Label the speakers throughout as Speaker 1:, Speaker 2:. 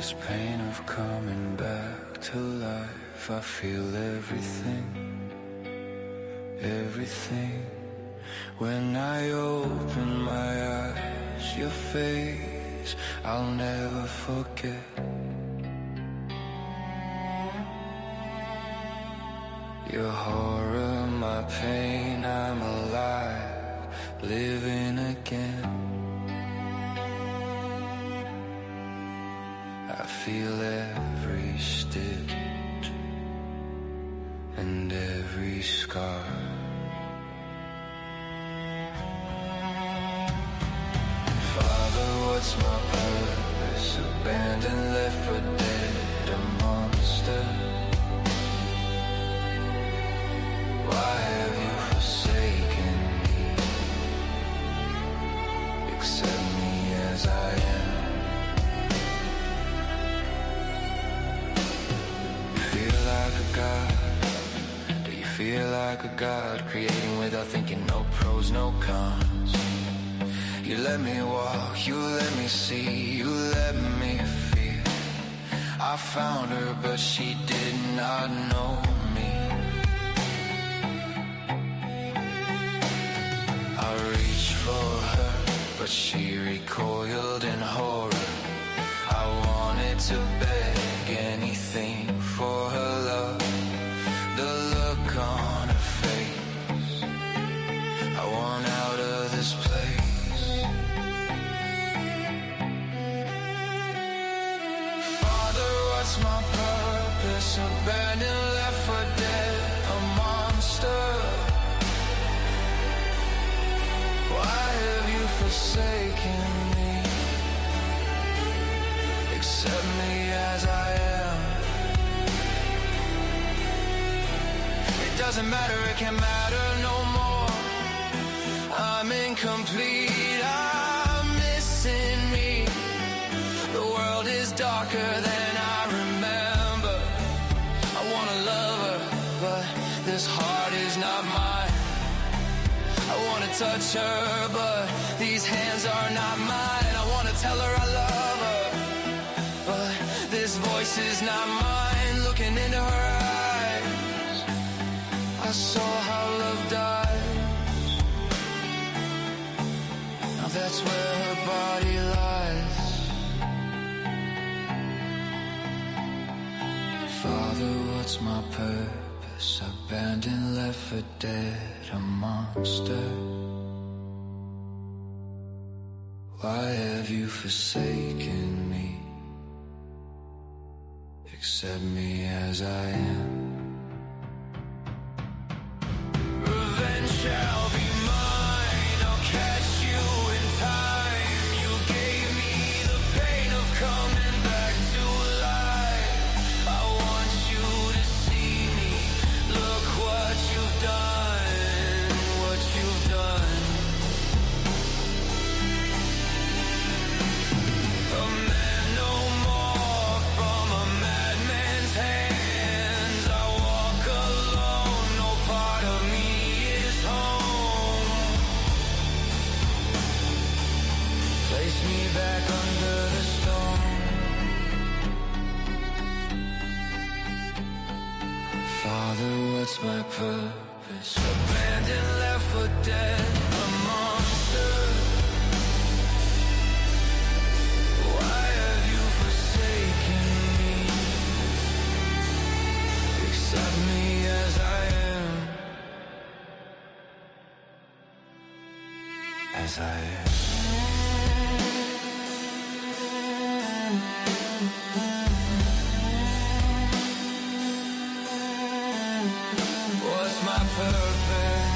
Speaker 1: this pain of coming back to life. I feel everything, everything. When I open my eyes, your face I'll never forget. Your horror, my pain, I'm alive, living again. I feel every stitch and every scar. Father, what's my purpose? Abandoned, left for dead, a monster. Why have you forsaken me? Accept me as I am. You feel like a god. Do you feel like a god? Creating without thinking, no pros, no cons. You let me walk, you let me see, you let me feel. I found her, but she did not know me. I reached for her, but she recoiled in horror. I wanted to beg anything for her love. The look on her face, I want out of this place. Father, what's my purpose? Abandoned, left for dead, a monster. Why have you forsaken me? Accept me as I am. It doesn't matter, it can't matter no more. I'm incomplete, I'm missing me. The world is darker than I remember. I wanna love her, but this heart is not mine. I wanna touch her, but these hands are not mine. I wanna tell her I love her, but this voice is not mine. Looking into her eyes, I saw how love dies. Now that's where her body lies. Father, what's my purpose? Abandoned, left for dead, a monster. Why have you forsaken me? Accept me as I am. Revenge shall be mine, I'll catch you in time. You gave me the pain of coming back to life. I want you to see me, look what you've done, what you've done. A man no more from a madman's hands. I walk alone, no part of me is home. Place me back under the stone. Father, what's my purpose? Abandoned, left for dead, a monster. Why have you forsaken me? Accept me as I am. As I am. What's my purpose?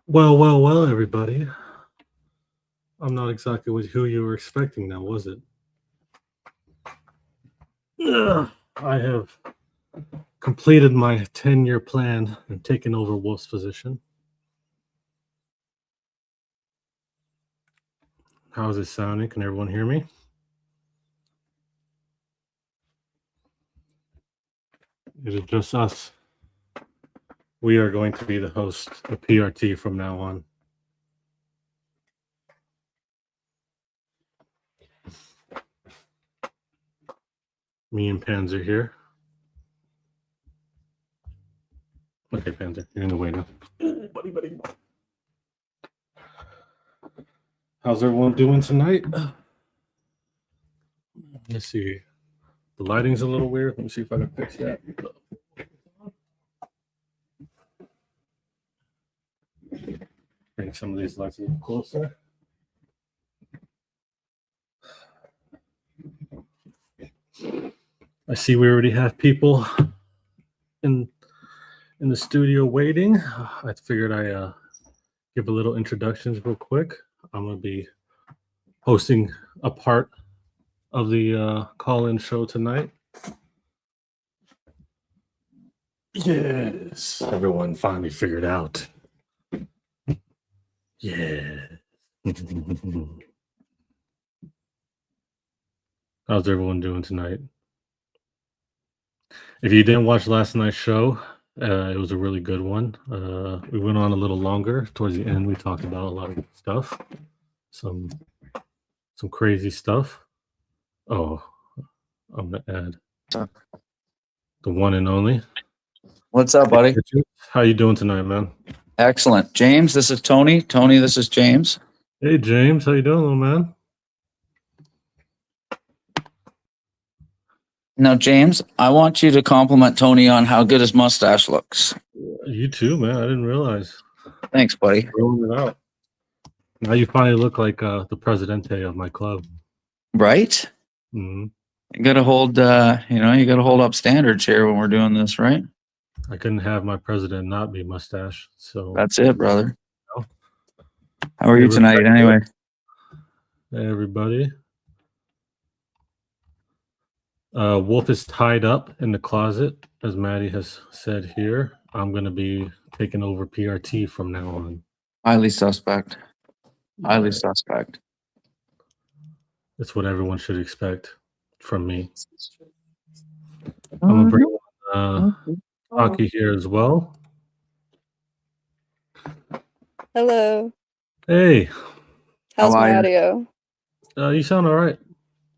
Speaker 2: Well, everybody. I'm not exactly who you were expecting now, was it? I have completed my 10-year plan and taken over Wolf's position. How's it sounding? Can everyone hear me? Is it just us? We are going to be the host of PRT from now on. Me and Panzer here. Okay, Panzer, you're in the way now. Buddy. How's everyone doing tonight? Let's see. The lighting's a little weird. Let me see if I can fix that. Bring some of these lights a little closer. I see we already have people in the studio waiting. I figured I give a little introductions real quick. I'm going to be hosting a part of the call-in show tonight. Yes, everyone finally figured out. Yeah. How's everyone doing tonight? If you didn't watch last night's show, it was a really good one. We went on a little longer. Towards the end, we talked about a lot of good stuff. Some crazy stuff. Oh, I'm going to add the one and only.
Speaker 3: What's up, buddy?
Speaker 2: How you doing tonight, man?
Speaker 3: Excellent. James, this is Tony. Tony, this is James.
Speaker 2: Hey, James. How you doing, little man?
Speaker 3: Now, James, I want you to compliment Tony on how good his mustache looks.
Speaker 2: You too, man. I didn't realize.
Speaker 3: Thanks, buddy.
Speaker 2: Rolling it out. Now you finally look like the presidente of my club.
Speaker 3: Right?
Speaker 2: Mm-hmm.
Speaker 3: You gotta hold, you gotta hold up standards here when we're doing this, right?
Speaker 2: I couldn't have my president not be mustache. So
Speaker 3: that's it, brother. How are you tonight, anyway?
Speaker 2: Hey, everybody. Wolf is tied up in the closet, as Maddie has said here. I'm going to be taking over PRT from now on.
Speaker 3: Highly suspect. Highly suspect.
Speaker 2: That's what everyone should expect from me. I'm going to bring Aki here as well.
Speaker 4: Hello.
Speaker 2: Hey.
Speaker 4: How's my audio?
Speaker 2: You sound all right.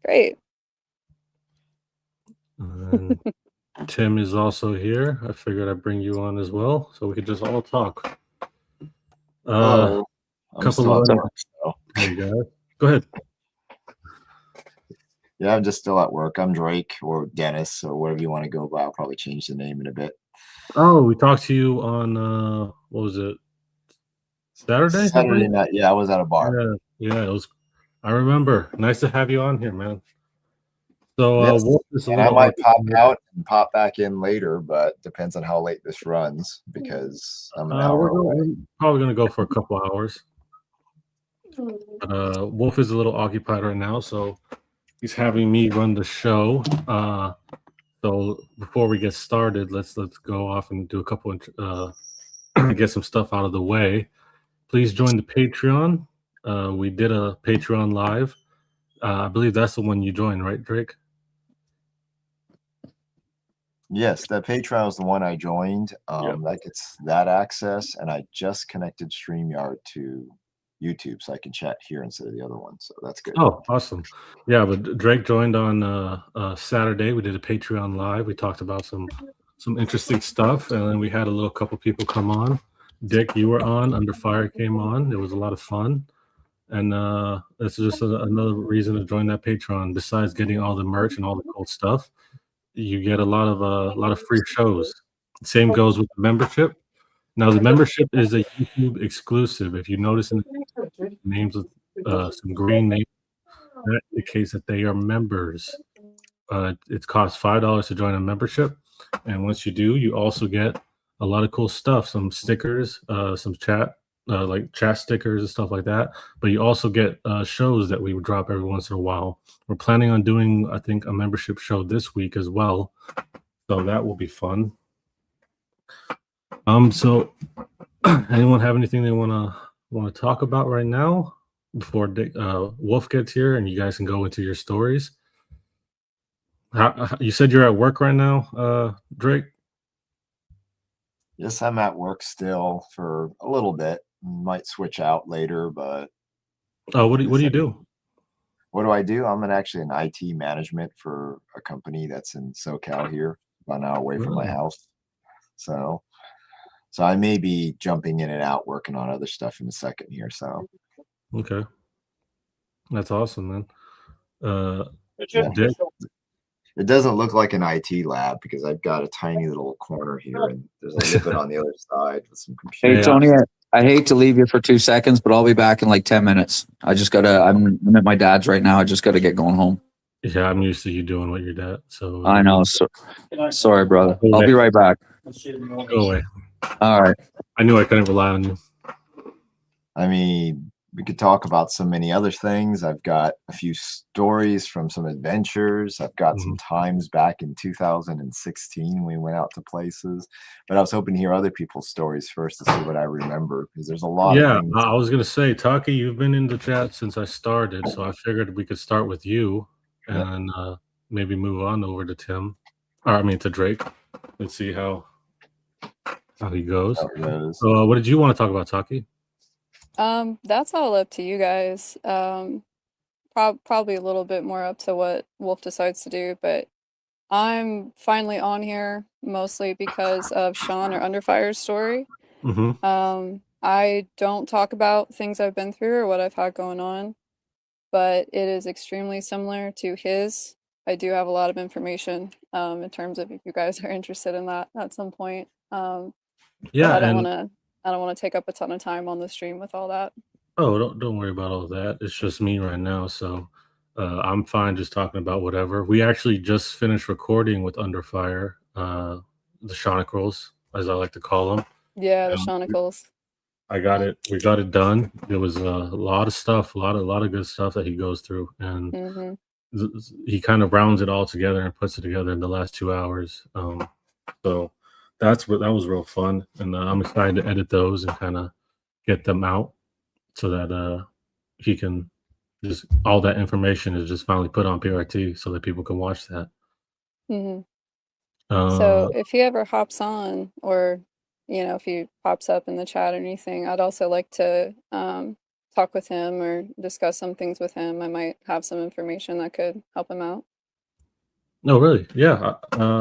Speaker 4: Great.
Speaker 2: And Tim is also here. I figured I'd bring you on as well, so we could just all talk.
Speaker 5: Hello.
Speaker 2: Couple of Hey guys, go ahead.
Speaker 5: Yeah, I'm just still at work. I'm Drake or Dennis or whatever you want to go by. I'll probably change the name in a bit.
Speaker 2: Oh, we talked to you on what was it? Saturday?
Speaker 5: Saturday night. Yeah, I was at a bar.
Speaker 2: Yeah, it was. I remember. Nice to have you on here, man. So
Speaker 5: yes. And I might pop out and pop back in later, but depends on how late this runs because I'm an hour away.
Speaker 2: We're probably gonna go for a couple hours. But, Wolf is a little occupied right now, so he's having me run the show. So before we get started, let's go off and do a couple get some stuff out of the way. Please join the Patreon. We did a Patreon live. I believe that's the one you joined, right, Drake?
Speaker 5: Yes, that Patreon was the one I joined. That gets that access, and I just connected StreamYard to YouTube so I can chat here instead of the other one. So that's good.
Speaker 2: Oh, awesome. Yeah, but Drake joined on Saturday. We did a Patreon live. We talked about some interesting stuff, and then we had a little couple people come on. Dick, you were on. Under Fire came on. It was a lot of fun. And this is just another reason to join that Patreon. Besides getting all the merch and all the cool stuff, you get a lot of free shows. Same goes with the membership. Now the membership is a YouTube exclusive. If you notice in the names of some green names, that indicates that they are members. It costs $5 to join a membership, and once you do, you also get a lot of cool stuff. Some stickers, some chat. Like chat stickers and stuff like that, but you also get shows that we would drop every once in a while. We're planning on doing, I think, a membership show this week as well, so that will be fun. So anyone have anything they want to talk about right now before Wolf gets here, and you guys can go into your stories? You said you're at work right now, Drake?
Speaker 5: Yes, I'm at work still for a little bit. Might switch out later, but
Speaker 2: What do you do?
Speaker 5: what do? I'm actually in IT management for a company that's in SoCal here, about an hour away from my
Speaker 2: Really?
Speaker 5: house. So I may be jumping in and out working on other stuff in a second here. So
Speaker 2: Okay, that's awesome, man.
Speaker 5: yeah.
Speaker 2: Dick?
Speaker 5: It doesn't look like an IT lab because I've got a tiny little corner here, and there's a little bit on the other side with some
Speaker 3: Hey,
Speaker 5: computers.
Speaker 2: Yeah.
Speaker 3: Tony, I hate to leave you for 2 seconds, but I'll be back in like 10 minutes. I'm at my dad's right now. I just got to get going home.
Speaker 2: Yeah, I'm used to you doing what you're at. So
Speaker 3: I know. So, sorry, brother. I'll be right back.
Speaker 2: Go away.
Speaker 3: All right.
Speaker 2: I knew I couldn't rely on you.
Speaker 5: I mean, we could talk about so many other things. I've got a few stories from some adventures. I've got some times back in 2016 we went out to places. But I was hoping to hear other people's stories first to see what I remember, because there's a lot of things.
Speaker 2: I was gonna say, Taki, you've been in the chat since I started, so I figured we could start with you and maybe move on over to Tim, or I mean to Drake. Let's see how he goes. So, what did you want to talk about, Taki?
Speaker 4: That's all up to you guys. Probably a little bit more up to what Wolf decides to do, but I'm finally on here mostly because of Sean or Underfire's story. I don't talk about things I've been through or what I've had going on, but it is extremely similar to his. I do have a lot of information in terms of if you guys are interested in that at some point.
Speaker 2: Yeah,
Speaker 4: I don't want to take up a ton of time on the stream with all that.
Speaker 2: Oh, don't worry about all that. It's just me right now, so I'm fine just talking about whatever. We actually just finished recording with Underfire, the Shaunicles, as I like to call them.
Speaker 4: Yeah, the Shaunicles.
Speaker 2: We got it done. There was a lot of stuff, a lot of good stuff that he goes through, and he kind of rounds it all together and puts it together in the last 2 hours. So that was real fun, and I'm excited to edit those and kind of get them out so that he can just all that information is just finally put on PRT so that people can watch that.
Speaker 4: So if he ever hops on, or if he pops up in the chat or anything, I'd also like to talk with him or discuss some things with him. I might have some information that could help him out.
Speaker 2: No, really? Yeah.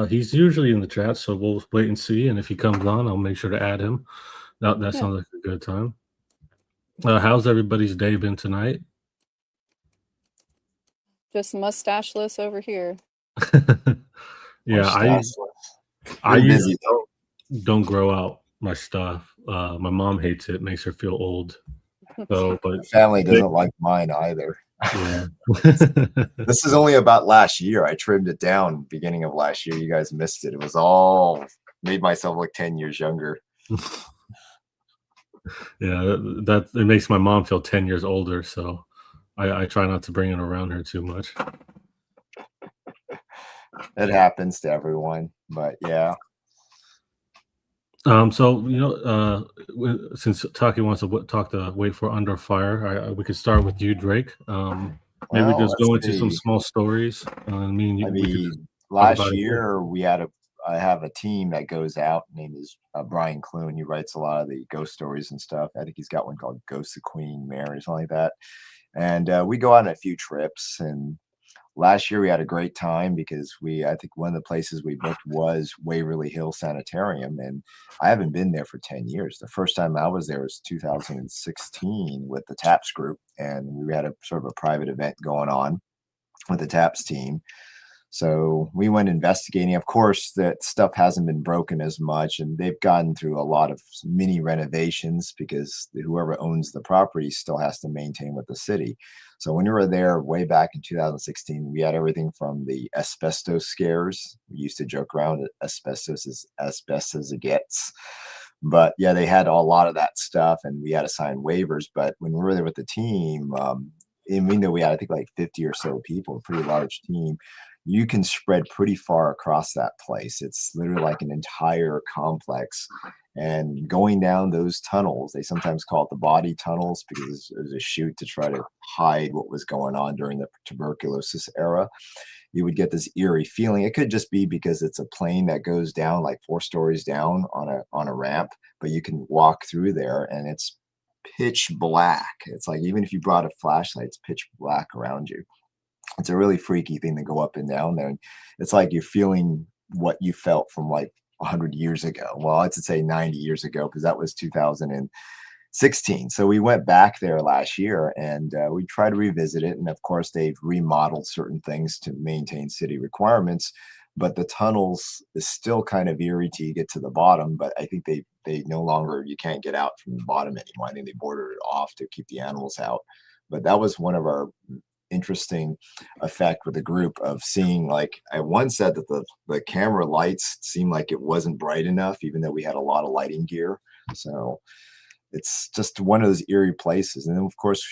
Speaker 2: He's usually in the chat, so we'll wait and see. And if he comes on, I'll make sure to add him. That sounds like a good time. How's everybody's day been tonight?
Speaker 4: Just mustacheless over here.
Speaker 2: Yeah, I usually don't grow out my stuff. My mom hates it; makes her feel old. So, but
Speaker 5: my family doesn't like mine either.
Speaker 2: Yeah.
Speaker 5: This is only about last year. I trimmed it down beginning of last year. You guys missed it. It was all made myself look 10 years younger.
Speaker 2: Yeah, that it makes my mom feel 10 years older, so I try not to bring it around her too much.
Speaker 5: It happens to everyone, but yeah.
Speaker 2: So since Taki wants to wait for Under Fire, we could start with you, Drake. Maybe just go into some small stories.
Speaker 5: Last year I have a team that goes out. Name is Brian Clune. He writes a lot of the ghost stories and stuff. I think he's got one called Ghost of Queen Mary or something like that. And we go on a few trips. And last year we had a great time because I think one of the places we booked was Waverly Hill Sanitarium. And I haven't been there for 10 years. The first time I was there was 2016 with the TAPS group. And we had a sort of a private event going on with the TAPS team. So we went investigating. Of course, that stuff hasn't been broken as much, and they've gone through a lot of mini renovations because whoever owns the property still has to maintain with the city. So when we were there way back in 2016, we had everything from the asbestos scares. We used to joke around that asbestos is as best as it gets. But yeah, they had a lot of that stuff, and we had to sign waivers. But when we were there with the team, and we know we had, I think, like 50 or so people, a pretty large team. You can spread pretty far across that place. It's literally like an entire complex. And going down those tunnels, they sometimes call it the body tunnels because there's a chute to try to hide what was going on during the tuberculosis era. You would get this eerie feeling. It could just be because it's a plane that goes down like 4 stories down on a ramp, but you can walk through there and it's pitch black. It's like even if you brought a flashlight, it's pitch black around you. It's a really freaky thing to go up and down there. And it's like you're feeling what you felt from like 100 years ago. Well, I'd say 90 years ago, because that was 2016. So we went back there last year and we tried to revisit it. And of course, they've remodeled certain things to maintain city requirements. But the tunnels is still kind of eerie till you get to the bottom. But I think they no longer, you can't get out from the bottom anymore. I think they bordered it off to keep the animals out. But that was one of our interesting effect with the group of seeing, like I once said that the camera lights seemed like it wasn't bright enough, even though we had a lot of lighting gear. So it's just one of those eerie places. And then of course,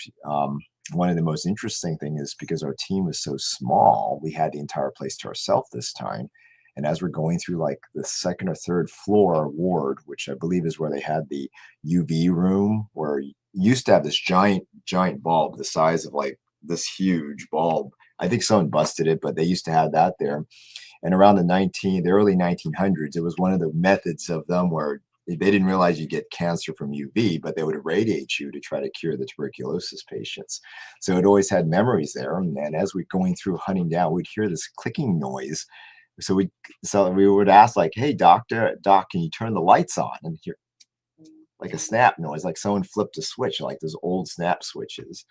Speaker 5: one of the most interesting thing is because our team was so small, we had the entire place to ourselves this time. And as we're going through like the second or third floor ward, which I believe is where they had the UV room, where you used to have this giant bulb the size of like this huge bulb. I think someone busted it, but they used to have that there. And around the early 1900s, it was one of the methods of them where they didn't realize you get cancer from UV, but they would irradiate you to try to cure the tuberculosis patients. So it always had memories there. And as we're going through hunting down, we'd hear this clicking noise. So we would ask like, "Hey, Doc, can you turn the lights on?" And hear like a snap noise, like someone flipped a switch, like those old snap switches.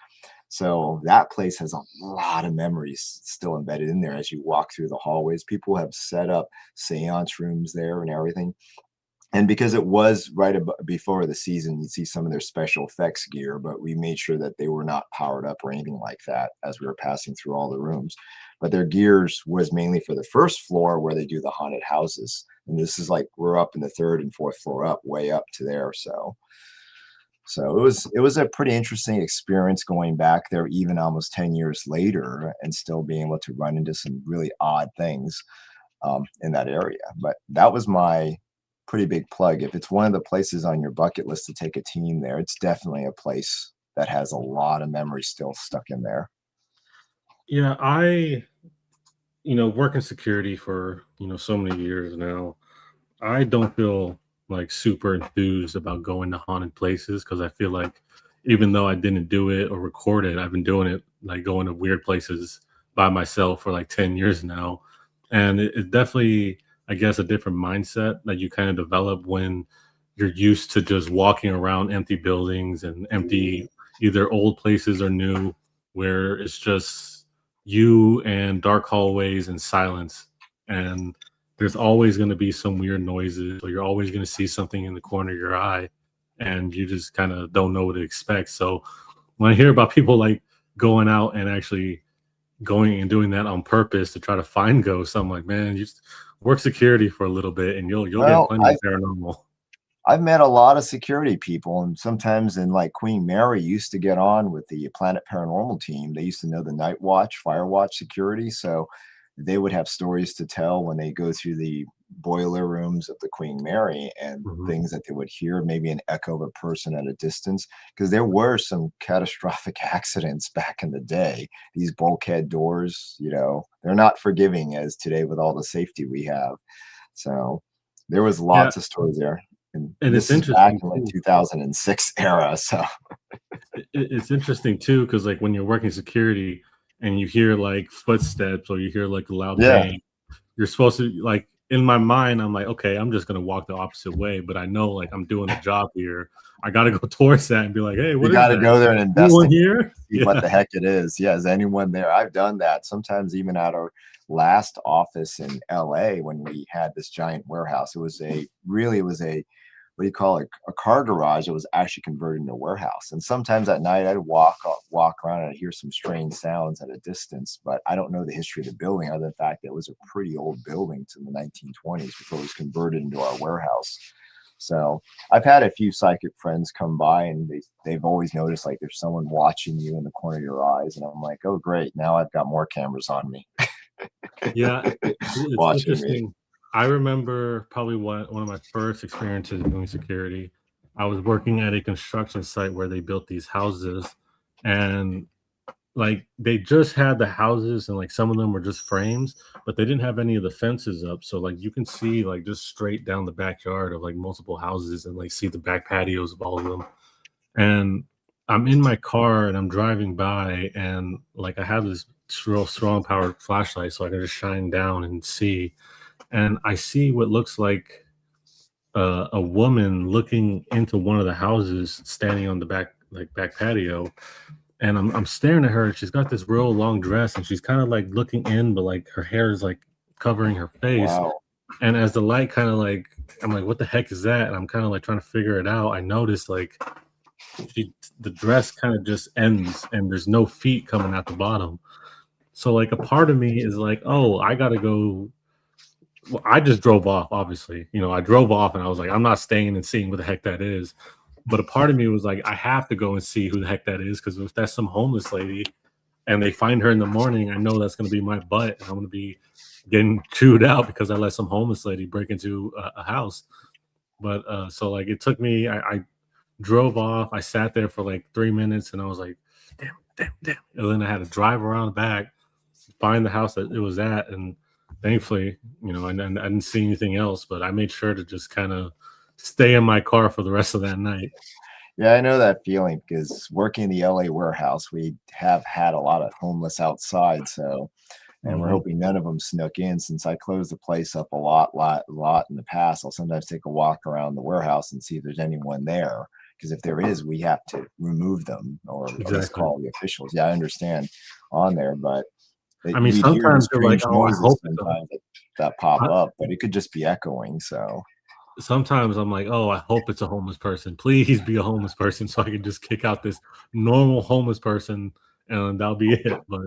Speaker 5: So that place has a lot of memories still embedded in there as you walk through the hallways. People have set up seance rooms there and everything. And because it was right before the season, you'd see some of their special effects gear, but we made sure that they were not powered up or anything like that as we were passing through all the rooms. But their gears was mainly for the first floor where they do the haunted houses. And this is like, we're up in the third and fourth floor up, way up to there. So it was a pretty interesting experience going back there, even almost 10 years later, and still being able to run into some really odd things in that area. But that was my pretty big plug. If it's one of the places on your bucket list to take a team there, it's definitely a place that has a lot of memories still stuck in there.
Speaker 2: Yeah, I work in security for so many years now. I don't feel like super enthused about going to haunted places because I feel like even though I didn't do it or record it, I've been doing it, like going to weird places by myself for like 10 years now. And it definitely, I guess, a different mindset that you kind of develop when you're used to just walking around empty buildings and empty either old places or new, where it's just you and dark hallways and silence. And there's always going to be some weird noises, or you're always going to see something in the corner of your eye, and you just kind of don't know what to expect. So when I hear about people like going out and actually going and doing that on purpose to try to find ghosts, I'm like, man, you just work security for a little bit and you'll get plenty of paranormal.
Speaker 5: I've met a lot of security people, and sometimes in like Queen Mary used to get on with the Planet Paranormal team. They used to know the Night Watch, Fire Watch security. So they would have stories to tell when they go through the boiler rooms of the Queen Mary and things that they would hear, maybe an echo of a person at a distance, because there were some catastrophic accidents back in the day. These bulkhead doors, they're not forgiving as today with all the safety we have. So there was lots of stories there. And this is back in like 2006 era. So
Speaker 2: it's interesting too, because like when you're working security and you hear like footsteps or you hear like a loud bang, you're supposed to, like, in my mind, I'm like, okay, I'm just gonna walk the opposite way, but I know like I'm doing a job here. I gotta go towards that and be like, hey, what
Speaker 5: you gotta go there and investigate
Speaker 2: here?
Speaker 5: See what the heck it is. Yeah, is anyone there? I've done that sometimes, even at our last office in LA when we had this giant warehouse. It was a what do you call it, a car garage that was actually converted into a warehouse. And sometimes at night I'd walk around and I'd hear some strange sounds at a distance, but I don't know the history of the building other than the fact that it was a pretty old building to the 1920s before it was converted into our warehouse. So I've had a few psychic friends come by and they've always noticed like there's someone watching you in the corner of your eyes. And I'm like, oh, great. Now I've got more cameras on me.
Speaker 2: Yeah, it's
Speaker 5: Watching me.
Speaker 2: interesting. I remember probably one of my first experiences doing security. I was working at a construction site where they built these houses, and like they just had the houses, and like some of them were just frames, but they didn't have any of the fences up. So like you can see like just straight down the backyard of like multiple houses, and like see the back patios of all of them. And I'm in my car and I'm driving by, and like I have this real strong powered flashlight, so I can just shine down and see. And I see what looks like a woman looking into one of the houses, standing on the back patio. And I'm staring at her. She's got this real long dress, and she's kind of like looking in, but like her hair is like covering her face.
Speaker 5: Wow.
Speaker 2: And as the light kind of like, I'm like, what the heck is that? And I'm kind of like trying to figure it out. I noticed like the dress kind of just ends, and there's no feet coming out the bottom. So like a part of me is like, oh, I gotta go. Well, I just drove off, obviously. I drove off and I was like, I'm not staying and seeing what the heck that is. But a part of me was like, I have to go and see who the heck that is, because if that's some homeless lady and they find her in the morning, I know that's going to be my butt, and I'm going to be getting chewed out because I let some homeless lady break into a house. But so like it took me, I drove off. I sat there for like 3 minutes and I was like, damn. And then I had to drive around the back, find the house that it was at. And thankfully, I didn't see anything else, but I made sure to just kind of stay in my car for the rest of that night.
Speaker 5: Yeah, I know that feeling because working in the LA warehouse, we have had a lot of homeless outside. So, and we're hoping none of them snuck in. Since I closed the place up a lot in the past, I'll sometimes take a walk around the warehouse and see if there's anyone there. Because if there is, we have to remove them or at least call the officials. Yeah, I understand on there, but
Speaker 2: I mean, sometimes you're like, oh, I hope
Speaker 5: sometimes that pop up, but it could just be echoing. So
Speaker 2: sometimes I'm like, oh, I hope it's a homeless person. Please be a homeless person so I can just kick out this normal homeless person and that'll be it. But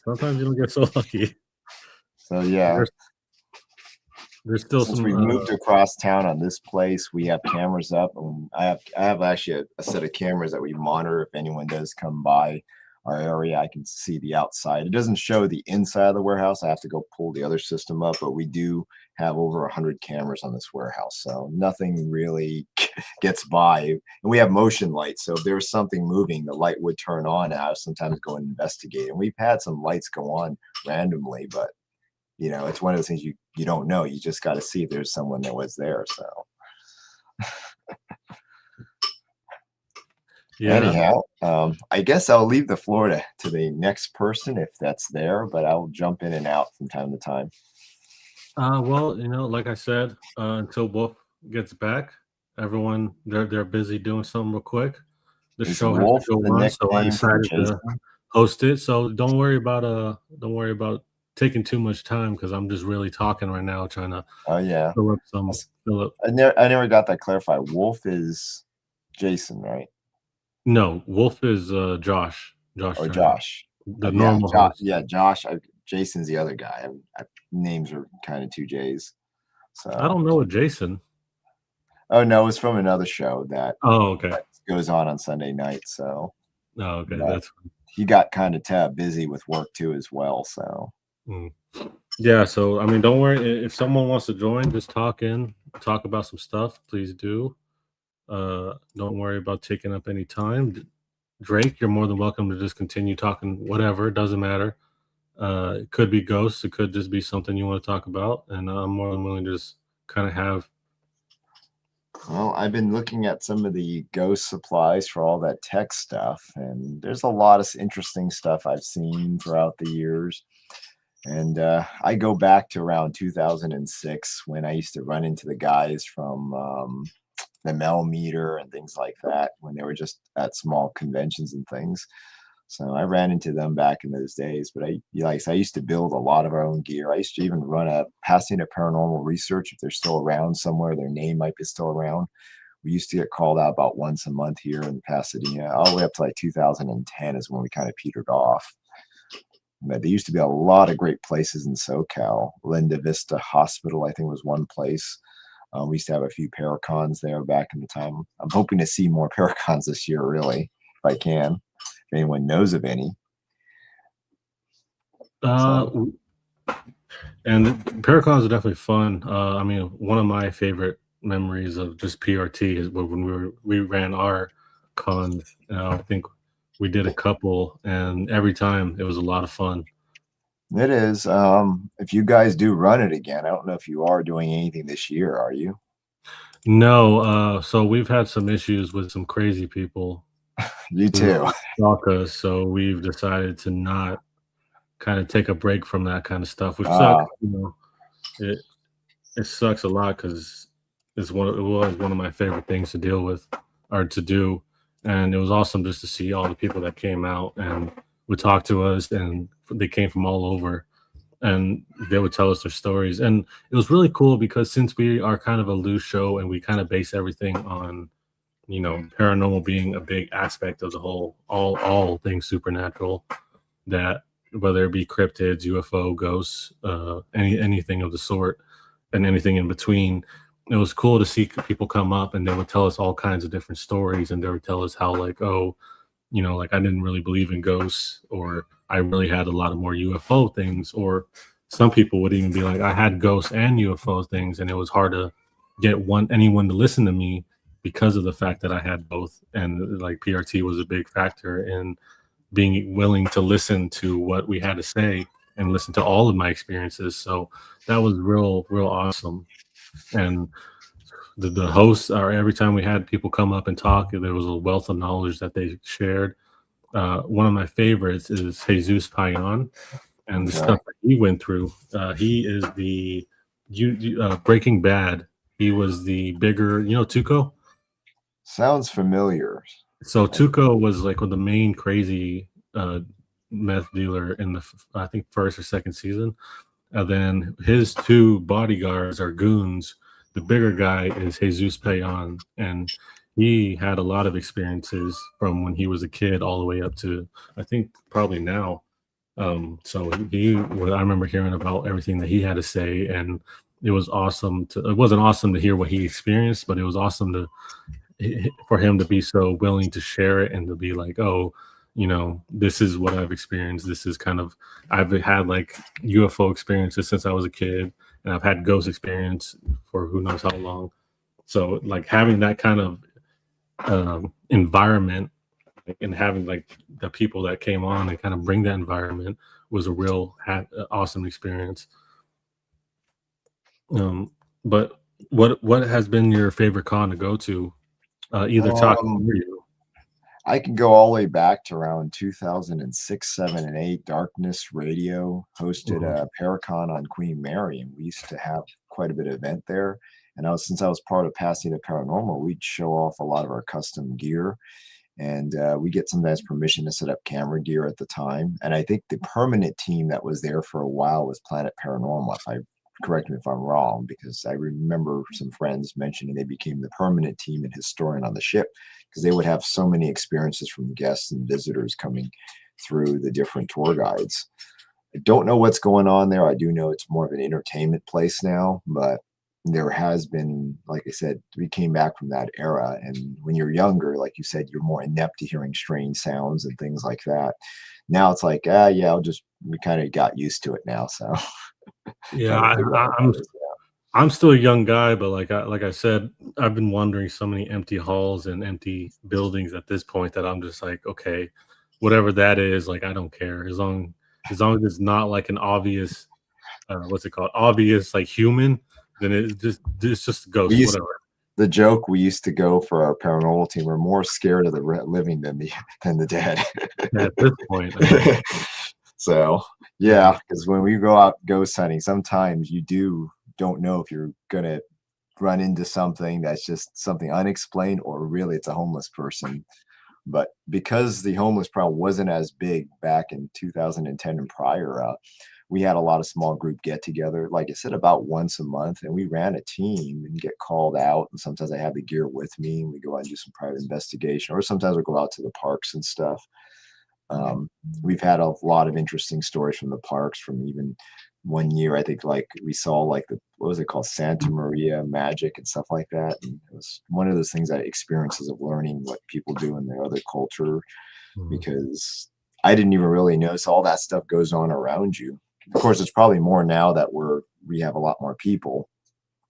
Speaker 2: sometimes you don't get so lucky.
Speaker 5: So yeah.
Speaker 2: There's still
Speaker 5: Since we moved across town on this place, we have cameras up, and I have actually a set of cameras that we monitor. If anyone does come by our area, I can see the outside. It doesn't show the inside of the warehouse. I have to go pull the other system up, but we do have over 100 cameras on this warehouse, so nothing really gets by. And we have motion lights, so if there's something moving, the light would turn on. And I would sometimes go and investigate, and we've had some lights go on randomly, but it's one of those things you don't know. You just got to see if there's someone that was there. So yeah. Anyhow, I guess I'll leave the floor to the next person if that's there, but I'll jump in and out from time to time.
Speaker 2: Well, like I said, until Wolf gets back, everyone they're busy doing something real quick. The show has to go on, so I decided to host it. So don't worry about taking too much time, because I'm just really talking right now, trying to fill up.
Speaker 5: I never got that clarified. Wolf is Jason, right?
Speaker 2: No, Wolf is Josh.
Speaker 5: Josh.
Speaker 2: The normal host.
Speaker 5: Yeah, Josh. Jason's the other guy. Names are kind of two J's. So
Speaker 2: I don't know a Jason.
Speaker 5: Oh no, it's from another show that goes on Sunday night. So
Speaker 2: that's
Speaker 5: he got kind of busy with work too as well. So
Speaker 2: yeah, so I mean, don't worry. If someone wants to join, just talk about some stuff. Please do. Don't worry about taking up any time. Drake, you're more than welcome to just continue talking. Whatever, it doesn't matter. It could be ghosts. It could just be something you want to talk about, and I'm more than willing to just kind of have.
Speaker 5: Well, I've been looking at some of the ghost supplies for all that tech stuff, and there's a lot of interesting stuff I've seen throughout the years. And I go back to around 2006 when I used to run into the guys from the Mel Meter and things like that when they were just at small conventions and things. So I ran into them back in those days. But I used to build a lot of our own gear. I used to even run a Pasadena Paranormal Research if they're still around somewhere. Their name might be still around. We used to get called out about once a month here in Pasadena, all the way up to like 2010 is when we kind of petered off. But there used to be a lot of great places in SoCal. Linda Vista Hospital, I think, was one place. We used to have a few Paracons there back in the time. I'm hoping to see more Paracons this year, really, if I can. If anyone knows of any.
Speaker 2: And Paracons are definitely fun. I mean, one of my favorite memories of just PRT is when we ran our cons. I think we did a couple, and every time it was a lot of fun.
Speaker 5: It is. If you guys do run it again, I don't know if you are doing anything this year, are you?
Speaker 2: No. So we've had some issues with some crazy people.
Speaker 5: You too.
Speaker 2: Stalk us, so we've decided to not kind of take a break from that kind of stuff, which
Speaker 5: Ah.
Speaker 2: sucks. It sucks a lot because it was one of my favorite things to deal with or to do, and it was awesome just to see all the people that came out and would talk to us, and they came from all over, and they would tell us their stories. And it was really cool because since we are kind of a loose show and we kind of base everything on, paranormal being a big aspect of the whole, all things supernatural, that whether it be cryptids, UFO, ghosts, anything of the sort, and anything in between, it was cool to see people come up and they would tell us all kinds of different stories, and they would tell us how, like, oh, like I didn't really believe in ghosts, or I really had a lot of more UFO things, or some people would even be like, I had ghosts and UFO things, and it was hard to get anyone to listen to me because of the fact that I had both. And like PRT was a big factor in being willing to listen to what we had to say and listen to all of my experiences. So that was real awesome. And the hosts are, every time we had people come up and talk, there was a wealth of knowledge that they shared. One of my favorites is Jesus Payan, and the stuff that he went through. He is the Breaking Bad. He was the bigger, Tuco.
Speaker 5: Sounds familiar.
Speaker 2: So Tuco was like the main crazy meth dealer in the, I think, first or second season. And then his two bodyguards are goons. The bigger guy is Jesus Payan, and he had a lot of experiences from when he was a kid all the way up to, I think, probably now. So I remember hearing about everything that he had to say, and it was awesome. It wasn't awesome to hear what he experienced, but it was awesome for him to be so willing to share it and to be like, oh, this is what I've experienced. This is I've had like UFO experiences since I was a kid, and I've had ghost experience for who knows how long. So like having that kind of environment, and having like the people that came on and kind of bring that environment was a real awesome experience. But what has been your favorite con to go to? Either talking or you.
Speaker 5: I can go all the way back to around 2006, 7, and 8. Darkness Radio hosted a Paracon on Queen Mary, and we used to have quite a bit of event there. And since I was part of Pasadena Paranormal, we'd show off a lot of our custom gear, and we get sometimes permission to set up camera gear at the time. And I think the permanent team that was there for a while was Planet Paranormal. Correct me if I'm wrong, because I remember some friends mentioning they became the permanent team and historian on the ship, because they would have so many experiences from guests and visitors coming through the different tour guides. I don't know what's going on there. I do know it's more of an entertainment place now, but there has been, like I said, we came back from that era. And when you're younger, like you said, you're more inept to hearing strange sounds and things like that. Now it's like, we kind of got used to it now. So
Speaker 2: yeah, I'm still a young guy, but like I said, I've been wandering so many empty halls and empty buildings at this point that I'm just like, okay, whatever that is, like I don't care, as long as it's not like an obvious, obvious like human, then it's just a ghost. Whatever.
Speaker 5: The joke we used to go for our paranormal team, we're more scared of the living than the dead.
Speaker 2: At this point.
Speaker 5: So yeah, because when we go out ghost hunting, sometimes you don't know if you're gonna run into something that's just something unexplained, or really it's a homeless person But because the homeless problem wasn't as big back in 2010 and prior, we had a lot of small group get together, like I said, about once a month, and we ran a team and get called out. And sometimes I have the gear with me, and we go out and do some private investigation, or sometimes we go out to the parks and stuff. We've had a lot of interesting stories from the parks. From even one year, I think, like we saw like what was it called, Santa Maria magic and stuff like that. And it was one of those things, that experiences of learning what people do in their other culture, because I didn't even really notice all that stuff goes on around you. Of course, it's probably more now that we have a lot more people,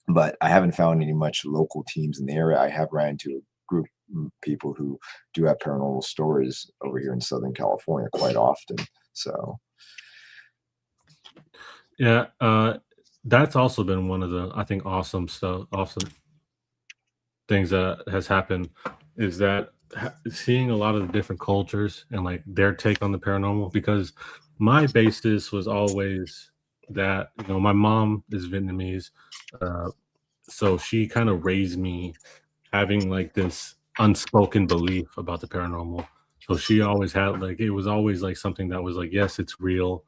Speaker 5: but I haven't found any much local teams in the area. I have ran into a group of people who do have paranormal stories over here in Southern California quite often. So,
Speaker 2: yeah, that's also been one of the, I think, awesome things that has happened, is that seeing a lot of the different cultures and like their take on the paranormal, because my basis was always that, my mom is Vietnamese, so she kind of raised me having like this unspoken belief about the paranormal. So she always had like, it was always like something that was like, yes, it's real,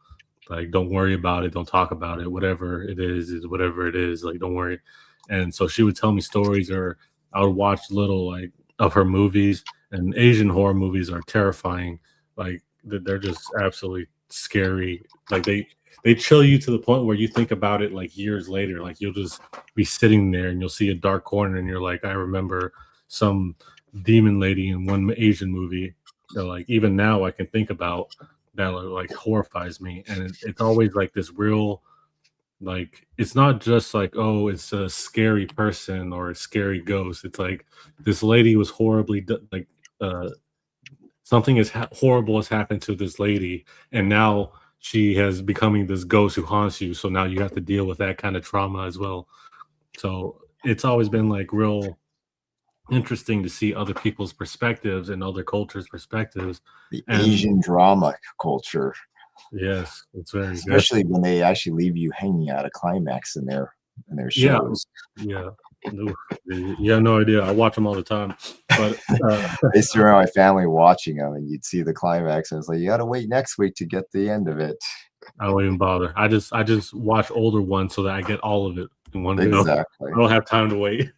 Speaker 2: like don't worry about it, don't talk about it, whatever it is whatever it is, like don't worry. And so she would tell me stories, or I would watch little like of her movies, and Asian horror movies are terrifying. Like they're just absolutely scary. Like they chill you to the point where you think about it like years later. Like you'll just be sitting there and you'll see a dark corner and you're like, I remember some demon lady in one Asian movie that like even now I can think about, that like horrifies me. And it's always like this real, like it's not just like, oh, it's a scary person or a scary ghost. It's like this lady was horribly something horrible has happened to this lady, and now she has becoming this ghost who haunts you. So now you have to deal with that kind of trauma as well. So it's always been like real interesting to see other people's perspectives and other cultures' perspectives.
Speaker 5: The Asian drama culture.
Speaker 2: Yes, it's very
Speaker 5: especially when they actually leave you hanging out a climax in their shows.
Speaker 2: Yeah. You have no idea. I watch them all the time. But
Speaker 5: I used to remember my family watching them, and you'd see the climax, and it's like, you got to wait next week to get the end of it.
Speaker 2: I don't even bother. I just watch older ones so that I get all of it in one go.
Speaker 5: Exactly.
Speaker 2: I don't have time to wait.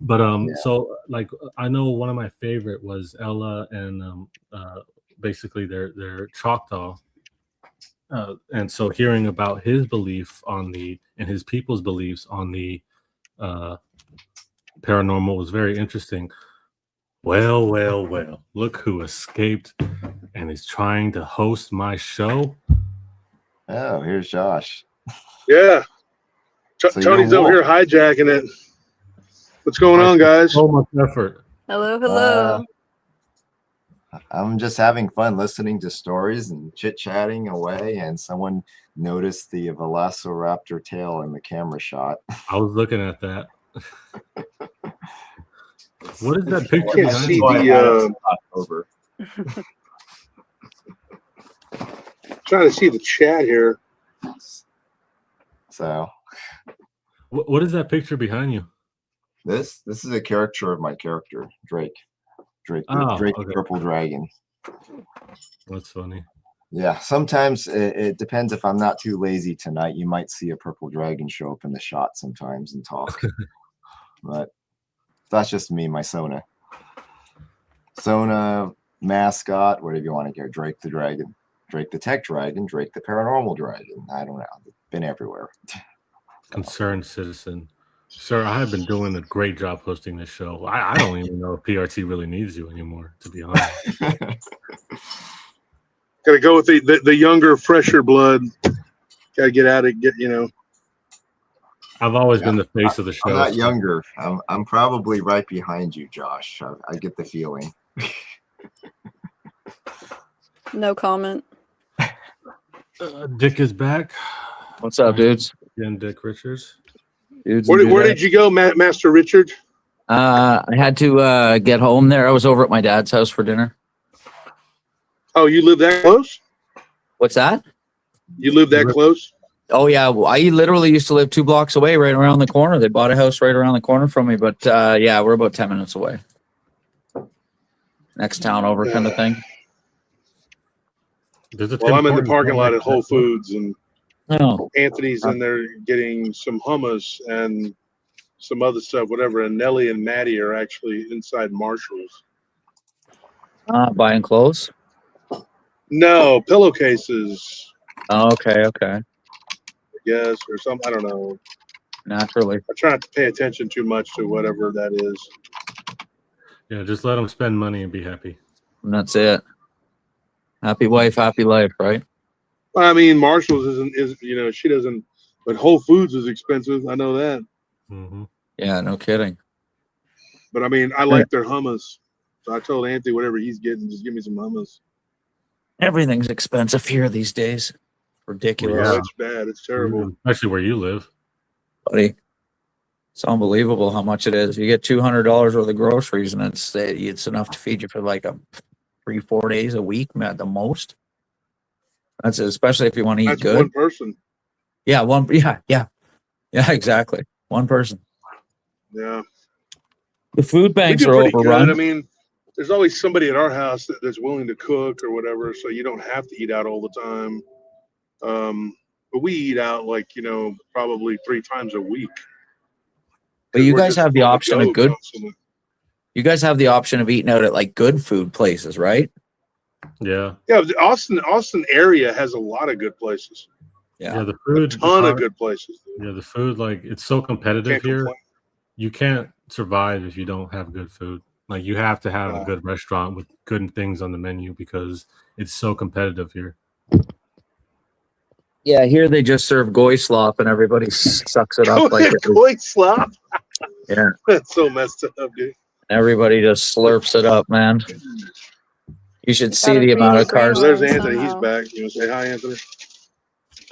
Speaker 2: But so like I know one of my favorite was Ella, and basically they're Choctaw. And so hearing about his belief and his people's beliefs on the paranormal was very interesting. Well, look who escaped and is trying to host my show.
Speaker 5: Oh, here's Josh.
Speaker 6: Yeah. Tony's over here hijacking it. What's going on, guys?
Speaker 2: So much effort.
Speaker 4: Hello.
Speaker 5: I'm just having fun listening to stories and chit-chatting away, and someone noticed the velociraptor tail in the camera shot.
Speaker 2: I was looking at that. What is that picture?
Speaker 6: I can't see the
Speaker 5: over.
Speaker 6: Trying to see the chat here.
Speaker 5: So
Speaker 2: what is that picture behind you?
Speaker 5: This is a caricature of my character, Drake. Drake,
Speaker 2: okay.
Speaker 5: the purple dragon.
Speaker 2: That's funny.
Speaker 5: Yeah, sometimes it depends. If I'm not too lazy tonight, you might see a purple dragon show up in the shot sometimes and talk. But that's just me, my Sona mascot, whatever you want to get. Drake the dragon, Drake the tech dragon, Drake the paranormal dragon. I don't know. I've been everywhere.
Speaker 2: Concerned citizen. Sir, I have been doing a great job hosting this show. I don't even know if PRT really needs you anymore, to be honest.
Speaker 6: Gotta go with the younger, fresher blood. Gotta get out of
Speaker 2: I've always been the face of the show.
Speaker 5: I'm not younger. I'm probably right behind you, Josh. I get the feeling.
Speaker 4: No comment.
Speaker 2: Dick is back.
Speaker 3: What's up, dudes?
Speaker 2: Again, Dick Richards.
Speaker 3: Dudes,
Speaker 6: where did you go, Master Richard?
Speaker 3: I had to get home there. I was over at my dad's house for dinner.
Speaker 6: Oh, you live that close?
Speaker 3: What's that?
Speaker 6: You live that close?
Speaker 3: Oh, yeah. I literally used to live 2 blocks away, right around the corner. They bought a house right around the corner from me. But, yeah, we're about 10 minutes away. next town over kind of thing.
Speaker 6: Well, I'm in the parking lot at Whole Foods, and
Speaker 3: Oh,
Speaker 6: Anthony's in there getting some hummus and some other stuff, whatever. And Nellie and Maddie are actually inside Marshall's.
Speaker 3: buying clothes.
Speaker 6: No, pillowcases,
Speaker 3: Oh, okay.
Speaker 6: I guess, or something. I don't know.
Speaker 3: Naturally.
Speaker 6: I try not to pay attention too much to whatever that is.
Speaker 2: Yeah, just let them spend money and be happy.
Speaker 3: And that's it. Happy wife, happy life, right?
Speaker 6: I mean, Marshall's is she doesn't, but Whole Foods is expensive. I know that.
Speaker 2: Mm-hmm.
Speaker 3: Yeah, no kidding.
Speaker 6: But I mean, I like their hummus. So I told Anthony, whatever he's getting, just give me some hummus.
Speaker 3: Everything's expensive here these days. Ridiculous.
Speaker 6: Yeah, it's bad. It's terrible.
Speaker 2: Especially where you live.
Speaker 3: Buddy. It's unbelievable how much it is. You get $200 worth of groceries, and it's enough to feed you for like 3-4 days a week at the most. That's especially if you want to eat
Speaker 6: That's
Speaker 3: good.
Speaker 6: one person.
Speaker 3: Yeah, yeah, exactly. One person.
Speaker 6: Yeah.
Speaker 3: The food
Speaker 6: We
Speaker 3: banks
Speaker 6: do
Speaker 3: are
Speaker 6: pretty
Speaker 3: overrun.
Speaker 6: good. I mean, there's always somebody at our house that's willing to cook or whatever, so you don't have to eat out all the time. But we eat out probably 3 times a week.
Speaker 3: But you
Speaker 6: We're
Speaker 3: guys
Speaker 6: just
Speaker 3: have the
Speaker 6: on
Speaker 3: option
Speaker 6: go
Speaker 3: of good.
Speaker 6: constantly.
Speaker 3: You guys have the option of eating out at like good food places, right?
Speaker 2: Yeah.
Speaker 6: Yeah, the Austin area has a lot of good places.
Speaker 2: Yeah, the
Speaker 6: A
Speaker 2: food.
Speaker 6: ton of good places.
Speaker 2: Yeah, the food, like, it's so competitive
Speaker 6: Can't
Speaker 2: here.
Speaker 6: complain.
Speaker 2: You can't survive if you don't have good food. Like, you have to have a good restaurant with good things on the menu because it's so competitive here.
Speaker 3: Yeah, here they just serve goy slop and everybody sucks it up like it was,
Speaker 6: Goy slop.
Speaker 3: yeah.
Speaker 6: That's so messed up, dude.
Speaker 3: Everybody just slurps it up, man. You should see
Speaker 4: Gotta
Speaker 3: the
Speaker 4: feed
Speaker 3: amount
Speaker 4: your
Speaker 3: of cars.
Speaker 6: There's
Speaker 4: brain
Speaker 6: Anthony. He's
Speaker 4: somehow.
Speaker 6: back. You want to say hi, Anthony?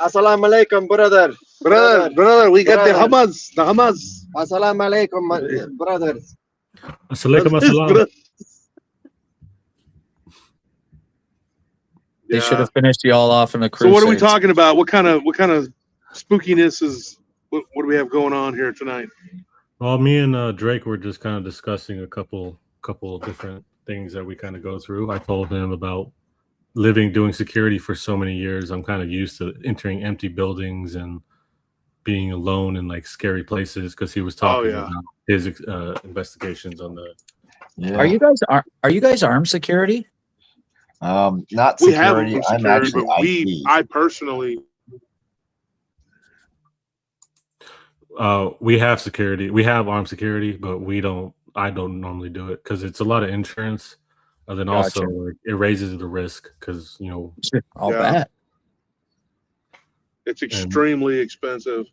Speaker 7: Assalamu alaikum, brother.
Speaker 6: Brother, we got the
Speaker 7: Brother.
Speaker 6: hummus. The hummus.
Speaker 7: Assalamu alaikum, brothers.
Speaker 2: Assalamualaikum assalam.
Speaker 3: They should
Speaker 6: Yeah.
Speaker 3: have finished you all off in the
Speaker 6: So
Speaker 3: cruise.
Speaker 6: what are we talking about? What kind of spookiness is? What do we have going on here tonight?
Speaker 2: Well, me and Drake were just kind of discussing a couple of different things that we kind of go through. I told him about doing security for so many years. I'm kind of used to entering empty buildings and being alone in like scary places because he was talking about his investigations on the.
Speaker 5: Yeah.
Speaker 3: Are you guys armed security?
Speaker 5: Not
Speaker 6: We have
Speaker 5: security. I'm
Speaker 6: security,
Speaker 5: actually
Speaker 6: but
Speaker 5: IT.
Speaker 6: I personally.
Speaker 2: We have security. We have armed security, but I don't normally do it because it's a lot of insurance. And then also
Speaker 3: Gotcha.
Speaker 2: like, it raises the risk because
Speaker 3: I'll
Speaker 6: Yeah.
Speaker 3: bet.
Speaker 6: It's extremely expensive.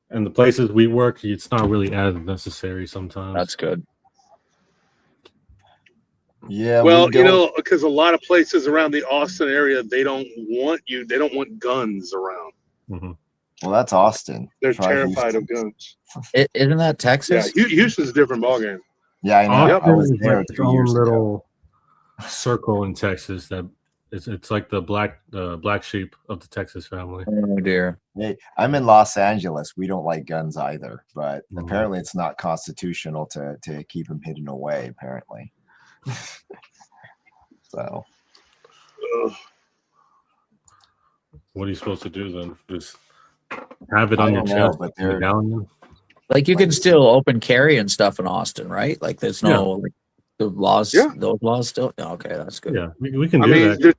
Speaker 2: and the places we work, it's not really as necessary sometimes.
Speaker 3: That's good.
Speaker 5: Yeah.
Speaker 6: Well,
Speaker 5: we don't-
Speaker 6: because a lot of places around the Austin area, they don't want guns around.
Speaker 2: Mm-hmm.
Speaker 5: Well, that's Austin.
Speaker 6: They're
Speaker 5: Try
Speaker 6: terrified
Speaker 5: Houston.
Speaker 6: of guns.
Speaker 3: Isn't that
Speaker 6: Yeah,
Speaker 3: Texas?
Speaker 6: Houston's a different ballgame.
Speaker 5: Yeah, I know.
Speaker 6: Yep.
Speaker 5: I was
Speaker 2: Austin is
Speaker 5: there
Speaker 2: like its
Speaker 5: 2
Speaker 2: own
Speaker 5: years ago.
Speaker 2: little circle in Texas that it's like the black sheep of the Texas family.
Speaker 3: Oh dear.
Speaker 5: Hey, I'm in Los Angeles. We don't like guns either, but
Speaker 2: Mhm.
Speaker 5: apparently it's not constitutional to keep them hidden away. Apparently, so
Speaker 6: Ugh.
Speaker 2: What are you supposed to do then? Just have it
Speaker 5: I
Speaker 2: on your
Speaker 5: don't know,
Speaker 2: chest,
Speaker 5: but they're
Speaker 2: medallion?
Speaker 3: Like you can still open carry and stuff in Austin, right? Like there's no like the laws.
Speaker 6: Yeah.
Speaker 3: Those laws still. Oh, okay, that's good.
Speaker 2: Yeah, we can
Speaker 6: I
Speaker 2: do
Speaker 6: mean,
Speaker 2: that.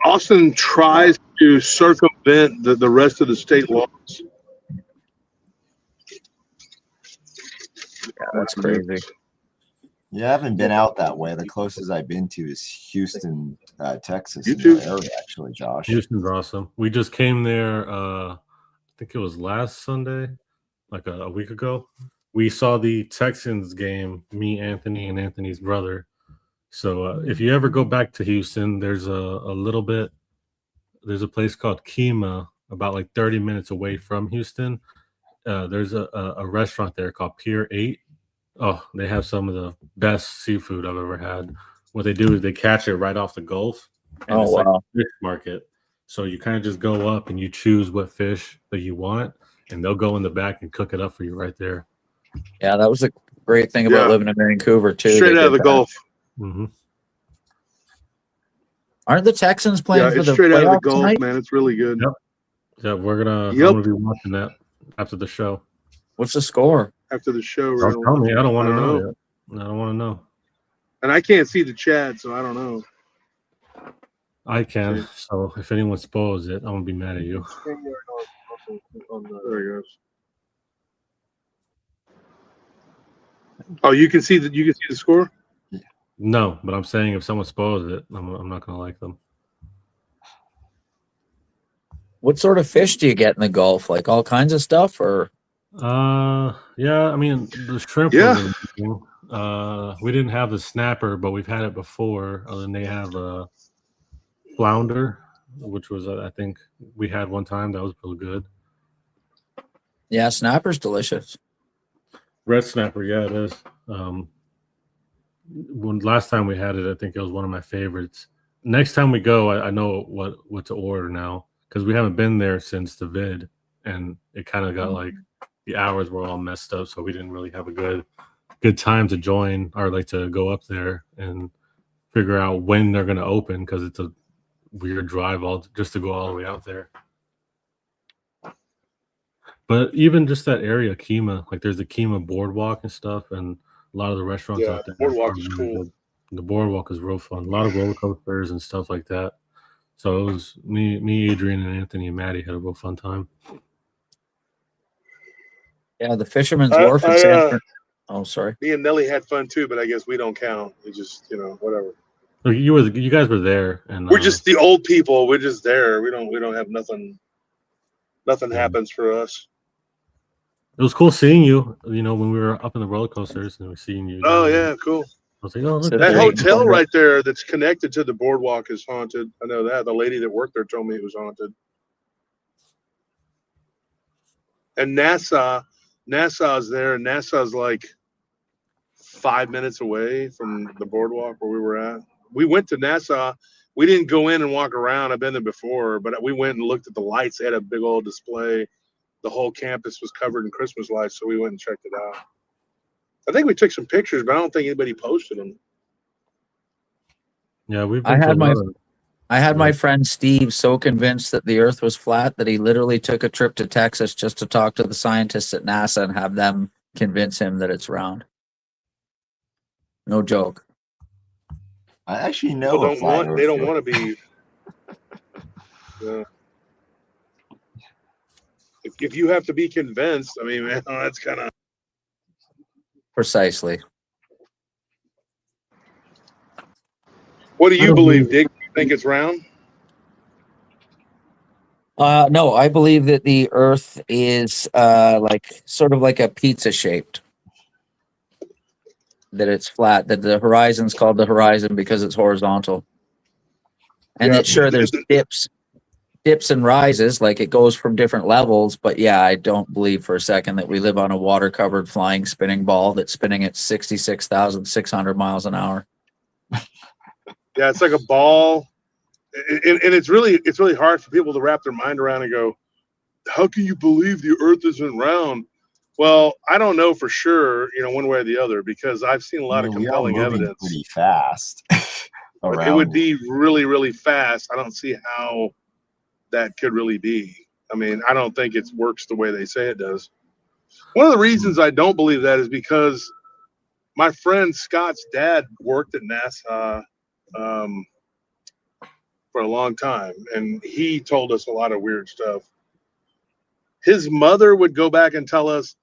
Speaker 6: Austin tries to circumvent the rest of the state laws.
Speaker 3: Yeah, that's crazy.
Speaker 5: yeah, I haven't been out that way. The closest I've been to is Houston, Texas.
Speaker 6: You
Speaker 5: in
Speaker 6: too?
Speaker 5: that area, actually, Josh.
Speaker 2: Houston's awesome. We just came there. I think it was last Sunday, like a week ago. We saw the Texans game. Me, Anthony, and Anthony's brother. So if you ever go back to Houston, there's there's a place called Kima, about like 30 minutes away from Houston. There's a restaurant there called Pier 8. Oh, they have some of the best seafood I've ever had. What they do is they catch it right off the Gulf. And
Speaker 3: Oh,
Speaker 2: it's like
Speaker 3: wow.
Speaker 2: a fish market. So you kind of just go up and you choose what fish that you want, and they'll go in the back and cook it up for you right there.
Speaker 3: Yeah, that was Great thing about
Speaker 6: Yeah.
Speaker 3: living in Vancouver too.
Speaker 6: Straight
Speaker 3: they
Speaker 6: out of
Speaker 3: did
Speaker 6: the
Speaker 3: that.
Speaker 6: Gulf.
Speaker 2: Mm-hmm.
Speaker 3: Aren't the Texans playing
Speaker 6: Yeah,
Speaker 3: for
Speaker 6: it's
Speaker 3: the
Speaker 6: straight out of the
Speaker 3: playoffs
Speaker 6: Gulf,
Speaker 3: tonight?
Speaker 6: man. It's really good.
Speaker 2: Yep. Yeah, I'm
Speaker 6: Yep.
Speaker 2: gonna be watching that after the show.
Speaker 3: What's the score?
Speaker 6: After the show, we're
Speaker 2: Don't
Speaker 6: gonna
Speaker 2: tell
Speaker 6: watch
Speaker 2: me.
Speaker 6: it.
Speaker 2: I don't want to know
Speaker 6: know.
Speaker 2: yet. I don't want to know.
Speaker 6: And I can't see the chat, so I don't know.
Speaker 2: I can.
Speaker 6: Okay.
Speaker 2: So if anyone spoils it, I'm gonna be mad at you.
Speaker 6: There he goes. Oh, you can see that. You can see the score.
Speaker 2: No, but I'm saying if someone spoils it, I'm not gonna like them.
Speaker 3: What sort of fish do you get in the Gulf? Like all kinds of stuff, or
Speaker 2: Yeah. I mean, the shrimp
Speaker 6: Yeah.
Speaker 2: was amazing. We didn't have the snapper, but we've had it before. And they have a flounder, which was I think we had one time. That was real good.
Speaker 3: yeah, snapper's delicious.
Speaker 2: Red snapper, yeah, it is. When last time we had it, I think it was one of my favorites. Next time we go, I know what to order now because we haven't been there since the vid, and it kind of got like the hours were all messed up, so we didn't really have a good time to join or like to go up there and figure out when they're gonna open because it's a weird drive just to go all the way out there. But even just that area, Kima, like there's the Kima boardwalk and stuff, and a lot of the restaurants
Speaker 6: Yeah,
Speaker 2: out there.
Speaker 6: boardwalk
Speaker 2: are
Speaker 6: is
Speaker 2: really
Speaker 6: cool.
Speaker 2: good. The boardwalk is real fun. A lot of roller coasters and stuff like that. So it was me, Adrian, and Anthony and Maddie had a real fun time.
Speaker 3: Yeah, the Fisherman's Wharf in San Francisco. Oh, sorry.
Speaker 6: Me and Nelly had fun too, but I guess we don't count. We just, whatever.
Speaker 2: Look, you guys were there, and
Speaker 6: We're just the old people. We're just there. We don't have nothing. Nothing happens for us.
Speaker 2: it was cool seeing you. When we were up in the roller coasters and we were seeing you.
Speaker 6: Oh
Speaker 2: down there.
Speaker 6: yeah, cool.
Speaker 2: I was like, oh look,
Speaker 6: That
Speaker 3: Great.
Speaker 6: hotel right there that's connected to the boardwalk is haunted. I know that. The lady that worked there told me it was haunted. And Nassau's there, and Nassau's like 5 minutes away from the boardwalk where we were at. We went to Nassau. We didn't go in and walk around. I've been there before, but we went and looked at the lights. They had a big old display. The whole campus was covered in Christmas lights, so we went and checked it out. I think we took some pictures, but I don't think anybody posted them.
Speaker 2: Yeah, we've
Speaker 3: I
Speaker 2: been
Speaker 3: had
Speaker 2: to a
Speaker 3: my
Speaker 2: lot of-
Speaker 3: I had my friend Steve so convinced that the Earth was flat that he literally took a trip to Texas just to talk to the scientists at NASA and have them convince him that it's round. No joke.
Speaker 5: I actually know
Speaker 6: People
Speaker 5: a flat
Speaker 6: they don't
Speaker 5: earther.
Speaker 6: want to be. Yeah. If you have to be convinced, I mean, man, that's kind of.
Speaker 3: Precisely.
Speaker 6: What do you believe, Dick? You think it's round?
Speaker 3: No, I believe that the Earth is sort of like a pizza shaped. That it's flat. That the horizon's called the horizon because it's horizontal. And
Speaker 6: Yeah.
Speaker 3: that sure there's dips and rises, like it goes from different levels. But yeah, I don't believe for a second that we live on a water covered flying spinning ball that's spinning at 66,600 miles an hour.
Speaker 6: Yeah, it's like a ball, and it's really hard for people to wrap their mind around and go, how can you believe the Earth isn't round? Well, I don't know for sure, one way or the other, because I've seen a lot of
Speaker 5: We are
Speaker 6: compelling
Speaker 5: moving
Speaker 6: evidence.
Speaker 5: pretty fast.
Speaker 6: But
Speaker 5: around
Speaker 6: it would be really, really fast. I don't see how that could really be. I mean, I don't think it works the way they say it does. One of the reasons I don't believe that is because my friend Scott's dad worked at NASA for a long time, and he told us a lot of weird stuff. His mother would go back and tell us,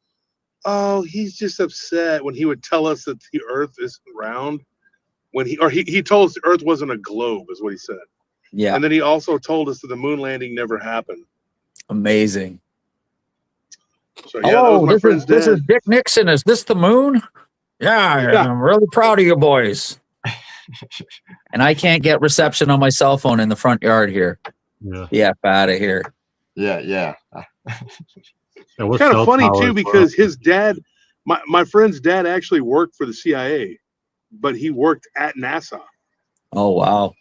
Speaker 6: oh, he's just upset when he would tell us that the Earth isn't round. When he told us the Earth wasn't a globe, is what he said.
Speaker 3: Yeah.
Speaker 6: And then he also told us that the moon landing never happened.
Speaker 3: Amazing.
Speaker 6: So yeah, that was my friend's
Speaker 3: this
Speaker 6: dad.
Speaker 3: is Dick Nixon. Is this the moon? Yeah. I'm really proud of you boys. And I can't get reception on my cell phone in the front yard here.
Speaker 2: Yeah.
Speaker 3: Out of here.
Speaker 5: Yeah.
Speaker 6: It's kind of funny too, because his dad, my friend's dad, actually worked for the CIA, but he worked at NASA.
Speaker 3: Oh wow.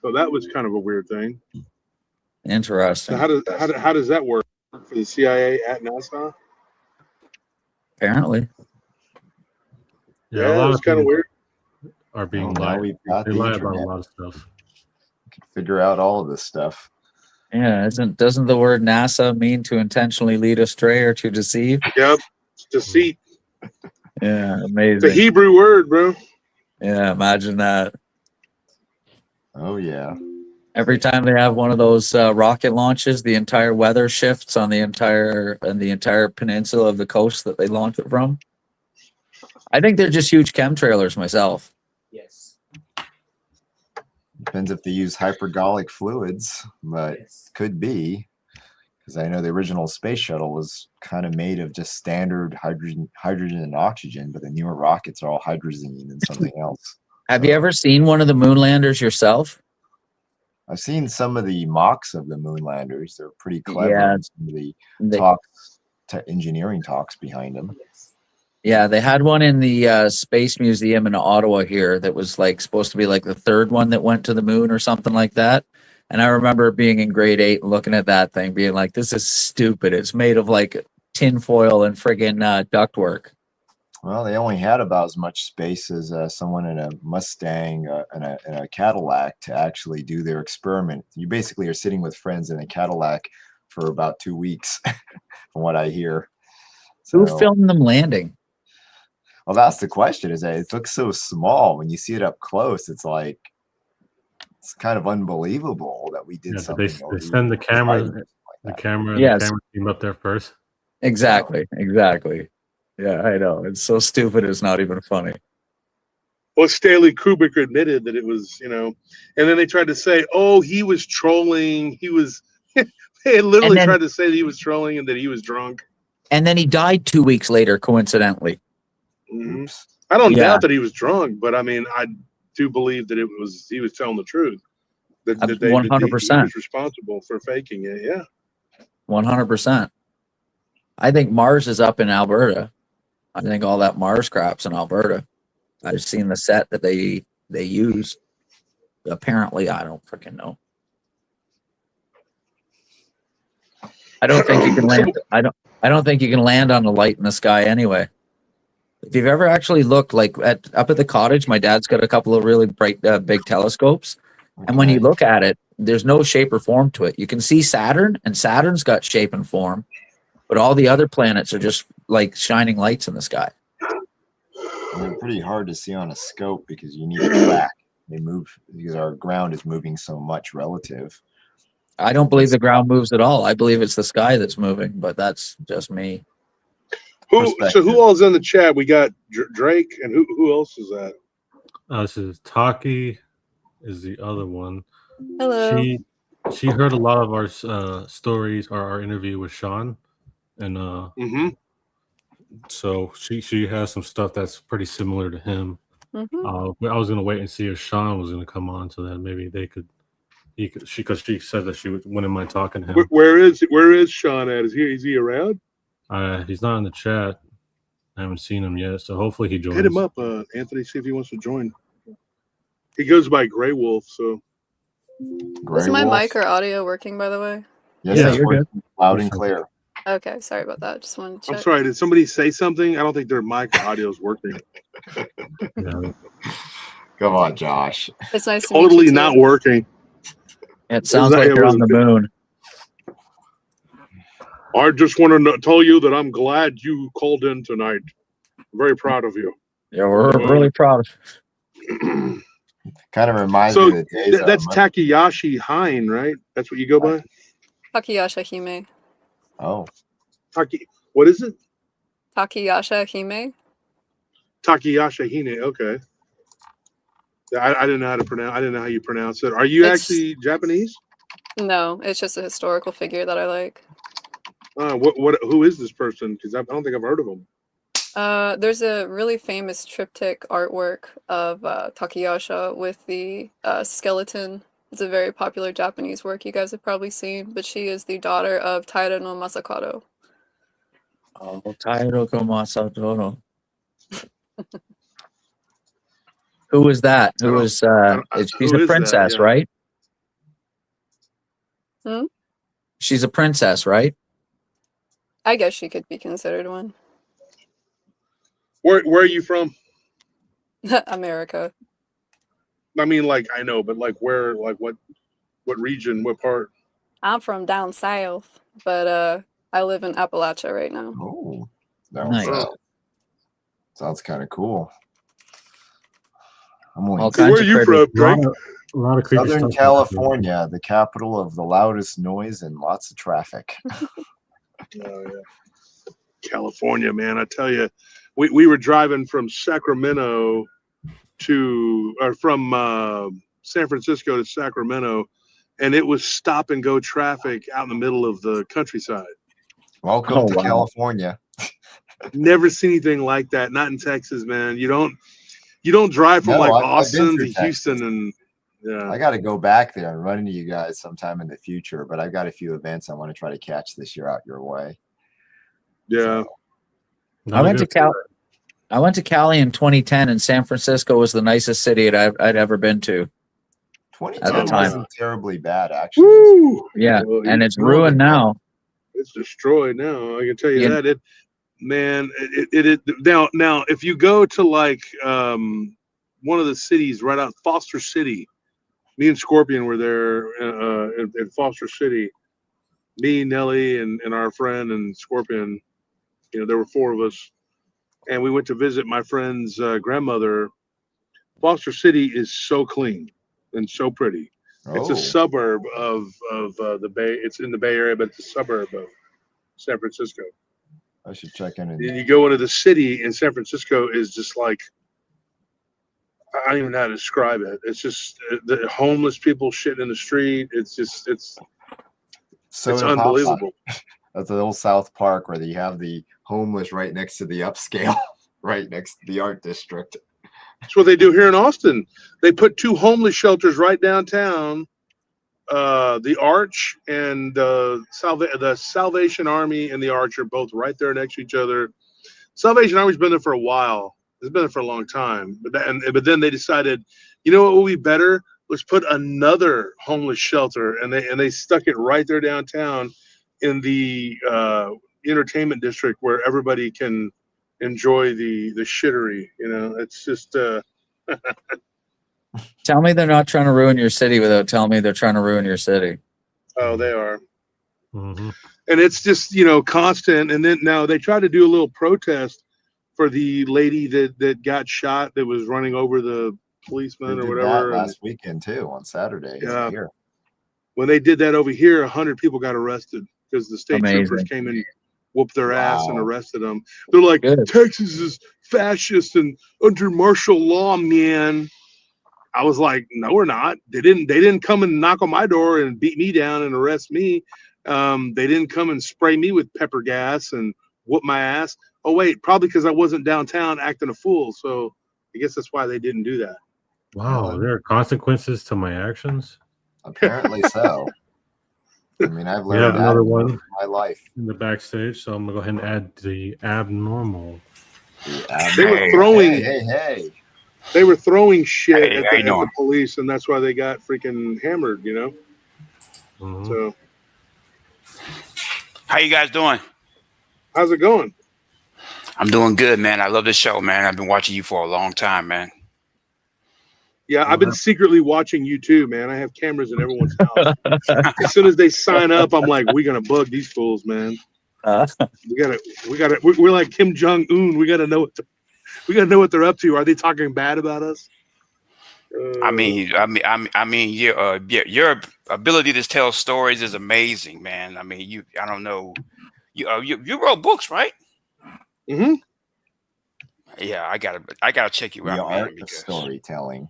Speaker 6: So that was kind of a weird thing.
Speaker 3: Interesting.
Speaker 6: So how does that work for the CIA at NASA?
Speaker 3: Apparently.
Speaker 2: Yeah, a
Speaker 6: Yeah,
Speaker 2: lot
Speaker 6: it's
Speaker 2: of
Speaker 6: kind of
Speaker 2: people
Speaker 6: weird.
Speaker 2: are being
Speaker 5: Well, now
Speaker 2: lied.
Speaker 5: we've got
Speaker 2: They
Speaker 5: the
Speaker 2: lie about a
Speaker 5: internet.
Speaker 2: lot of stuff.
Speaker 5: We can figure out all of this stuff.
Speaker 3: Yeah, doesn't the word NASA mean to intentionally lead astray or to deceive?
Speaker 6: Yep. It's deceit.
Speaker 3: Yeah,
Speaker 6: It's a
Speaker 3: amazing.
Speaker 6: Hebrew word, bro.
Speaker 3: Yeah, imagine that.
Speaker 5: Oh yeah.
Speaker 3: Every time they have one of those rocket launches, the entire weather shifts on the entire peninsula of the coast that they launch it from. I think they're just huge chemtrailers myself.
Speaker 8: Yes.
Speaker 5: Depends if they use hypergolic fluids, but could be, because I know the original space shuttle was kind of made of just standard hydrogen and oxygen, but the newer rockets are all hydrazine and something else.
Speaker 3: Have you ever seen one of the moon landers yourself?
Speaker 5: I've seen some of the mocks of the moon landers. They're pretty clever.
Speaker 3: Yeah,
Speaker 5: And some of the
Speaker 3: they-
Speaker 5: talks, engineering talks behind them.
Speaker 3: Yeah, they had one in the Space Museum in Ottawa here that was like supposed to be like the third one that went to the moon or something like that. And I remember being in grade 8 and looking at that thing, being like, "This is stupid. It's made of like tinfoil and friggin' ductwork."
Speaker 5: Well, they only had about as much space as someone in a Mustang and a Cadillac to actually do their experiment. You basically are sitting with friends in a Cadillac for about 2 weeks, from what I hear.
Speaker 3: Who
Speaker 5: So,
Speaker 3: filmed them landing?
Speaker 5: well, that's the question. Is that it looks so small when you see it up close? It's like it's kind of unbelievable that we did
Speaker 2: Yeah,
Speaker 5: something.
Speaker 2: they send the camera, the camera
Speaker 3: Yes.
Speaker 2: team up there first.
Speaker 3: Exactly. Yeah, I know. It's so stupid. It's not even funny.
Speaker 6: Well, Stanley Kubrick admitted that it was, and then they tried to say, "Oh, he was trolling." He was. They literally
Speaker 3: then-
Speaker 6: tried to say that he was trolling and that he was drunk.
Speaker 3: And then he died 2 weeks later, coincidentally.
Speaker 6: Mhm.
Speaker 5: Oops.
Speaker 6: I don't
Speaker 3: Yeah.
Speaker 6: doubt that he was drunk, but I mean, I do believe that he was telling the truth. That he
Speaker 3: 100%.
Speaker 6: was responsible for faking it. Yeah.
Speaker 3: 100%. I think Mars is up in Alberta. I think all that Mars crap's in Alberta. I've seen the set that they use. Apparently, I don't freaking know. I don't think you can land. I don't think you can land on a light in the sky anyway. If you've ever actually looked like up at the cottage, my dad's got a couple of really bright big telescopes, and when you
Speaker 5: Okay.
Speaker 3: look at it, there's no shape or form to it. You can see Saturn, and Saturn's got shape and form, but all the other planets are just like shining lights in the sky.
Speaker 5: And they're pretty hard to see on a scope because you need a track. They move because our ground is moving so much relative.
Speaker 3: I don't believe the ground moves at all. I believe it's the sky that's moving, but that's just me.
Speaker 6: So
Speaker 5: Perspective.
Speaker 6: who all's in the chat? We got Drake, and who else is that?
Speaker 2: This is Taki, is the other one.
Speaker 4: Hello.
Speaker 2: She heard a lot of our stories or our interview with Sean, and
Speaker 6: Mm-hmm.
Speaker 2: so she has some stuff that's pretty similar to him.
Speaker 4: Mm-hmm.
Speaker 2: I was gonna wait and see if Sean was gonna come on, so that maybe because she said that she wouldn't mind talking to him.
Speaker 6: Where is Sean at? Is he around?
Speaker 2: He's not in the chat. I haven't seen him yet, so hopefully he joins.
Speaker 6: Hit him up, Anthony. See if he wants to join. He goes by Grey Wolf, so.
Speaker 5: Gray
Speaker 4: Is my
Speaker 5: Wolf.
Speaker 4: mic or audio working, by the way?
Speaker 5: Yes,
Speaker 2: Yeah,
Speaker 5: it's
Speaker 3: you're
Speaker 5: working loud and clear.
Speaker 4: Okay, sorry about that. Just wanted to check.
Speaker 6: I'm sorry. Did somebody say something? I don't think their mic or audio is working.
Speaker 2: Yeah.
Speaker 5: Come on, Josh.
Speaker 4: It's nice to meet
Speaker 6: Totally
Speaker 4: you,
Speaker 6: not
Speaker 4: too.
Speaker 6: working.
Speaker 3: It sounds
Speaker 6: that-
Speaker 3: like
Speaker 6: it
Speaker 3: you're
Speaker 6: was-
Speaker 3: on the moon.
Speaker 6: I just want to tell you that I'm glad you called in tonight. Very proud of you.
Speaker 3: Yeah, we're really proud.
Speaker 5: Kind of reminds
Speaker 6: So
Speaker 5: me of the days.
Speaker 6: that's Takayashi Hine, right? That's what you go by?
Speaker 4: Takayasha Hime.
Speaker 5: Oh,
Speaker 6: What is it?
Speaker 4: Takayasha Hime.
Speaker 6: Takayasha Hine. Okay. Yeah, I didn't know how to pronounce. I didn't know how you pronounce it. Are you
Speaker 4: It's-
Speaker 6: actually Japanese?
Speaker 4: No, it's just a historical figure that I like.
Speaker 6: Who is this person? Because I don't think I've heard of him.
Speaker 4: There's a really famous triptych artwork of Takayasha with the skeleton. It's a very popular Japanese work you guys have probably seen, but she is the daughter of Taira no Masakado.
Speaker 3: Oh, Tairo Komasatoro. Who was that? Who was she's
Speaker 6: who
Speaker 3: a
Speaker 6: is that?
Speaker 3: princess,
Speaker 6: Yeah.
Speaker 3: right?
Speaker 4: Hmm?
Speaker 3: She's a princess, right?
Speaker 4: I guess she could be considered one.
Speaker 6: Where are you from?
Speaker 4: America.
Speaker 6: I mean, like I know, but like where, like what region, what part?
Speaker 4: I'm from down south, but I live in Appalachia right now.
Speaker 5: Oh, down
Speaker 3: Nice.
Speaker 5: south. Sounds kind of cool. I'm only
Speaker 3: All
Speaker 6: So
Speaker 3: kinds
Speaker 6: where are
Speaker 3: of
Speaker 6: you
Speaker 3: critters.
Speaker 6: from, Drake?
Speaker 2: A lot of creepy
Speaker 5: Southern
Speaker 2: stuff.
Speaker 5: California, the capital of the loudest noise and lots of traffic.
Speaker 6: Oh, yeah. California, man, I tell you, we were driving from Sacramento from San Francisco to Sacramento, and it was stop and go traffic out in the middle of the countryside.
Speaker 5: Welcome
Speaker 3: Oh,
Speaker 5: to
Speaker 3: wow.
Speaker 5: California.
Speaker 6: Never seen anything like that. Not in Texas, man. You don't drive from
Speaker 5: No,
Speaker 6: like
Speaker 5: I've been
Speaker 6: Austin
Speaker 5: through
Speaker 6: to
Speaker 5: Texas.
Speaker 6: Houston, and yeah.
Speaker 5: I got to go back there and run into you guys sometime in the future, but I've got a few events I want to try to catch this year out your way.
Speaker 6: Yeah.
Speaker 3: I went to Cali in 2010, and San Francisco was the nicest city I'd ever been to.
Speaker 5: 2010
Speaker 3: At the time.
Speaker 5: wasn't terribly bad, actually.
Speaker 6: Woo!
Speaker 3: Yeah,
Speaker 6: Well,
Speaker 3: and
Speaker 6: you
Speaker 3: it's
Speaker 6: know
Speaker 3: ruined
Speaker 6: that
Speaker 3: now.
Speaker 6: It's destroyed now. I can tell you
Speaker 3: Yeah.
Speaker 6: that. Now if you go to like one of the cities right out Foster City, me and Scorpion were there in Foster City. Me, Nelly, and our friend and Scorpion. You know, there were four of us, and we went to visit my friend's grandmother. Foster City is so clean and so pretty. It's a
Speaker 5: Oh,
Speaker 6: suburb of the Bay. It's in the Bay Area, but it's a suburb of San Francisco.
Speaker 5: I should check in.
Speaker 6: And you go into the city, and San Francisco is just like, I don't even know how to describe it. It's just the homeless people shitting in the street. It's
Speaker 5: Soda Pop
Speaker 6: unbelievable.
Speaker 5: That's the old South Park where you have the homeless right next to the upscale, right next to the art district.
Speaker 6: That's what they do here in Austin. They put two homeless shelters right downtown. The Arch and the Salvation Army and the Arch are both right there next to each other. Salvation Army's been there for a while. It's been there for a long time. But then they decided, you know what would be better? Let's put another homeless shelter, and they stuck it right there downtown in the entertainment district where everybody can enjoy the shittery. You know, it's just
Speaker 3: Tell me they're not trying to ruin your city without telling me they're trying to ruin your city.
Speaker 6: oh, they are.
Speaker 2: Mm-hmm.
Speaker 6: And it's just, you know, constant. And then now they try to do a little protest for the lady that got shot that was running over the policeman
Speaker 5: They
Speaker 6: or
Speaker 5: did
Speaker 6: whatever.
Speaker 5: that last weekend too, on Saturday.
Speaker 6: Yeah.
Speaker 5: Here.
Speaker 6: When they did that over here, 100 people got arrested because the state
Speaker 3: Amazing.
Speaker 6: troopers came and whooped their ass and
Speaker 5: Wow.
Speaker 6: arrested them. They're like,
Speaker 3: Good.
Speaker 6: Texas is fascist and under martial law, man. I was like, no, we're not. They didn't come and knock on my door and beat me down and arrest me. They didn't come and spray me with pepper gas and whoop my ass. Oh wait, probably because I wasn't downtown acting a fool. So I guess that's why they didn't do that.
Speaker 2: Wow, there are consequences to my actions.
Speaker 5: Apparently so. I mean, I've
Speaker 2: We have
Speaker 5: learned that
Speaker 2: another
Speaker 5: in
Speaker 2: one
Speaker 5: my life.
Speaker 2: in the backstage, so I'm gonna go ahead and add the abnormal.
Speaker 6: They were throwing
Speaker 5: Hey.
Speaker 6: they were throwing shit
Speaker 8: Hey,
Speaker 6: at
Speaker 8: how you
Speaker 6: the
Speaker 8: doing?
Speaker 6: police, and that's why they got freaking hammered. You know.
Speaker 2: Mhm.
Speaker 6: So
Speaker 8: How you guys doing?
Speaker 6: how's it going?
Speaker 8: I'm doing good, man. I love this show, man. I've been watching you for a long time, man.
Speaker 6: Yeah, I've been secretly watching you too, man. I have cameras in everyone's house. As soon as they sign up, I'm like, we're gonna bug these fools, man. We're like Kim Jong Un. We gotta know what they're up to. Are they talking bad about us?
Speaker 8: I mean, your ability to tell stories is amazing, man. I mean, I don't know, you wrote books, right?
Speaker 6: Mm-hmm.
Speaker 8: Yeah, I gotta check you
Speaker 5: The
Speaker 8: out, man.
Speaker 5: art of storytelling.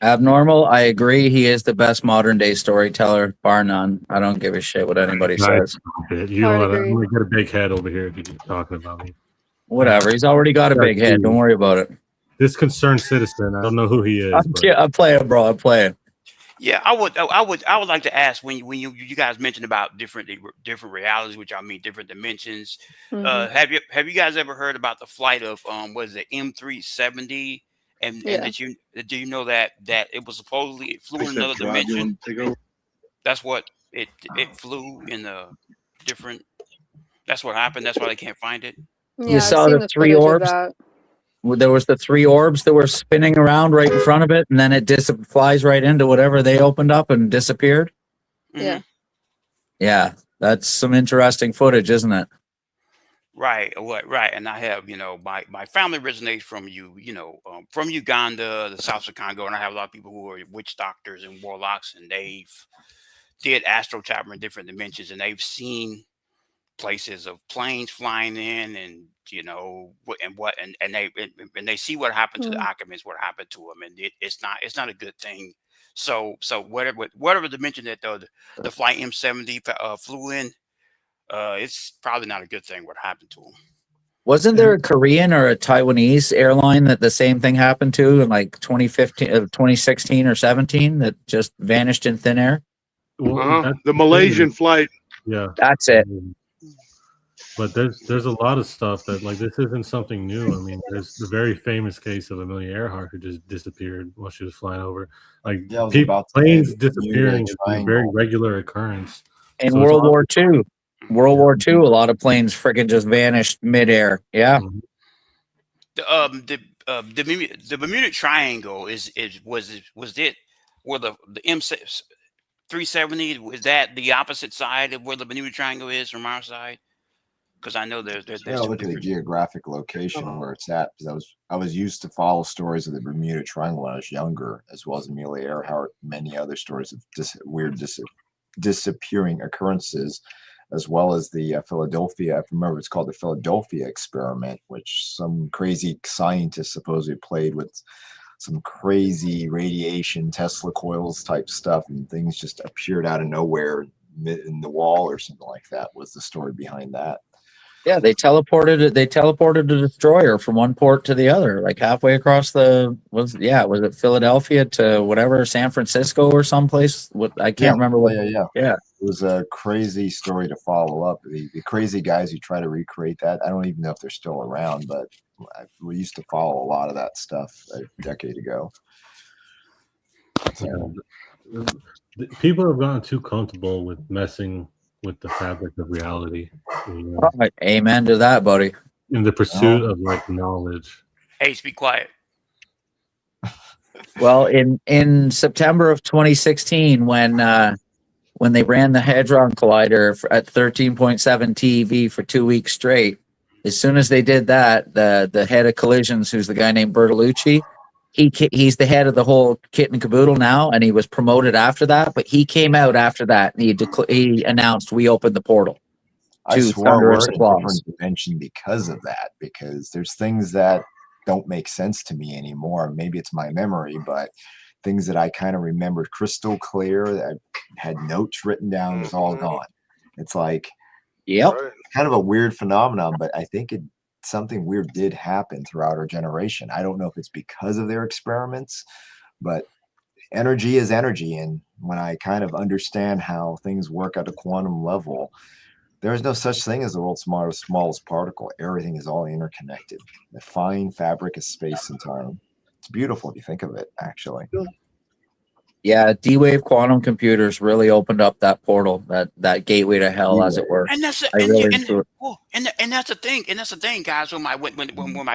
Speaker 3: Abnormal, I agree. He is the best modern day storyteller, bar none. I don't give a shit what anybody says.
Speaker 2: You know what? I'm gonna get a big head over here if you keep talking about me.
Speaker 3: Whatever. He's already got a big head. Don't worry about it.
Speaker 2: This concerned citizen. I don't know who he is.
Speaker 3: I'm playing, bro. I'm playing.
Speaker 8: Yeah, I would like to ask when you guys mentioned about different realities, which I mean different dimensions.
Speaker 4: Mhm.
Speaker 8: Have you guys ever heard about the flight of what is it, M370? And do you know that it was supposedly it flew in another dimension? That's what it flew in a different. That's what happened. That's why they can't find it.
Speaker 4: Yeah,
Speaker 3: You
Speaker 4: I've
Speaker 3: saw
Speaker 4: seen
Speaker 3: the
Speaker 4: the
Speaker 3: three
Speaker 4: footage of
Speaker 3: orbs?
Speaker 4: that.
Speaker 3: There was the 3 orbs that were spinning around right in front of it, and then it flies right into whatever they opened up and disappeared.
Speaker 4: Yeah.
Speaker 3: Yeah, that's some interesting footage, isn't it?
Speaker 8: Right. What? Right. And I have, my family originates from from Uganda, the South of Congo, and I have a lot of people who are witch doctors and warlocks, and they've did astral travel in different dimensions, and they've seen places of planes flying in, and and they see what happened to the occupants, what happened to them, and it's not a good thing. So whatever dimension that the flight M70 flew in, it's probably not a good thing what happened to them.
Speaker 3: Wasn't there a Korean or a Taiwanese airline that the same thing happened to in like 2016 or 17 that just vanished in thin air?
Speaker 6: Well, the Malaysian flight.
Speaker 2: Yeah,
Speaker 3: that's it.
Speaker 2: But there's a lot of stuff that, like, this isn't something new. I mean, there's the very famous case of Amelia Earhart who just disappeared while she was flying over. Like, planes disappearing is a very regular occurrence.
Speaker 3: In World War II. World War II, a lot of planes freaking just vanished midair. Yeah.
Speaker 8: The Bermuda Triangle was it where the M370, was that the opposite side of where the Bermuda Triangle is from our side? Because I know there's
Speaker 5: look at the geographic location where it's at, because I was used to follow stories of the Bermuda Triangle when I was younger, as well as Amelia Earhart, many other stories of weird disappearing occurrences, as well as the Philadelphia, I remember it's called the Philadelphia experiment, which some crazy scientist supposedly played with some crazy radiation Tesla coils type stuff, and things just appeared out of nowhere in the wall or something like that, was the story behind that.
Speaker 3: Yeah, they teleported a destroyer from one port to the other, like halfway across was it Philadelphia to whatever, San Francisco or someplace? I can't remember what.
Speaker 5: Yeah. It was a crazy story to follow up. The crazy guys who try to recreate that, I don't even know if they're still around, but we used to follow a lot of that stuff a decade ago.
Speaker 2: Yeah. People have gotten too comfortable with messing with the fabric of reality.
Speaker 3: Right. Amen to that, buddy.
Speaker 2: In the pursuit of knowledge.
Speaker 8: Hey, be quiet.
Speaker 3: Well, in September of 2016, when they ran the Hadron Collider at 13.7 TeV for 2 weeks straight, as soon as they did that, the head of collisions, who's the guy named Bertolucci, he's the head of the whole kit and caboodle now, and he was promoted after that. But he came out after that, and he announced, "We opened the portal."
Speaker 5: I swear we're in a different dimension because of that. Because there's things that don't make sense to me anymore. Maybe it's my memory, but things that I kind of remembered crystal clear, that had notes written down, was all gone. It's like, kind of a weird phenomenon, but I think something weird did happen throughout our generation. I don't know if it's because of their experiments, but energy is energy. And when I kind of understand how things work at a quantum level, there is no such thing as the world's smallest particle. Everything is all interconnected. The fine fabric of space and time. It's beautiful if you think of it, actually.
Speaker 3: Yeah, D-Wave quantum computers really opened up that portal, that gateway to hell, as it were.
Speaker 8: And that's that's the thing. And that's the thing, guys. When my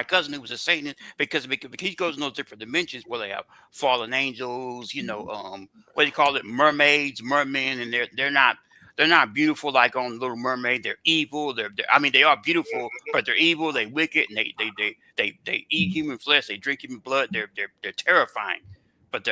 Speaker 8: cousin, who was a Satanist, because he goes in those different dimensions where they have fallen angels, what do you call it, mermaids, mermen, and they're not beautiful like on Little Mermaid. They're evil. They are beautiful, but they're evil. They wicked, and they eat human flesh. They drink human blood. They're terrifying. But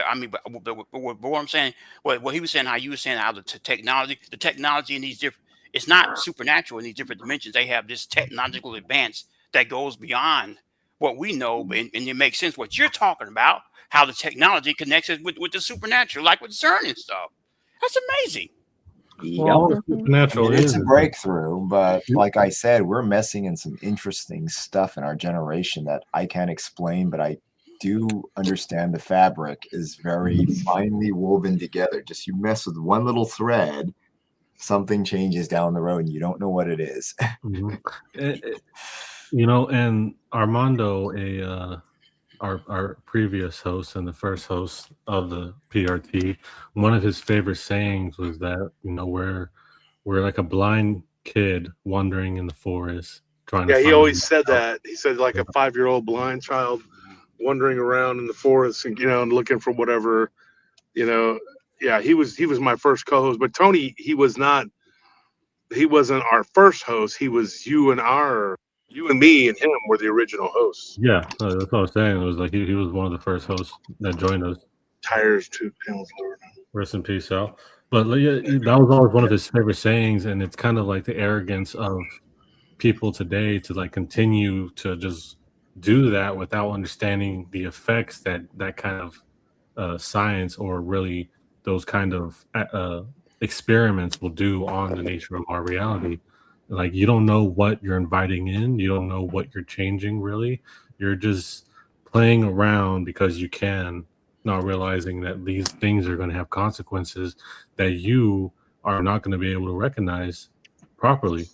Speaker 8: what I'm saying, what he was saying, how you were saying, how the technology in these different, it's not supernatural in these different dimensions. They have this technological advance that goes beyond what we know, and it makes sense what you're talking about, how the technology connects it with the supernatural, like with CERN and stuff. That's amazing.
Speaker 2: Well, supernatural
Speaker 5: it's a breakthrough, but like I said, we're messing in some interesting stuff in our generation that I can't explain, but I do understand the fabric is very finely woven together. Just you mess with one little thread, something changes down the road and you don't know what it is.
Speaker 2: And Armando, our previous host and the first host of the PRT, one of his favorite sayings was that, we're like a blind kid wandering in the forest, trying
Speaker 6: Yeah,
Speaker 2: to
Speaker 6: he
Speaker 2: find.
Speaker 6: always said that. He said like a 5-year-old blind child wandering around in the forest and and looking for whatever, you know. Yeah, he was my first co-host, but Tony, he wasn't our first host. He was you and me and him were the original hosts.
Speaker 2: Yeah, that's what I was saying. It was like he was one of the first hosts that joined us.
Speaker 6: Tires to panels lower.
Speaker 2: Rest in peace, Sal. But like, yeah, that was always one of his favorite sayings, and it's kind of like the arrogance of people today to like continue to just do that without understanding the effects that kind of science or really those kind of experiments will do on the nature of our reality. Like you don't know what you're inviting in, you don't know what you're changing really. You're just playing around because you can, not realizing that these things are going to have consequences that you are not going to be able to recognize properly.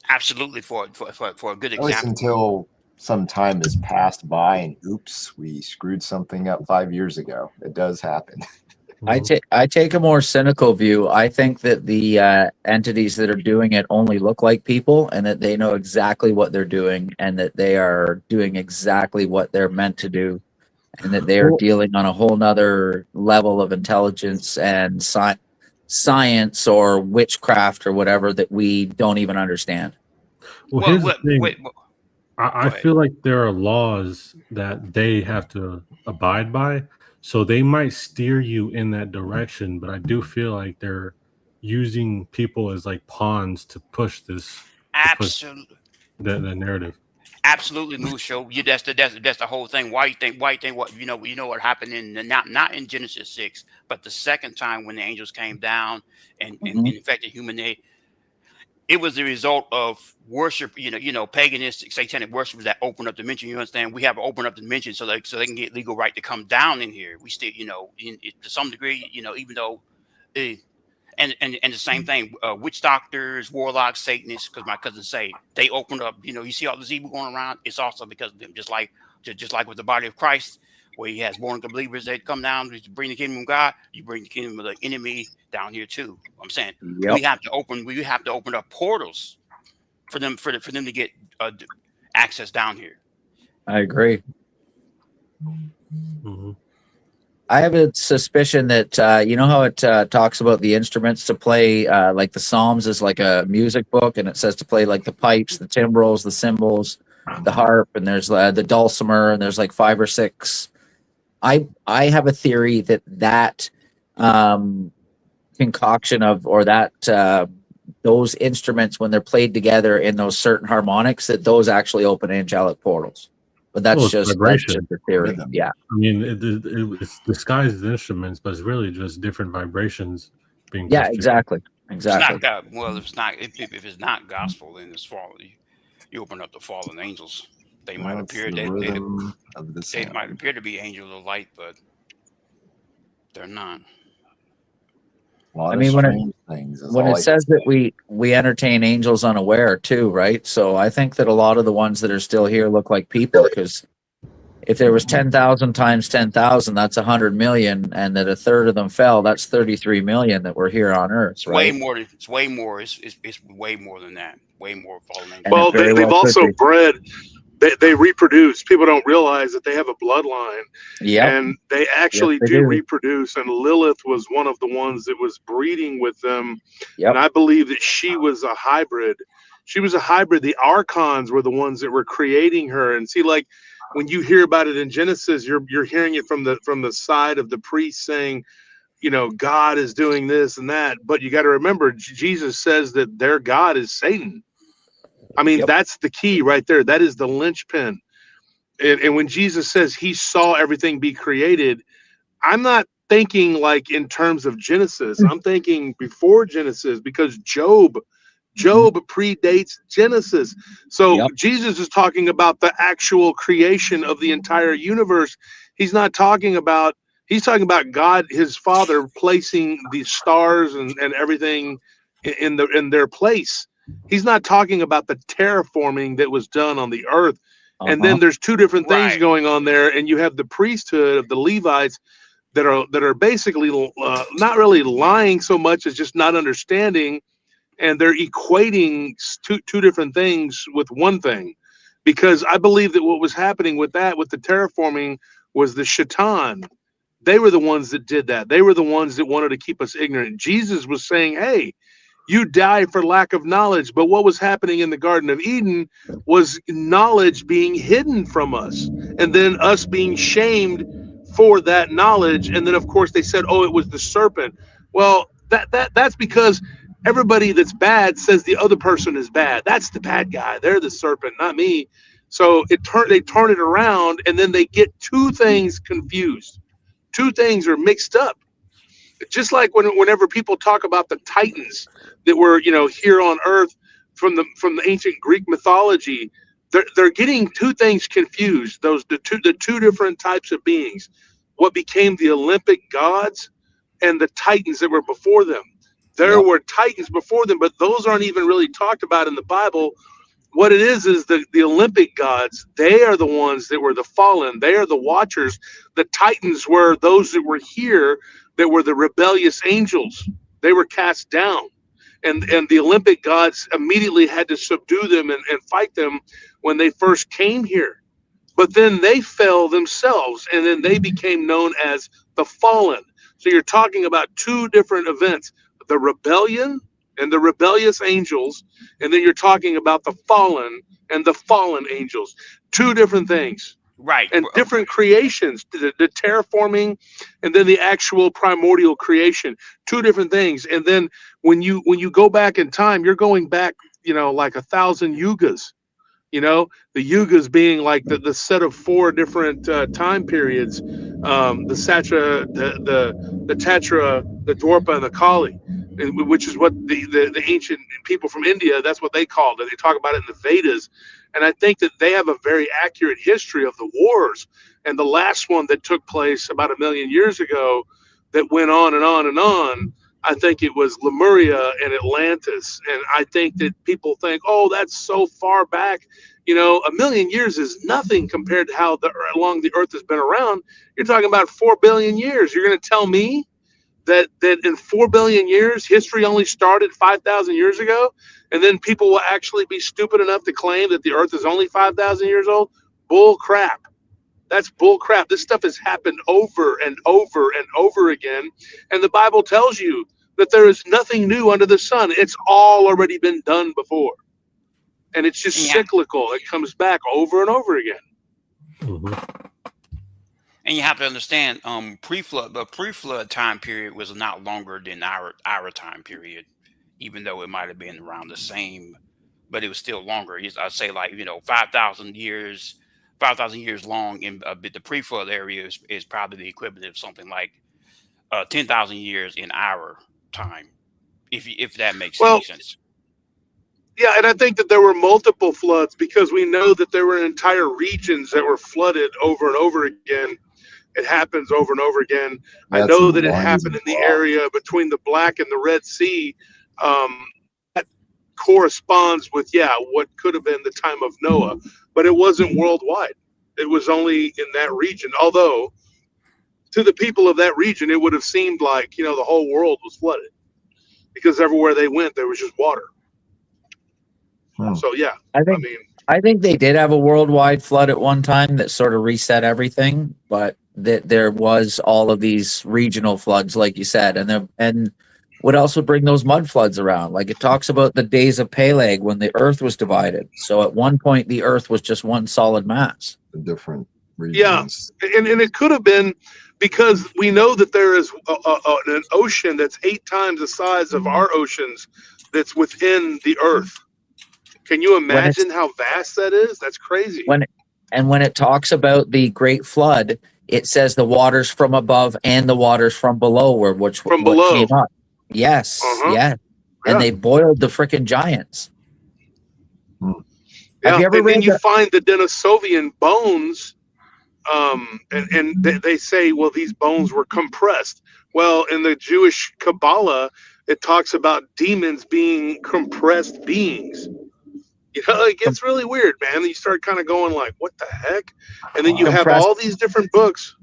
Speaker 8: Absolutely, for a good
Speaker 5: At least
Speaker 8: example.
Speaker 5: until some time has passed by and oops, we screwed something up 5 years ago. It does happen.
Speaker 3: I take a more cynical view. I think that the entities that are doing it only look like people, and that they know exactly what they're doing, and that they are doing exactly what they're meant to do, and that they are dealing on a whole nother level of intelligence and science or witchcraft or whatever that we don't even understand.
Speaker 2: Well, here's the thing. I feel like there are laws that they have to abide by, so they might steer you in that direction, but I do feel like they're using people as like pawns to push this,
Speaker 8: Absolutely,
Speaker 2: the narrative.
Speaker 8: Absolutely, Musho. That's the whole thing. Why you think what you know what happened in not in Genesis 6, but the second time when the angels came down and infected human nature. It was the result of worship, paganistic, satanic worship that opened up dimension. You understand? We have opened up dimension so they can get legal right to come down in here. We still, to some degree, even though, and the same thing, witch doctors, warlocks, Satanists, because my cousins say they opened up. You see all this evil going around. It's also because of them, just like with the body of Christ, where he has born again believers that come down to bring the kingdom of God. You bring the kingdom of the enemy down here too. I'm saying we have to open up portals for them to get access down here.
Speaker 3: I agree.
Speaker 2: Mm-hmm.
Speaker 3: I have a suspicion that you know how it talks about the instruments to play, like the Psalms is like a music book, and it says to play like the pipes, the timbrels, the cymbals, the harp, and there's the dulcimer, and there's like 5 or 6. I have a theory that concoction of, or that those instruments, when they're played together in those certain harmonics, that those actually open angelic portals. But that's just a theory. Yeah,
Speaker 2: I mean, it's disguised as instruments, but it's really just different vibrations being.
Speaker 3: Yeah, exactly.
Speaker 8: It's not God. Well, if it's not gospel, then it's fallen. You open up the fallen angels. They might appear. They might appear to be angels of light, but they're not.
Speaker 3: I mean, when it says that we entertain angels unaware too, right? So I think that a lot of the ones that are still here look like people, because if there was 10,000 times 10,000, that's 100 million, and that a third of them fell, that's 33 million that were here on Earth, right?
Speaker 8: It's way more. It's way more than that. Way more fallen angels.
Speaker 6: Well, they've also bred. They reproduce. People don't realize that they have a bloodline, and they actually do reproduce. And Lilith was one of the ones that was breeding with them, and I believe that she was a hybrid. She was a hybrid. The archons were the ones that were creating her. And see, like when you hear about it in Genesis, you're hearing it from the side of the priest saying, God is doing this and that. But you got to remember, Jesus says that their God is Satan. I mean, that's the key right there. That is the linchpin. And when Jesus says he saw everything be created, I'm not thinking like in terms of Genesis. I'm thinking before Genesis, because Job predates Genesis. So Jesus is talking about the actual creation of the entire universe. He's talking about God, his Father, placing the stars and everything in their place. He's not talking about the terraforming that was done on the earth. And then there's two different things going on there. And you have the priesthood of the Levites that are basically not really lying so much as just not understanding and they're equating two different things with one thing, because I believe that what was happening with that, with the terraforming, was the Shaitan. They were the ones that did that. They were the ones that wanted to keep us ignorant. Jesus was saying, hey, you die for lack of knowledge. But what was happening in the Garden of Eden was knowledge being hidden from us, and then us being shamed for that knowledge. And then, of course, they said, oh, it was the serpent. Well, that's because everybody that's bad says the other person is bad. That's the bad guy. They're the serpent, not me. So they turn it around, and then they get two things confused. Two things are mixed up. Just like whenever people talk about the Titans that were, here on Earth from the ancient Greek mythology, they're getting two things confused. The two different types of beings, what became the Olympic gods and the Titans that were before them. There were Titans before them, but those aren't even really talked about in the Bible. What it is the Olympic gods. They are the ones that were the fallen. They are the watchers. The Titans were those that were here, that were the rebellious angels. They were cast down. And the Olympic gods immediately had to subdue them and fight them when they first came here. But then they fell themselves, and then they became known as the fallen. So you're talking about two different events, the rebellion and the rebellious angels, and then you're talking about the fallen and the fallen angels. Two different things.
Speaker 8: Right.
Speaker 6: And different creations, the terraforming and then the actual primordial creation. Two different things. And then when you go back in time, you're going back, like 1,000 yugas. The yugas being like the set of four different time periods, the Satra, the Tetra, the Dwarpa, and the Kali, which is what the ancient people from India, that's what they called it. They talk about it in the Vedas. And I think that they have a very accurate history of the wars. And the last one that took place about 1 million years ago that went on and on and on, I think it was Lemuria and Atlantis. And I think that people think, oh, that's so far back. 1 million years is nothing compared to how long the earth has been around. You're talking about 4 billion years. You're going to tell me that in 4 billion years, history only started 5,000 years ago, and then people will actually be stupid enough to claim that the earth is only 5,000 years old? Bull crap. That's bull crap. This stuff has happened over and over and over again, and the Bible tells you that there is nothing new under the sun. It's all already been done before, and it's just cyclical. It comes back over and over again.
Speaker 2: Mm-hmm.
Speaker 8: And you have to understand, the pre-flood time period was not longer than our time period, even though it might have been around the same, but it was still longer. I'd say 5,000 years long in the pre-flood area is probably the equivalent of something like 10,000 years in our time, if that makes any sense.
Speaker 6: Yeah, and I think that there were multiple floods because we know that there were entire regions that were flooded over and over again. It happens over and over again. I know that it happened in the area between the Black and the Red Sea. That corresponds with, what could have been the time of Noah, but it wasn't worldwide. It was only in that region. Although to the people of that region, it would have seemed like, the whole world was flooded because everywhere they went, there was just water. So, yeah,
Speaker 3: I think they did have a worldwide flood at one time that sort of reset everything, but that there was all of these regional floods, like you said, and what else would bring those mud floods around? Like it talks about the days of Peleg when the earth was divided. So at one point, the earth was just one solid mass.
Speaker 9: The different regions.
Speaker 6: Yeah, and it could have been because we know that there is an ocean that's 8 times the size of our oceans that's within the earth. Can you imagine how vast that is? That's crazy.
Speaker 3: When it talks about the Great Flood, it says the waters from above and the waters from below were what came up. Yes, yes. And they boiled the frickin' giants.
Speaker 6: Have you ever read you find the Denisovian bones, and they say, well, these bones were compressed. Well, in the Jewish Kabbalah, it talks about demons being compressed beings. It gets really weird, man. You start kind of going like, what the heck? And then you have all these different books.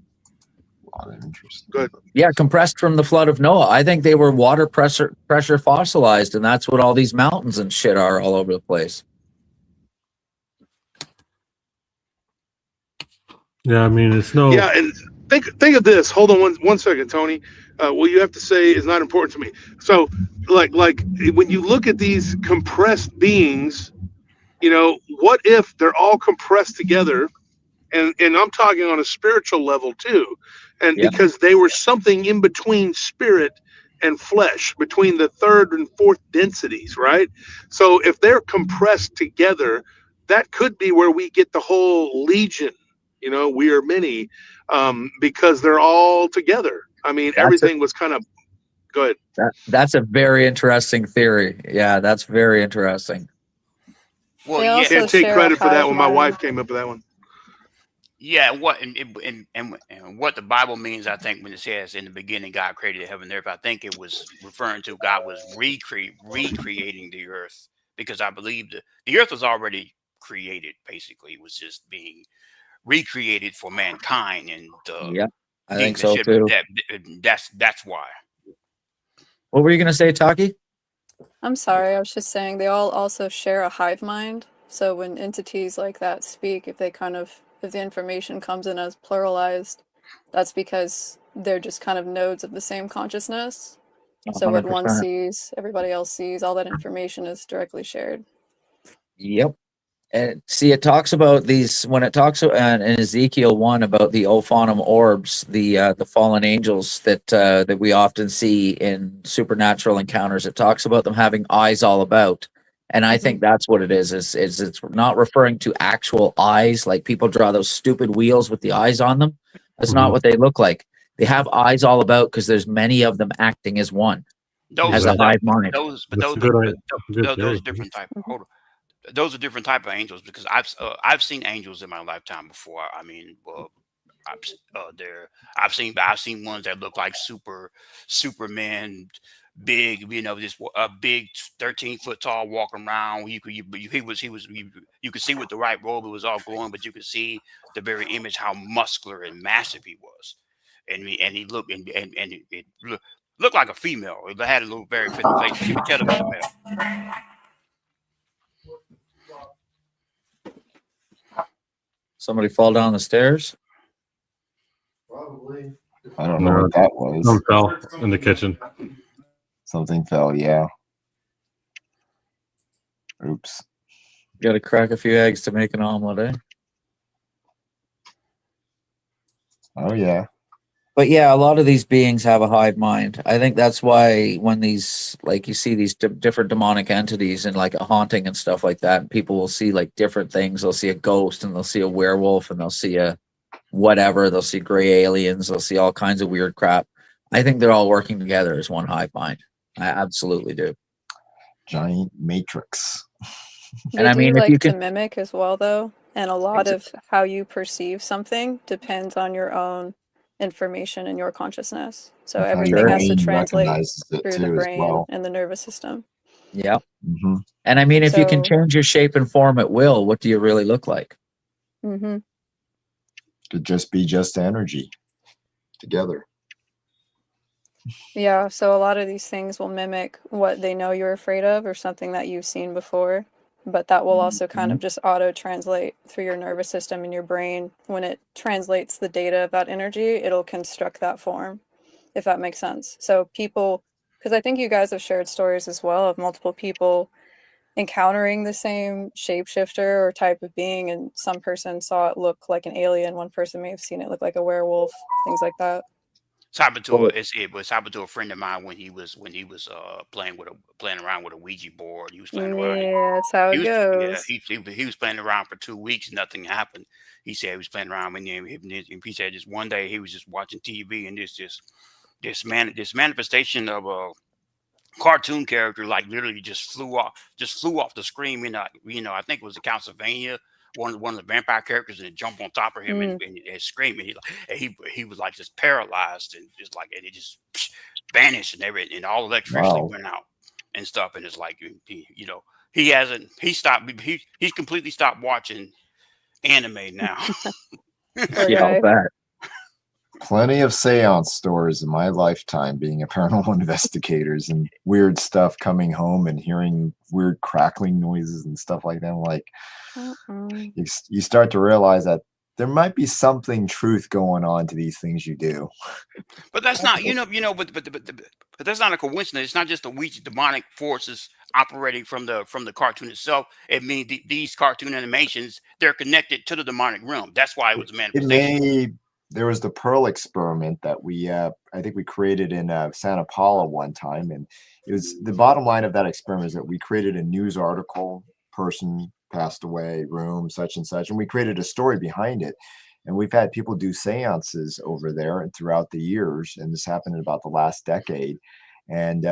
Speaker 9: A lot of interest.
Speaker 6: Good.
Speaker 3: Yeah, compressed from the flood of Noah. I think they were water pressure fossilized, and that's what all these mountains and shit are all over the place.
Speaker 2: Yeah, I mean, it's no.
Speaker 6: Yeah, and think of this. Hold on one second, Tony. What you have to say is not important to me. So, like when you look at these compressed beings, what if they're all compressed together? And I'm talking on a spiritual level too, and
Speaker 3: Yeah.
Speaker 6: because they were something in between spirit and flesh, between the third and fourth densities, right? So if they're compressed together, that could be where we get the whole legion. We are many, because they're all together. I mean, everything was kind of good.
Speaker 3: That's a very interesting theory. Yeah, that's very interesting.
Speaker 8: Well,
Speaker 4: They
Speaker 8: yeah,
Speaker 4: also
Speaker 6: Can't take
Speaker 4: share a
Speaker 6: credit for that
Speaker 4: hive
Speaker 6: one. My
Speaker 4: mind.
Speaker 6: wife came up with that one.
Speaker 8: yeah. And what the Bible means, I think, when it says in the beginning God created heaven and earth, I think it was referring to God was recreating the earth, because I believe the earth was already created. Basically, it was just being recreated for mankind, and
Speaker 3: Yeah, I think
Speaker 8: beings and
Speaker 3: so
Speaker 8: shit.
Speaker 3: too.
Speaker 8: That's why.
Speaker 3: What were you gonna say, Taki?
Speaker 4: I'm sorry, I was just saying they all also share a hive mind. So when entities like that speak, if the information comes in as pluralized, that's because they're just kind of nodes of the same consciousness. So what one
Speaker 3: 100%.
Speaker 4: sees, everybody else sees, all that information is directly shared.
Speaker 3: Yep. And see, it talks about these when it talks in Ezekiel 1 about the Ophanim orbs, the fallen angels that we often see in supernatural encounters. It talks about them having eyes all about, and I think that's what it is. Is it's not referring to actual eyes, like people draw those stupid wheels with the eyes on them. That's not what they look like. They have eyes all about because there's many of them acting as one, as a hive mind.
Speaker 8: Those
Speaker 2: That's a good
Speaker 8: those
Speaker 2: theory.
Speaker 8: different type. Hold on. Those are different type of angels, because I've seen angels in my lifetime before. I mean, well, I've seen ones that look like Superman, big, just a big 13-foot tall walking around. You could see with the right robe it was all glowing, but you could see the very image how muscular and massive he was, and he looked and it looked like a female. It had a little very feminine face, but you could tell it was a male.
Speaker 3: Somebody fall down the stairs?
Speaker 7: Probably.
Speaker 5: I don't know what that was.
Speaker 2: Some fell in the kitchen.
Speaker 5: Something fell, yeah. Oops.
Speaker 3: Got to crack a few eggs to make an omelet, eh?
Speaker 5: Oh, yeah.
Speaker 3: But yeah, a lot of these beings have a hive mind. I think that's why when these, like, you see these different demonic entities and like a haunting and stuff like that, and people will see like different things. They'll see a ghost and they'll see a werewolf and they'll see a whatever. They'll see gray aliens. They'll see all kinds of weird crap. I think they're all working together as one hive mind. I absolutely do.
Speaker 5: Giant matrix.
Speaker 3: And I mean, if
Speaker 4: like
Speaker 3: you
Speaker 4: to
Speaker 3: can,
Speaker 4: mimic as well, though, and a lot of how you perceive something depends on your own information and your consciousness. So
Speaker 5: How your
Speaker 4: everything has to
Speaker 5: brain
Speaker 4: translate
Speaker 5: recognizes it
Speaker 4: through the
Speaker 5: too as
Speaker 4: brain
Speaker 5: well.
Speaker 4: and the nervous system.
Speaker 3: yeah.
Speaker 5: Mm-hmm.
Speaker 3: And I mean, if you can
Speaker 4: So-
Speaker 3: change your shape and form at will, what do you really look like?
Speaker 4: Mm-hmm.
Speaker 5: Could just be just energy together.
Speaker 4: Yeah, so a lot of these things will mimic what they know you're afraid of or something that you've seen before, but that will also kind of just auto-translate through your nervous system and your brain. When it translates the data of that energy, it'll construct that form, if that makes sense. So people, because I think you guys have shared stories as well of multiple people encountering the same shapeshifter or type of being, and some person saw it look like an alien, one person may have seen it look like a werewolf, things like that.
Speaker 8: It's happened to a friend of mine when he was playing around with a Ouija board. He was playing around.
Speaker 4: Yeah, that's how it goes.
Speaker 8: Yeah, he was playing around for 2 weeks. Nothing happened. He said he was playing around and he said just one day he was just watching TV and this manifestation of a cartoon character like literally just flew off the screen. I think it was the Castlevania. One of the vampire characters, and it jumped on top of him and screamed. And he was like just paralyzed and just like, and it just vanished and everything, and all electricity went out and stuff. And it's like he's completely stopped watching anime now.
Speaker 3: Yeah, I'll bet.
Speaker 5: plenty of seance stories in my lifetime being a paranormal investigators and weird stuff coming home and hearing weird crackling noises and stuff like that. I'm like, you start to realize that there might be something truth going on to these things you do.
Speaker 8: But that's not, but that's not a coincidence. It's not just the weak demonic forces operating from the cartoon itself. It means these cartoon animations, they're connected to the demonic realm. That's why it was a manifestation.
Speaker 5: There was the Pearl experiment that we, I think we created in Santa Paula one time. And it was the bottom line of that experiment is that we created a news article, person passed away, room, such and such. And we created a story behind it. And we've had people do seances over there and throughout the years. And this happened in about the last decade. And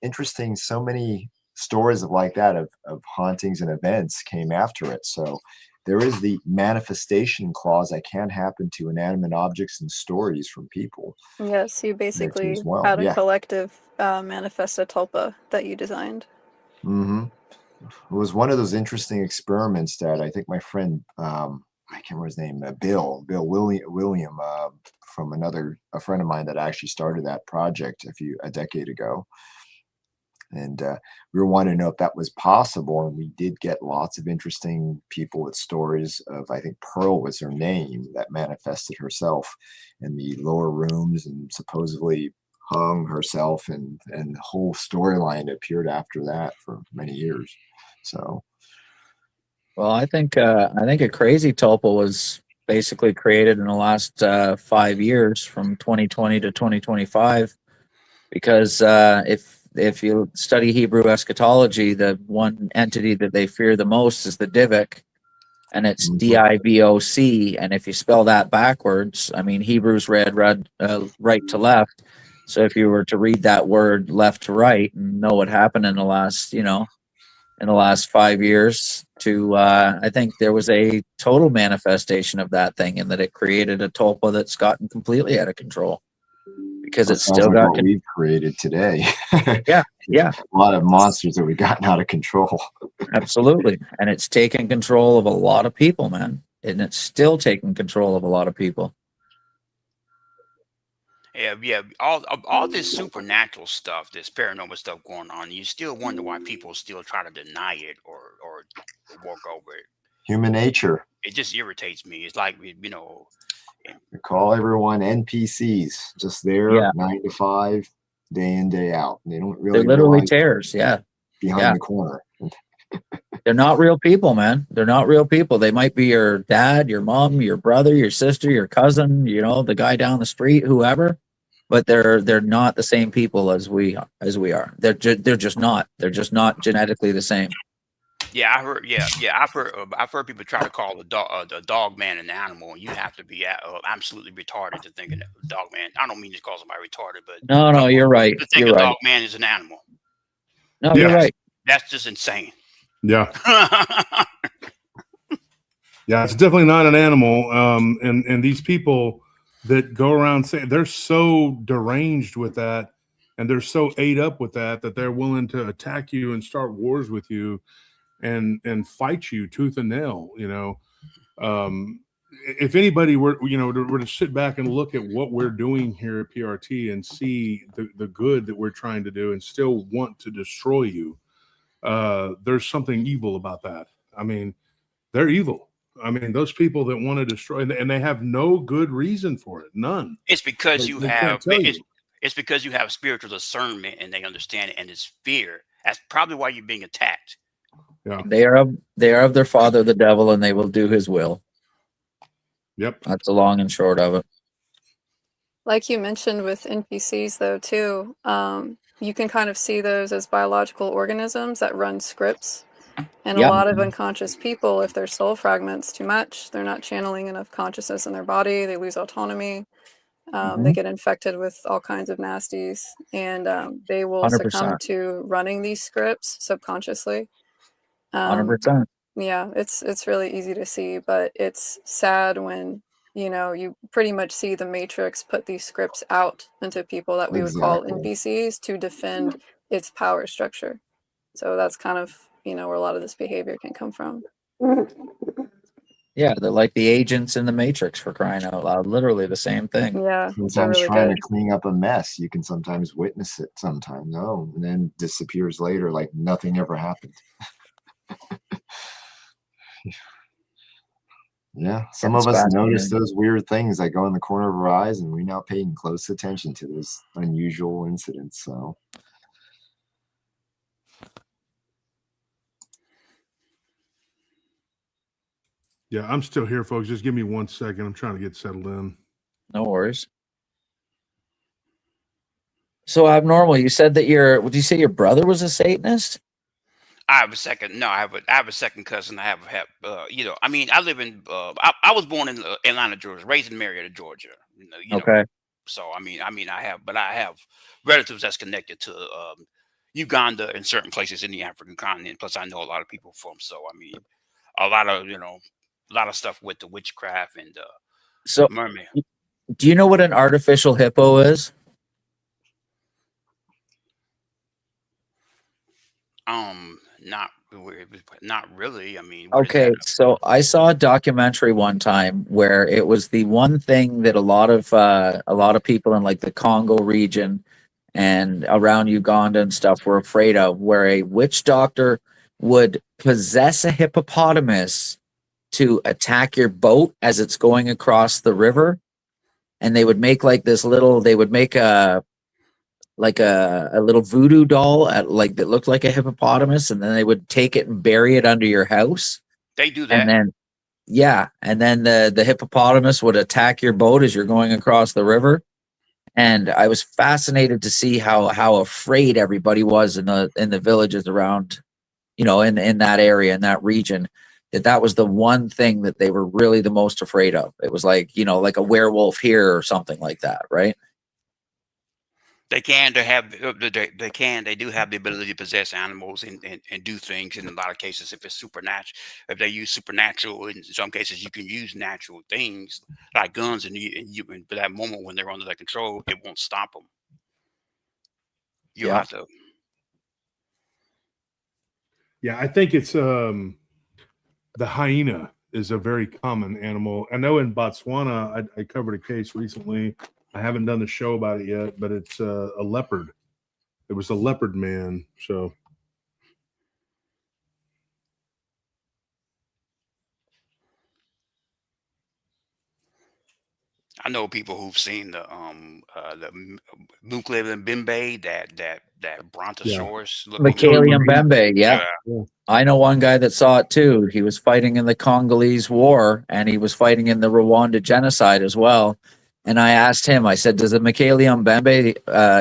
Speaker 5: interesting, so many stories of like that of hauntings and events came after it. So there is the manifestation clause that can happen to inanimate objects and stories from people.
Speaker 4: Yes, you basically had a collective manifest a tulpa that you designed.
Speaker 5: Mm-hmm. It was one of those interesting experiments that I think my friend, I can't remember his name, Bill William from a friend of mine that actually started that project a decade ago. And we were wanting to know if that was possible. And we did get lots of interesting people with stories of, I think Pearl was her name, that manifested herself in the lower rooms and supposedly hung herself. And the whole storyline appeared after that for many years. So.
Speaker 3: Well, I think a crazy tulpa was basically created in the last 5 years from 2020 to 2025, because if you study Hebrew eschatology, the one entity that they fear the most is the Divoc, and it's Divoc. And if you spell that backwards, I mean, Hebrews read right to left. So if you were to read that word left to right and know what happened in the last, in the last 5 years, I think there was a total manifestation of that thing, and that it created a tulpa that's gotten completely out of control. Because it's still got
Speaker 5: what we've created today.
Speaker 3: Yeah.
Speaker 5: A lot of monsters that we've gotten out of control.
Speaker 3: Absolutely. And it's taken control of a lot of people, man. And it's still taking control of a lot of people.
Speaker 8: Yeah. All this supernatural stuff, this paranormal stuff going on, you still wonder why people still try to deny it or walk over it.
Speaker 5: Human nature.
Speaker 8: It just irritates me. It's like,
Speaker 5: We call everyone NPCs, just there 9 to 5, day in, day out. And they don't really.
Speaker 3: They're literally terrors. Yeah.
Speaker 5: Behind the corner.
Speaker 3: They're not real people, man. They're not real people. They might be your dad, your mom, your brother, your sister, your cousin, the guy down the street, whoever. But they're not the same people as we are. They're just not. They're just not genetically the same.
Speaker 8: Yeah, I heard. Yeah, I've heard people try to call the dog man an animal, and you have to be absolutely retarded to think of a dog man. I don't mean to call somebody retarded, but
Speaker 3: no, you're right.
Speaker 8: To think a dog man is an animal.
Speaker 3: No, you're right.
Speaker 8: That's just insane.
Speaker 2: Yeah. Yeah, it's definitely not an animal. And these people that go around saying, they're so deranged with that, and they're so ate up with that they're willing to attack you and start wars with you and fight you tooth and nail. If anybody were to sit back and look at what we're doing here at PRT and see the good that we're trying to do and still want to destroy you, there's something evil about that. I mean, they're evil. I mean, those people that want to destroy, and they have no good reason for it. None.
Speaker 8: It's because it's because you have spiritual discernment and they understand it, and it's fear. That's probably why you're being attacked.
Speaker 2: Yeah.
Speaker 3: They are of their father, the devil, and they will do his will.
Speaker 2: Yep.
Speaker 3: That's the long and short of it.
Speaker 4: Like you mentioned with NPCs, though, too, you can kind of see those as biological organisms that run scripts. And a lot of unconscious people, if their soul fragments too much, they're not channeling enough consciousness in their body, they lose autonomy. They get infected with all kinds of nasties, and they will
Speaker 3: 100%.
Speaker 4: succumb to running these scripts subconsciously.
Speaker 3: 100%.
Speaker 4: Yeah, it's really easy to see, but it's sad when you pretty much see the Matrix put these scripts out into people that we would call NPCs to defend its power structure. So that's kind of where a lot of this behavior can come from.
Speaker 3: Yeah, they're like the agents in the Matrix, for crying out loud. Literally the same thing.
Speaker 4: Yeah, they're
Speaker 5: Sometimes
Speaker 4: really
Speaker 5: trying
Speaker 4: good.
Speaker 5: to clean up a mess, you can sometimes witness it sometimes. Oh, and then disappears later like nothing ever happened. Yeah, some
Speaker 3: That's
Speaker 5: of us notice
Speaker 3: fascinating.
Speaker 5: those weird things that go in the corner of our eyes, and we're now paying close attention to those unusual incidents. So,
Speaker 10: Yeah, I'm still here, folks. Just give me 1 second. I'm trying to get settled in.
Speaker 3: No worries. So Abnormal, you said that would you say your brother was a Satanist?
Speaker 8: I have a second. No, I have a second cousin. I have you know. I mean, I live in. I was born in Atlanta, Georgia, raised in Marietta, Georgia. You know.
Speaker 3: Okay.
Speaker 8: So I mean, I have relatives that's connected to Uganda and certain places in the African continent. Plus, I know a lot of people from. So I mean, a lot of stuff with the witchcraft and
Speaker 3: So
Speaker 8: mermaid.
Speaker 3: do you know what an artificial hippo is?
Speaker 8: Not really. I mean, what is
Speaker 3: Okay,
Speaker 8: that?
Speaker 3: so I saw a documentary one time where it was the one thing that a lot of people in like the Congo region and around Uganda and stuff were afraid of, where a witch doctor would possess a hippopotamus to attack your boat as it's going across the river, and they would make like this little they would make a little voodoo doll that looked like a hippopotamus, and then they would take it and bury it under your house.
Speaker 8: They do
Speaker 3: And
Speaker 8: that.
Speaker 3: then the hippopotamus would attack your boat as you're going across the river. And I was fascinated to see how afraid everybody was in the villages around, in that area, in that region, that was the one thing that they were really the most afraid of. It was like, like a werewolf here or something like that, right?
Speaker 8: They do have the ability to possess animals and do things in a lot of cases. If it's supernatural, if they use supernatural, in some cases you can use natural things like guns, and for that moment when they're under their control, it won't stop them. You have to.
Speaker 10: Yeah, I think it's the hyena is a very common animal. I know in Botswana, I covered a case recently. I haven't done the show about it yet, but it's a leopard. It was a leopard man. So
Speaker 8: I know people who've seen the Mukle Bimbe, that brontosaurus.
Speaker 3: Michaelium Bembe, yeah. I know one guy that saw it too. He was fighting in the Congolese War, and he was fighting in the Rwanda genocide as well. And I asked him, I said, does the Michaelium Bembe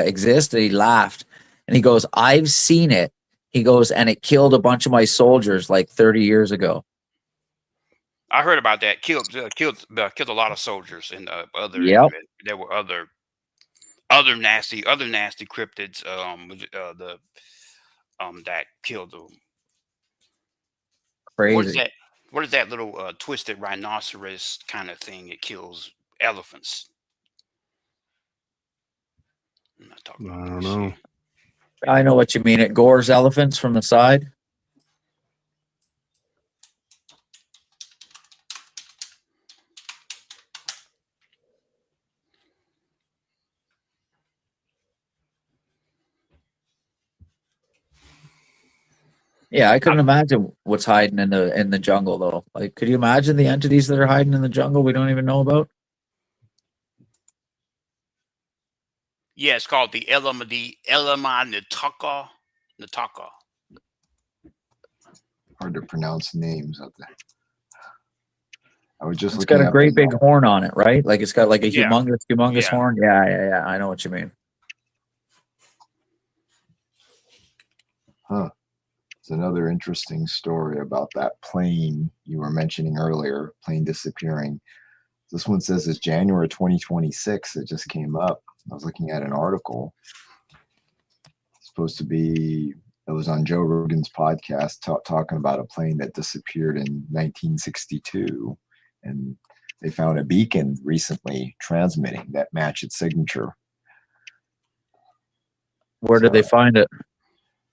Speaker 3: exist? And he laughed. And he goes, I've seen it. He goes, and it killed a bunch of my soldiers like 30 years ago.
Speaker 8: I heard about that. Killed a lot of soldiers and other.
Speaker 3: Yep.
Speaker 8: There were other nasty cryptids. That killed them.
Speaker 3: Crazy.
Speaker 8: What is that little twisted rhinoceros kind of thing? It kills elephants. I'm not talking about
Speaker 10: I don't know.
Speaker 3: I know what you mean. It gores elephants from the side. Yeah, I couldn't imagine what's hiding in the jungle though. Like, could you imagine the entities that are hiding in the jungle we don't even know about?
Speaker 8: Yeah, it's called the Nataka.
Speaker 5: hard to pronounce names of that. I was just
Speaker 3: It's got a great big horn on it, right? Like it's got like a humongous horn. Yeah. I know what you mean.
Speaker 5: Huh. It's another interesting story about that plane you were mentioning earlier, plane disappearing. This one says it's January 2026. It just came up. I was looking at an article. It's supposed to be, it was on Joe Rogan's podcast talking about a plane that disappeared in 1962. And they found a beacon recently transmitting that matched its signature.
Speaker 3: Where did they find it?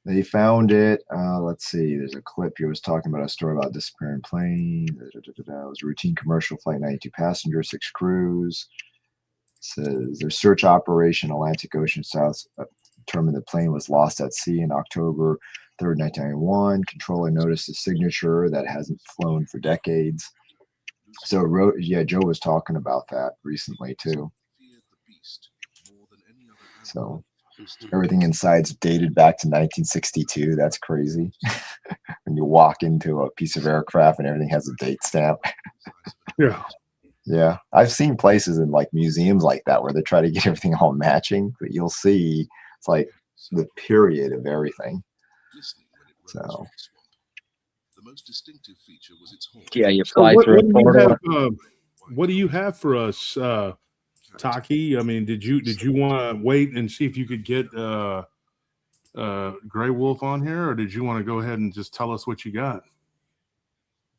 Speaker 5: They found it. Let's see. There's a clip here. Was talking about a story about disappearing plane. It was a routine commercial flight, 92 passengers, 6 crews. Says their search operation, Atlantic Ocean South, determined the plane was lost at sea in October 3rd, 1991. Controller noticed a signature that hasn't flown for decades. So, Joe was talking about that recently too. So, everything inside's dated back to 1962. That's crazy. When you walk into a piece of aircraft and everything has a date stamp.
Speaker 10: Yeah.
Speaker 5: Yeah. I've seen places in like museums like that where they try to get everything all matching, but you'll see it's like the period of everything. So.
Speaker 11: The most distinctive feature was its horn.
Speaker 3: Yeah, you
Speaker 10: So
Speaker 3: fly through a portal.
Speaker 10: what do you have for us, Taki? I mean, did you want to wait and see if you could get Gray Wolf on here, or did you want to go ahead and just tell us what you got?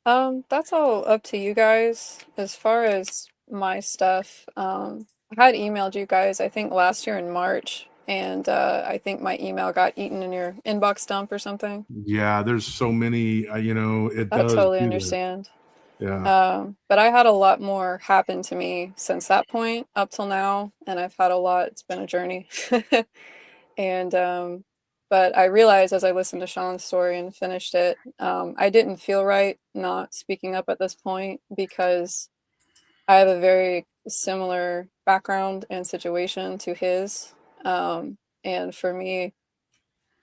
Speaker 4: That's all up to you guys. As far as my stuff, I had emailed you guys, I think last year in March, and I think my email got eaten in your inbox dump or something.
Speaker 10: Yeah, there's so many, it
Speaker 4: I
Speaker 10: does.
Speaker 4: totally understand.
Speaker 10: Yeah.
Speaker 4: But I had a lot more happen to me since that point up till now, and I've had a lot. It's been a journey. And but I realized as I listened to Sean's story and finished it, I didn't feel right not speaking up at this point because I have a very similar background and situation to his. And for me,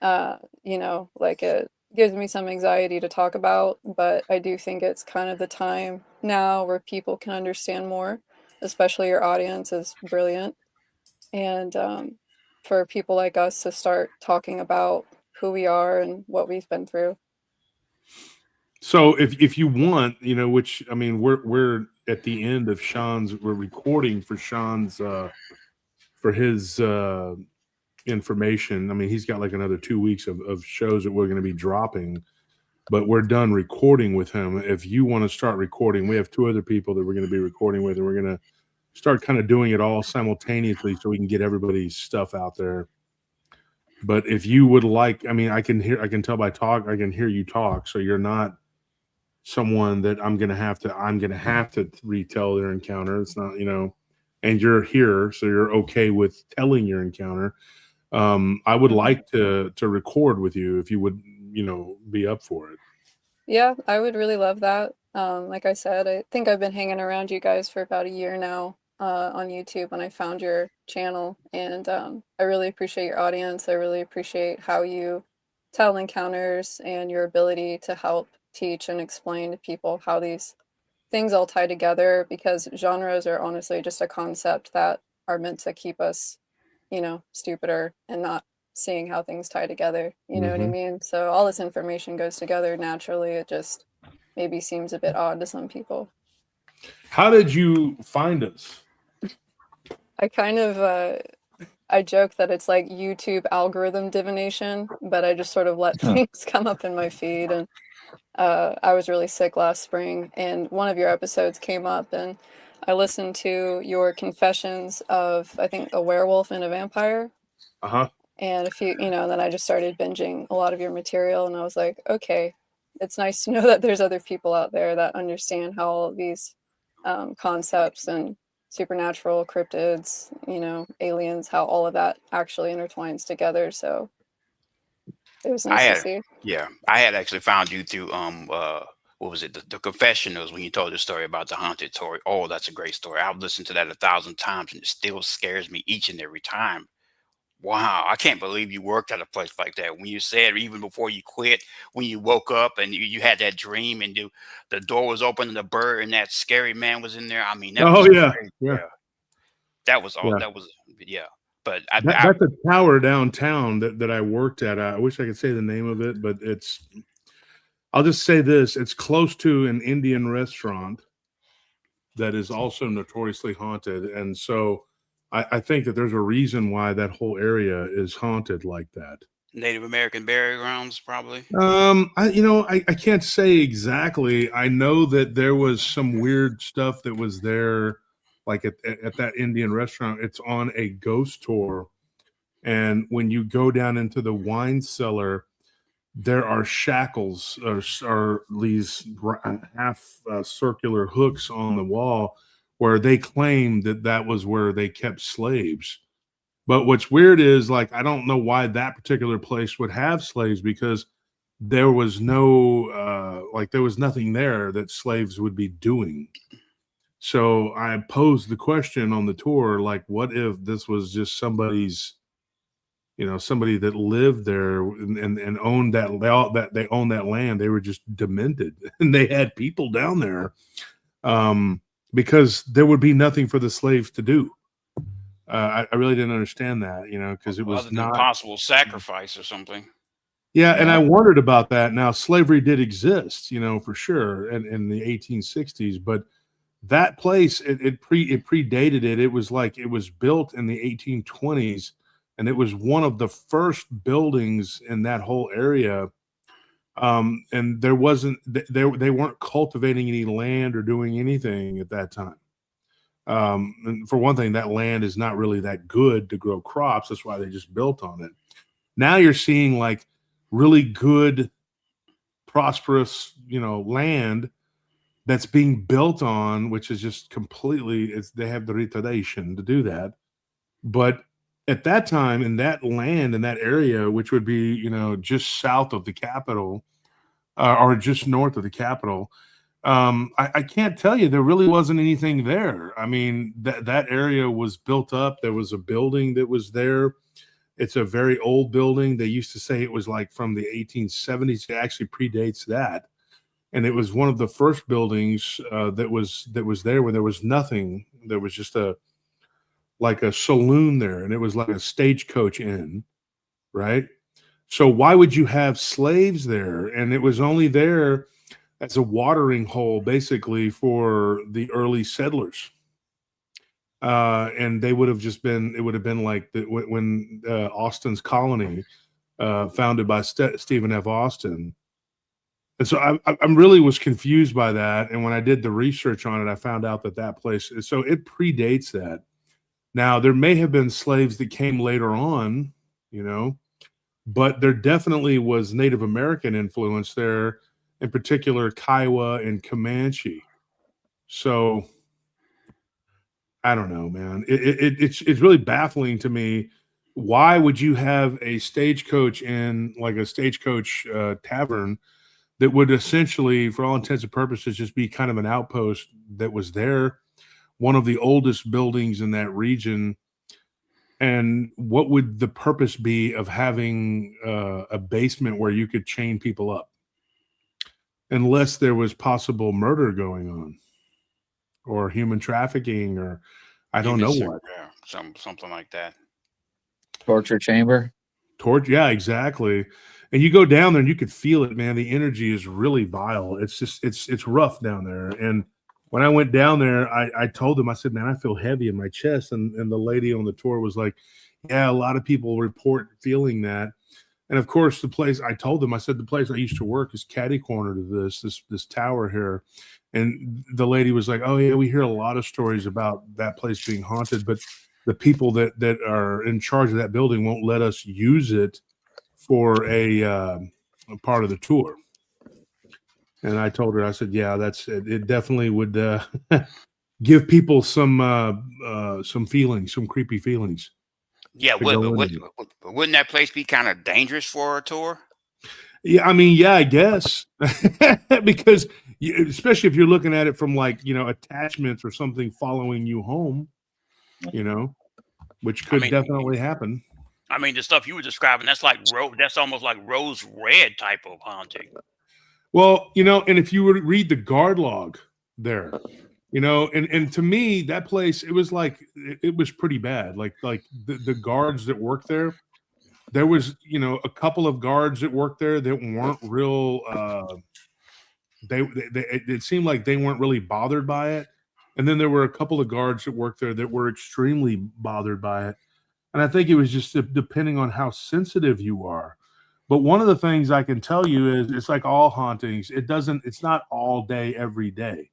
Speaker 4: like it gives me some anxiety to talk about, but I do think it's kind of the time now where people can understand more, especially your audience is brilliant. And for people like us to start talking about who we are and what we've been through.
Speaker 10: So if you want, which I mean, we're at the end of Sean's. We're recording for Sean's for his information. I mean, he's got like another 2 weeks of shows that we're going to be dropping, but we're done recording with him. If you want to start recording, we have 2 other people that we're going to be recording with, and we're going to start kind of doing it all simultaneously so we can get everybody's stuff out there. But if you would like, I mean, I can tell by talk, I can hear you talk. So you're not someone that I'm going to have to retell their encounter. It's not, and you're here, so you're okay with telling your encounter. I would like to record with you if you would, be up for it.
Speaker 4: Yeah, I would really love that. Like I said, I think I've been hanging around you guys for about a year now on YouTube when I found your channel, and I really appreciate your audience. I really appreciate how you tell encounters and your ability to help teach and explain to people how these things all tie together, because genres are honestly just a concept that are meant to keep us, stupider and not seeing how things tie together. You know what I mean? So all this information goes together naturally. It just maybe seems a bit odd to some people.
Speaker 10: How did you find us?
Speaker 4: I kind of I joke that it's like YouTube algorithm divination, but I just sort of let things come up in my feed. And I was really sick last spring, and one of your episodes came up, and I listened to your confessions of, I think, a werewolf and a vampire. And a few, then I just started binging a lot of your material, and I was like, okay, it's nice to know that there's other people out there that understand how all of these concepts and supernatural cryptids, aliens, how all of that actually intertwines together. So it was nice to see.
Speaker 8: Yeah, I had actually found you through what was it, the confessionals, when you told the story about the haunted tour. Oh, that's a great story. I've listened to that 1,000 times, and it still scares me each and every time. Wow, I can't believe you worked at a place like that. When you said, even before you quit, when you woke up and you had that dream, and the door was open and the bird and that scary man was in there. I mean, that was crazy. Yeah. That was all. Yeah. That was, yeah. But
Speaker 10: that's a tower downtown that I worked at. I wish I could say the name of it, but I'll just say this: it's close to an Indian restaurant that is also notoriously haunted, and so I think that there's a reason why that whole area is haunted like that.
Speaker 8: Native American burial grounds, probably.
Speaker 10: I can't say exactly. I know that there was some weird stuff that was there, like at that Indian restaurant. It's on a ghost tour, and when you go down into the wine cellar, there are shackles or these half circular hooks on the wall where they claim that was where they kept slaves. But what's weird is, like, I don't know why that particular place would have slaves, because there was no there was nothing there that slaves would be doing. So I posed the question on the tour, like, what if this was just somebody's, somebody that lived there and owned that they owned that land. They were just demented and they had people down there because there would be nothing for the slaves to do. I really didn't understand that, because it was
Speaker 8: other than
Speaker 10: not
Speaker 8: possible sacrifice or something.
Speaker 10: Yeah, and I wondered about that. Now, slavery did exist, for sure, in the 1860s, but that place it predated it. It was built in the 1820s, and it was one of the first buildings in that whole area. And there wasn't they weren't cultivating any land or doing anything at that time. And for one thing, that land is not really that good to grow crops. That's why they just built on it. Now you're seeing like really good, prosperous, land that's being built on, which is just completely, they have the retardation to do that. But at that time, in that land, in that area, which would be, just south of the capital or just north of the capital, I can't tell you, there really wasn't anything there. I mean, that area was built up. There was a building that was there. It's a very old building. They used to say it was like from the 1870s. It actually predates that. And it was one of the first buildings that was there when there was nothing. There was just like a saloon there, and it was like a stagecoach inn, right? So why would you have slaves there? And it was only there as a watering hole, basically, for the early settlers. And they would have just been, it would have been like when Austin's colony, founded by Stephen F. Austin. And so I really was confused by that. And when I did the research on it, I found out that place, so it predates that. Now, there may have been slaves that came later on, but there definitely was Native American influence there, in particular Kiowa and Comanche. So I don't know, man. It's really baffling to me. Why would you have a stagecoach in like a stagecoach tavern that would essentially, for all intents and purposes, just be kind of an outpost that was there, one of the oldest buildings in that region? And what would the purpose be of having a basement where you could chain people up? Unless there was possible murder going on, or human trafficking, or I don't know what.
Speaker 8: Yeah, something like that.
Speaker 3: Torture chamber.
Speaker 10: Yeah, exactly. And you go down there and you could feel it, man. The energy is really vile. It's just it's rough down there. And when I went down there, I told them, I said, man, I feel heavy in my chest. And the lady on the tour was like, yeah, a lot of people report feeling that. And of course, the place, I told them, I said, the place I used to work is catty corner to this tower here. And the lady was like, oh yeah, we hear a lot of stories about that place being haunted, but the people that are in charge of that building won't let us use it for a part of the tour. And I told her, I said, yeah, that's it. It definitely would give people some feelings, some creepy feelings.
Speaker 8: Yeah, wouldn't that place be kind of dangerous for a tour?
Speaker 10: Yeah, I mean, yeah, I guess. Because especially if you're looking at it from like, attachments or something following you home, which could definitely happen.
Speaker 8: I mean, the stuff you were describing, that's almost like rose red type of haunting.
Speaker 10: Well, and if you were to read the guard log there, and to me, that place, it was like, it was pretty bad. Like the guards that worked there was, a couple of guards that worked there that weren't real, it seemed like they weren't really bothered by it. And then there were a couple of guards that worked there that were extremely bothered by it. And I think it was just depending on how sensitive you are. But one of the things I can tell you is it's like all hauntings. It's not all day, every day.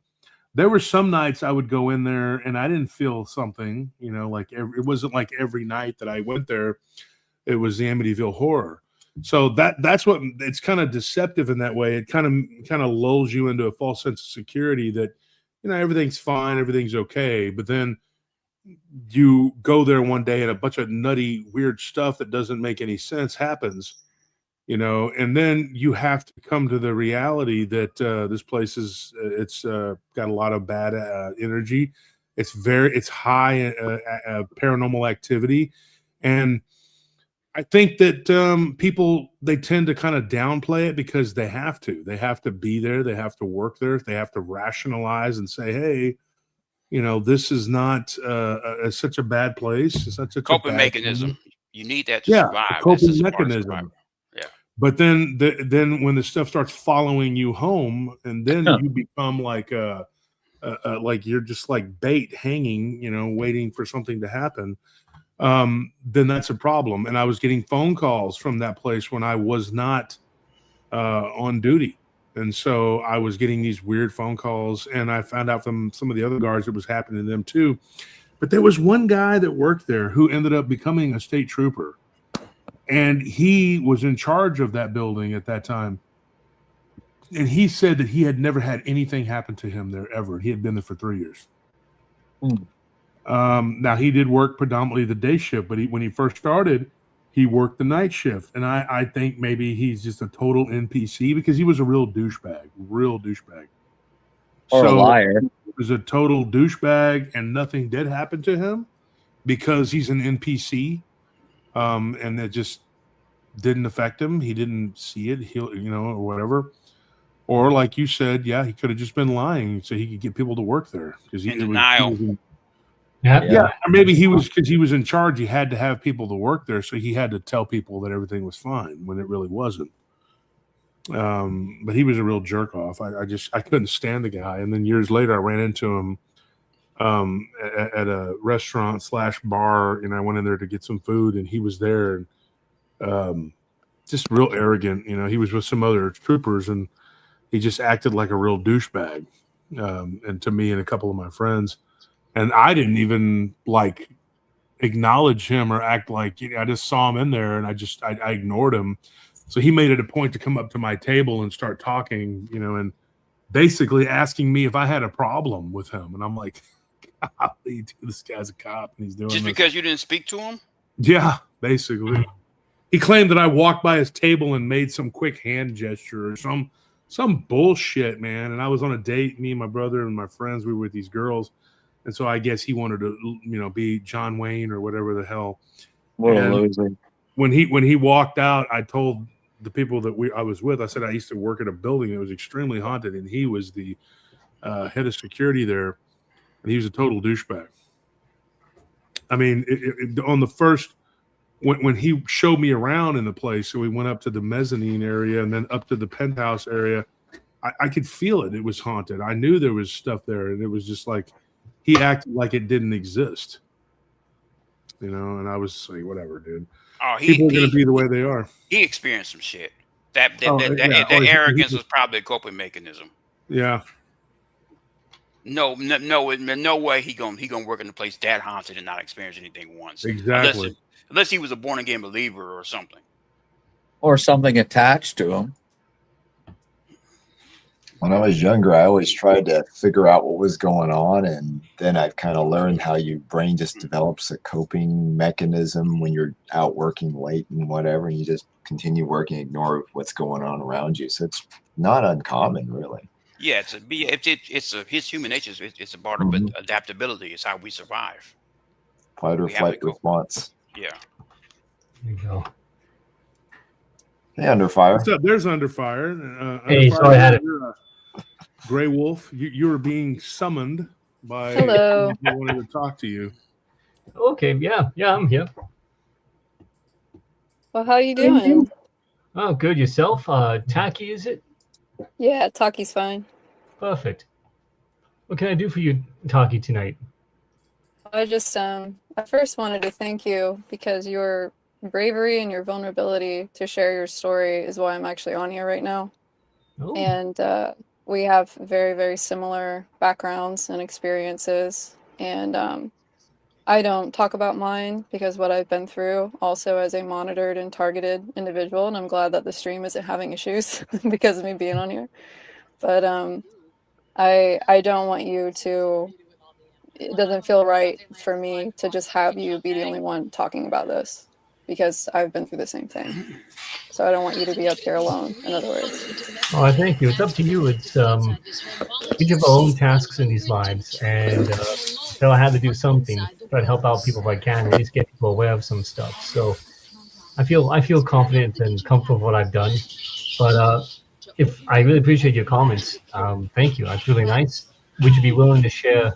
Speaker 10: There were some nights I would go in there and I didn't feel something, it wasn't like every night that I went there, it was the Amityville Horror. So that's what it's kind of deceptive in that way. It kind of lulls you into a false sense of security that, everything's fine, everything's okay. But then you go there one day and a bunch of nutty, weird stuff that doesn't make any sense happens, and then you have to come to the reality that this place it's got a lot of bad energy. It's high paranormal activity. And I think that people, they tend to kind of downplay it because they have to be there. They have to work there. They have to rationalize and say, hey, this is not such a bad place. It's not such a
Speaker 8: Coping
Speaker 10: bad
Speaker 8: mechanism.
Speaker 10: thing.
Speaker 8: You need that to
Speaker 10: Yeah,
Speaker 8: survive.
Speaker 10: a
Speaker 8: That's
Speaker 10: coping
Speaker 8: just a part of
Speaker 10: mechanism.
Speaker 8: survival. Yeah.
Speaker 10: But then when the stuff starts following you home, and then you become like you're just like bait hanging, waiting for something to happen. Then that's a problem. And I was getting phone calls from that place when I was not on duty. And so I was getting these weird phone calls, and I found out from some of the other guards it was happening to them too. But there was one guy that worked there who ended up becoming a state trooper, and he was in charge of that building at that time. And he said that he had never had anything happen to him there ever. He had been there for 3 years. Now he did work predominantly the day shift, but when he first started, he worked the night shift. And I think maybe he's just a total NPC because he was a real douchebag.
Speaker 3: Or a liar.
Speaker 10: He was a total douchebag, and nothing did happen to him because he's an NPC. And it just didn't affect him. He didn't see it, or whatever. Or like you said, yeah, he could have just been lying so he could get people to work there because he
Speaker 8: denial.
Speaker 10: Yeah, or maybe because he was in charge. He had to have people to work there, so he had to tell people that everything was fine when it really wasn't. But he was a real jerk off. I couldn't stand the guy. And then years later, I ran into him at a restaurant / bar, and I went in there to get some food, and he was there, and just real arrogant. He was with some other troopers, and he just acted like a real douchebag, and to me and a couple of my friends. And I didn't even acknowledge him or act like, I just saw him in there, and I ignored him. So he made it a point to come up to my table and start talking, and basically asking me if I had a problem with him. And I'm like, golly, dude, this guy's a cop and he's doing
Speaker 8: just
Speaker 10: this.
Speaker 8: Because you didn't speak to him?
Speaker 10: Yeah, basically. He claimed that I walked by his table and made some quick hand gesture or some bullshit, man. And I was on a date, me and my brother and my friends, we were with these girls. And so I guess he wanted to, be John Wayne or whatever the hell.
Speaker 3: What a loser.
Speaker 10: When he walked out, I told the people that I was with, I said I used to work at a building that was extremely haunted, and he was the head of security there, and he was a total douchebag. I mean, on the first, when he showed me around in the place, so we went up to the mezzanine area and then up to the penthouse area, I could feel it. It was haunted. I knew there was stuff there, and it was just like, he acted like it didn't exist, and I was like, whatever, dude.
Speaker 8: Oh,
Speaker 10: people are going to be the way they are.
Speaker 8: He experienced some shit. That arrogance was probably a coping mechanism.
Speaker 10: Yeah.
Speaker 8: No way he gonna work in a place that haunted and not experience anything once.
Speaker 10: Exactly.
Speaker 8: Unless he was a born again believer or something.
Speaker 3: Or something attached to him.
Speaker 5: When I was younger, I always tried to figure out what was going on, and then I've kind of learned how your brain just develops a coping mechanism when you're out working late and whatever, and you just continue working, ignore what's going on around you. So it's not uncommon, really.
Speaker 8: Yeah, his human nature. It's a part of adaptability. It's how we survive.
Speaker 5: Fight or flight response.
Speaker 8: Yeah.
Speaker 12: There you go.
Speaker 5: Hey, Under Fire.
Speaker 10: What's up? There's Under Fire.
Speaker 12: Hey, sorry, I had it.
Speaker 10: Gray Wolf, you were being summoned by
Speaker 4: Hello.
Speaker 10: who wanted to talk to you.
Speaker 12: Okay, yeah, I'm here.
Speaker 4: Well, how you doing?
Speaker 12: Oh, good. Yourself? Tacky, is it?
Speaker 4: Yeah, Taki's fine.
Speaker 12: Perfect. What can I do for you, Taki, tonight?
Speaker 4: I just I first wanted to thank you because your bravery and your vulnerability to share your story is why I'm actually on here right now.
Speaker 12: Oh.
Speaker 4: And we have very, very similar backgrounds and experiences. And I I don't talk about mine because what I've been through also as a monitored and targeted individual, and I'm glad that the stream isn't having issues because of me being on here. But I don't want you to. It doesn't feel right for me to just have you be the only one talking about this because I've been through the same thing. So I don't want you to be up here alone. In other words.
Speaker 12: Oh, thank you. It's up to you. It's each of our own tasks in these lives, and so I had to do something, try to help out people if I can, at least get people aware of some stuff. So I feel confident and comfortable with what I've done. But if I really appreciate your comments, thank you. That's really nice. Would you be willing to share,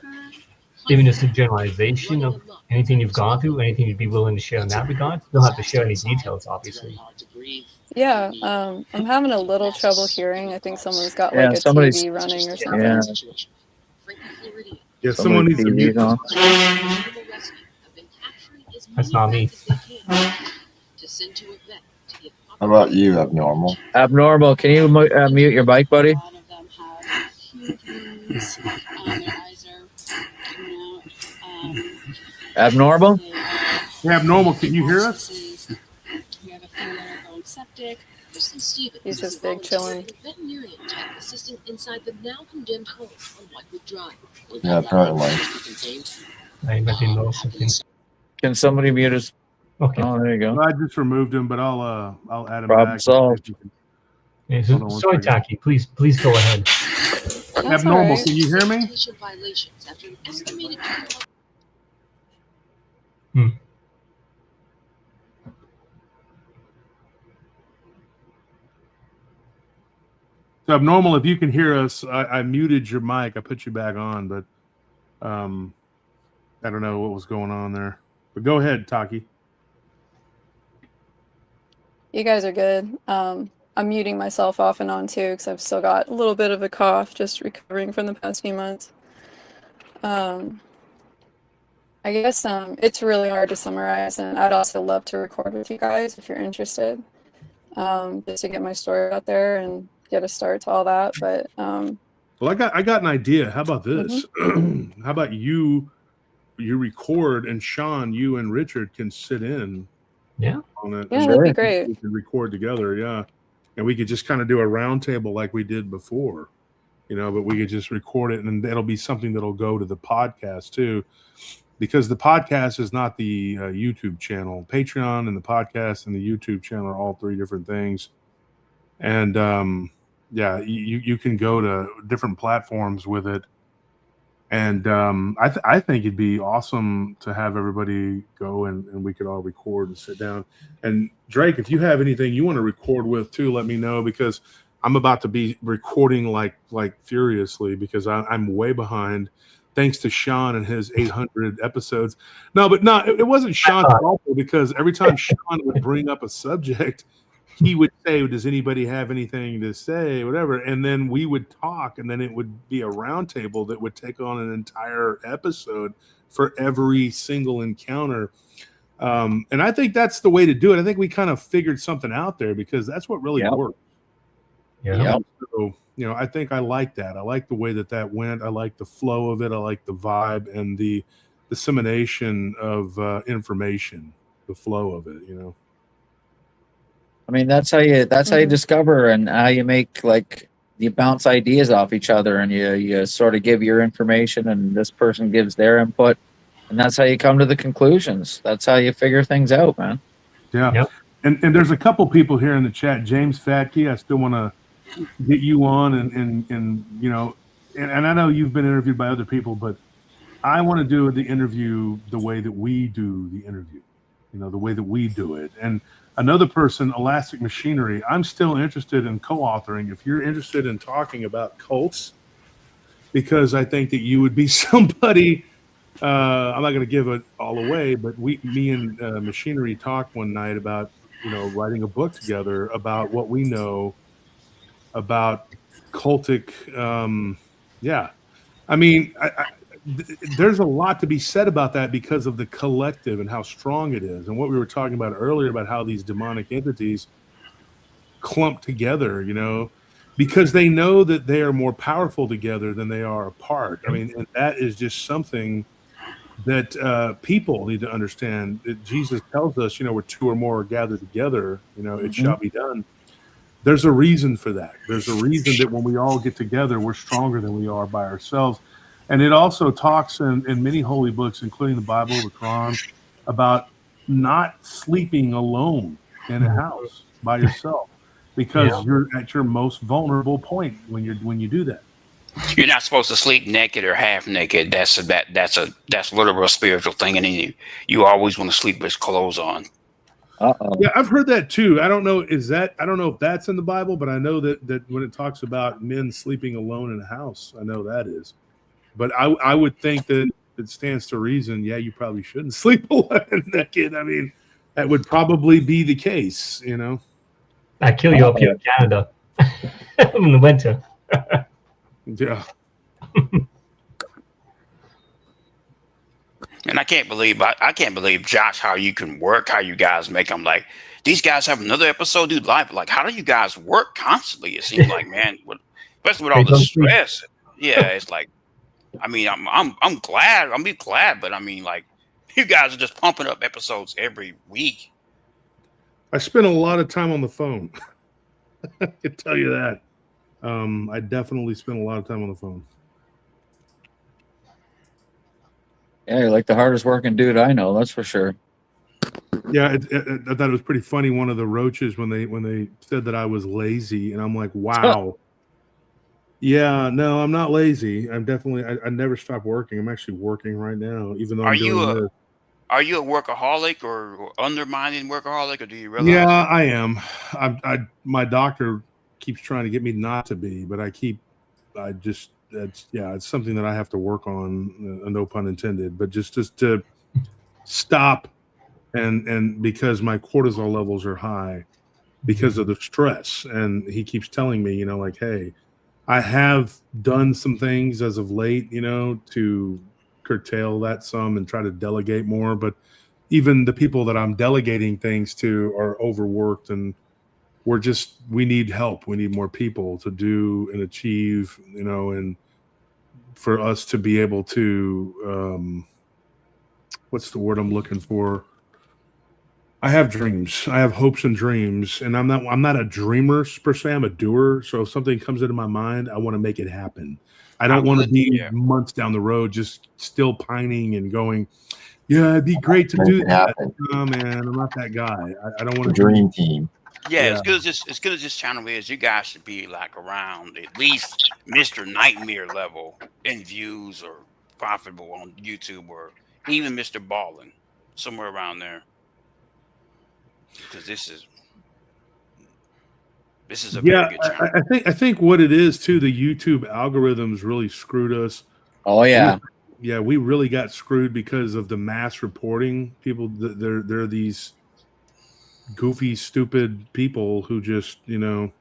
Speaker 12: even just a generalization of anything you've gone through, anything you'd be willing to share in that regard? You don't have to share any details, obviously.
Speaker 4: Yeah, I'm having a little trouble hearing. I think someone's got
Speaker 3: Yeah,
Speaker 4: like a
Speaker 3: somebody's
Speaker 4: TV running or something.
Speaker 3: yeah.
Speaker 10: Yeah, someone needs to mute
Speaker 3: on.
Speaker 12: That's not me.
Speaker 5: How about you, Abnormal?
Speaker 3: Abnormal, can you mute your mic, buddy? Abnormal?
Speaker 10: Abnormal, can you hear us?
Speaker 4: He's just big chilling.
Speaker 5: Yeah, apparently.
Speaker 12: I imagine know something.
Speaker 3: Can somebody mute us?
Speaker 12: Okay.
Speaker 3: Oh, there you go.
Speaker 10: I just removed him, but I'll add him
Speaker 3: Problem
Speaker 10: back.
Speaker 3: solved.
Speaker 12: Yeah,
Speaker 10: Hold on one
Speaker 12: sorry,
Speaker 10: second.
Speaker 12: Taki. Please go ahead.
Speaker 4: That's
Speaker 10: Abnormal,
Speaker 4: all right.
Speaker 10: can you hear me?
Speaker 12: Hmm.
Speaker 10: So Abnormal, if you can hear us, I muted your mic. I put you back on, but I don't know what was going on there. But go ahead, Taki.
Speaker 4: You guys are good. I'm muting myself off and on too because I've still got a little bit of a cough, just recovering from the past few months. I guess it's really hard to summarize, and I'd also love to record with you guys if you're interested, just to get my story out there and get a start to all that. But
Speaker 10: Well, I got an idea. How about this? How about you record, and Sean, you and Richard can sit in
Speaker 12: Yeah.
Speaker 10: on it.
Speaker 4: yeah,
Speaker 10: and
Speaker 4: that'd be
Speaker 10: we
Speaker 4: great.
Speaker 10: can record together, yeah. And we could just kind of do a round table like we did before, but we could just record it, and it'll be something that'll go to the podcast too, because the podcast is not the YouTube channel. Patreon and the podcast and the YouTube channel are all three different things. And yeah, you can go to different platforms with it. And I think it'd be awesome to have everybody go and we could all record and sit down. And Drake, if you have anything you want to record with too, let me know, because I'm about to be recording like furiously, because I'm way behind, thanks to Sean and his 800 episodes. No, it wasn't Sean's fault, because every time Sean would bring up a subject, he would say, does anybody have anything to say, whatever, and then we would talk, and then it would be a roundtable that would take on an entire episode for every single encounter. And I think that's the way to do it. I think we kind of figured something out there, because that's what really works.
Speaker 12: Yeah.
Speaker 10: So, I think I like that. I like the way that went. I like the flow of it. I like the vibe and the dissemination of information, the flow of it,
Speaker 3: I mean, that's how you discover, and how you make, like, you bounce ideas off each other, and you sort of give your information, and this person gives their input, and that's how you come to the conclusions. That's how you figure things out, man.
Speaker 10: Yeah.
Speaker 12: Yep.
Speaker 10: And there's a couple people here in the chat. James Fatke, I still want to get you on, and I know you've been interviewed by other people, but I want to do the interview the way that we do the interview, the way that we do it. And another person, Elastic Machinery, I'm still interested in co-authoring. If you're interested in talking about cults, because I think that you would be somebody, I'm not going to give it all away, but me and Machinery talked one night about, writing a book together about what we know about cultic. Yeah. I mean, there's a lot to be said about that, because of the collective and how strong it is, and what we were talking about earlier about how these demonic entities clump together, because they know that they are more powerful together than they are apart. I mean, and that is just something that people need to understand that Jesus tells us, where two or more are gathered together, it shall be done. There's a reason for that. There's a reason that when we all get together, we're stronger than we are by ourselves. And it also talks in many holy books, including the Bible, the Quran, about not sleeping alone in a house by yourself, because you're at your most vulnerable point when you do that.
Speaker 8: You're not supposed to sleep naked or half naked. That's literal spiritual thing, and you always want to sleep with clothes on.
Speaker 10: Yeah, I've heard that too. I don't know if that's in the Bible, but I know that when it talks about men sleeping alone in a house, I know that is. But I would think that it stands to reason. Yeah, you probably shouldn't sleep alone naked. I mean, that would probably be the case.
Speaker 12: I kill you up here in Canada in the winter.
Speaker 10: Yeah.
Speaker 8: And I can't believe Josh, how you can work, how you guys make them like these guys have another episode, dude, live. Like, how do you guys work constantly? It seems like, man, especially with all the stress. Yeah, it's like, I mean, I'm glad, but I mean, like, you guys are just pumping up episodes every week.
Speaker 10: I spend a lot of time on the phone. I can tell you that. I definitely spend a lot of time on the phone.
Speaker 3: Yeah, you're like the hardest working dude I know. That's for sure.
Speaker 10: Yeah, I thought it was pretty funny. One of the roaches when they said that I was lazy, and I'm like, wow. Yeah, no, I'm not lazy. I'm definitely. I never stop working. I'm actually working right now, even though I'm doing this.
Speaker 8: Are you a workaholic or undermining workaholic, or do you realize?
Speaker 10: Yeah, I am. My doctor keeps trying to get me not to be, but it's something that I have to work on, no pun intended, but just to stop and because my cortisol levels are high because of the stress. And he keeps telling me, like, hey, I have done some things as of late, to curtail that some and try to delegate more, but even the people that I'm delegating things to are overworked, and we need help. We need more people to do and achieve, and for us to be able to, what's the word I'm looking for? I have dreams. I have hopes and dreams, and I'm not a dreamer per se. I'm a doer. So if something comes into my mind, I want to make it happen. I don't want to be months down the road just still pining and going, yeah, it'd be great to do that. Oh man, I'm not that guy. I don't want to
Speaker 5: dream team.
Speaker 8: Yeah, as good as this channel is, you guys should be like around at least Mr. Nightmare level in views or profitable on YouTube, or even Mr. Ballin, somewhere around there. Because this is a very good channel.
Speaker 10: I think what it is too, the YouTube algorithms really screwed us.
Speaker 3: Oh yeah.
Speaker 10: We really got screwed because of the mass reporting. People, they're these goofy, stupid people who just,
Speaker 5: I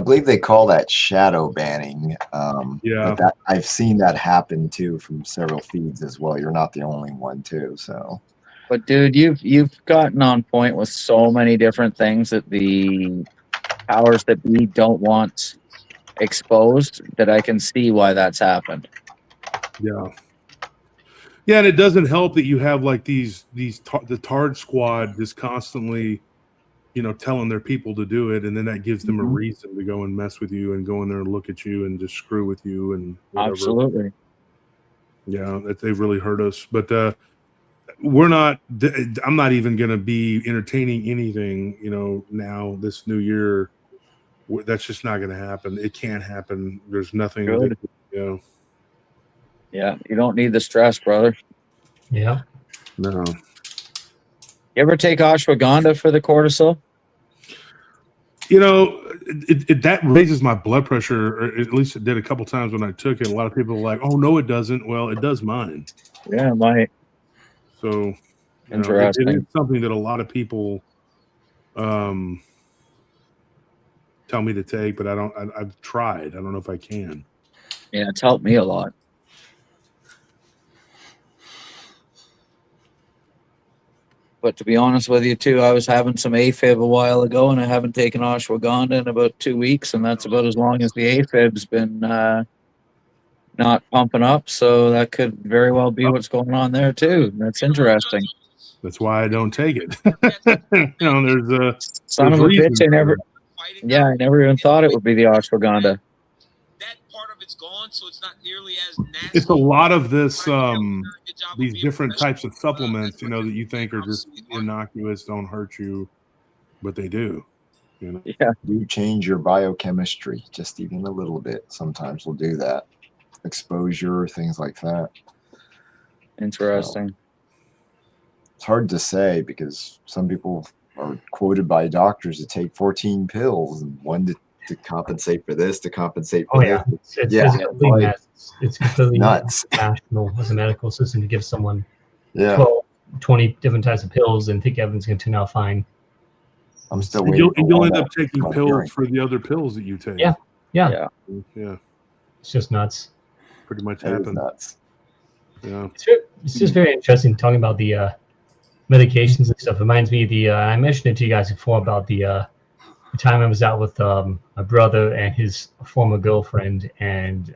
Speaker 5: believe they call that shadow banning. But I've seen that happen too from several feeds as well. You're not the only one too. So,
Speaker 3: but dude, you've gotten on point with so many different things that the powers that be don't want exposed, that I can see why that's happened.
Speaker 10: Yeah, and it doesn't help that you have like the Tard Squad just constantly, telling their people to do it, and then that gives them a reason to go and mess with you and go in there and look at you and just screw with you and whatever.
Speaker 3: Absolutely.
Speaker 10: Yeah, that they've really hurt us, but we're not. I'm not even going to be entertaining anything, now this new year. That's just not going to happen. It can't happen. There's nothing.
Speaker 3: Good. Yeah, you don't need the stress, brother.
Speaker 12: Yeah.
Speaker 10: No.
Speaker 3: You ever take ashwagandha for the cortisol?
Speaker 10: That raises my blood pressure, or at least it did a couple times when I took it. A lot of people are like, "Oh no, it doesn't." Well, it does mine.
Speaker 3: Yeah, it might.
Speaker 10: So,
Speaker 3: interesting.
Speaker 10: It is something that a lot of people tell me to take, but I've tried. I don't know if I can.
Speaker 3: Yeah, it's helped me a lot. But to be honest with you, too, I was having some AFib a while ago, and I haven't taken ashwagandha in about 2 weeks, and that's about as long as the AFib's been not pumping up, so that could very well be what's going on there too. That's interesting.
Speaker 10: That's why I don't take it. There's a
Speaker 3: Son of a bitch! I never even thought it would be the ashwagandha.
Speaker 10: It's a lot of this, these different types of supplements, that you think are just innocuous, don't hurt you, but they do.
Speaker 3: Yeah,
Speaker 5: do change your biochemistry just even a little bit. Sometimes we'll do that. Exposure, things like that.
Speaker 3: Interesting.
Speaker 5: So, it's hard to say because some people are quoted by doctors to take 14 pills and one to compensate for this, to compensate for this.
Speaker 12: It's completely
Speaker 5: nuts.
Speaker 12: National as a medical system to give someone
Speaker 5: 12,
Speaker 12: 20 different types of pills and think everyone's going to turn out fine.
Speaker 5: I'm still waiting.
Speaker 10: You'll end up taking pills for the other pills that you take.
Speaker 12: Yeah. It's just nuts.
Speaker 10: Pretty much
Speaker 5: happens.
Speaker 10: Nuts. Yeah.
Speaker 12: It's just very interesting talking about the medications and stuff. Reminds me I mentioned it to you guys before about the time I was out with my brother and his former girlfriend, and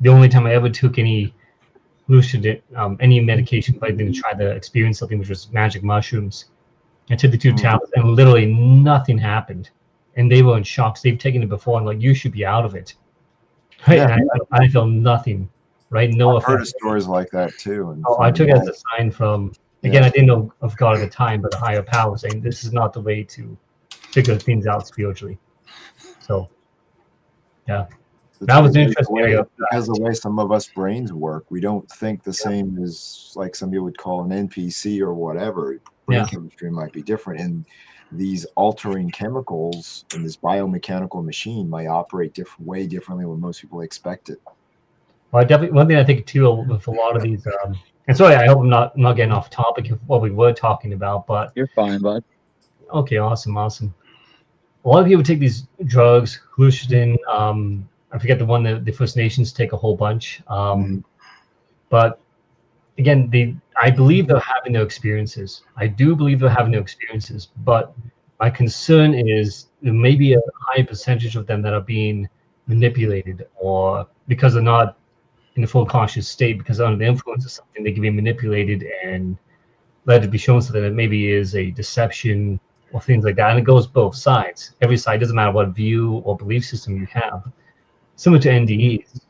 Speaker 12: the only time I ever took any any medication, but I didn't try to experience something, which was magic mushrooms. I took the 2 tablets, and literally nothing happened. And they were in shock. They've taken it before, and like, you should be out of it. Right?
Speaker 5: Yeah.
Speaker 12: I felt nothing. Right? No
Speaker 5: I've heard of
Speaker 12: effect.
Speaker 5: stories like that too. And
Speaker 12: I took it as a sign from, again, I didn't know of God at the time, but a higher power saying this is not the way to figure things out spiritually. So, yeah. That was interesting.
Speaker 5: Because the way some of us brains work, we don't think the same as like some people would call an NPC or whatever. Brain chemistry might be different, and these altering chemicals in this biomechanical machine might operate way differently than most people expect it.
Speaker 12: Well, definitely one thing I think too with a lot of these, and sorry, I hope I'm not getting off topic of what we were talking about, but
Speaker 3: you're fine, bud.
Speaker 12: Okay, awesome. A lot of people take these drugs, hallucinogen. I forget the one that the First Nations take a whole bunch. But again, I believe they're having their experiences. I do believe they're having their experiences, but my concern is there may be a high percentage of them that are being manipulated, or because they're not in a full conscious state, because under the influence of something, they can be manipulated and let it be shown something that maybe is a deception or things like that. And it goes both sides. Every side, doesn't matter what view or belief system you have. Similar to NDEs.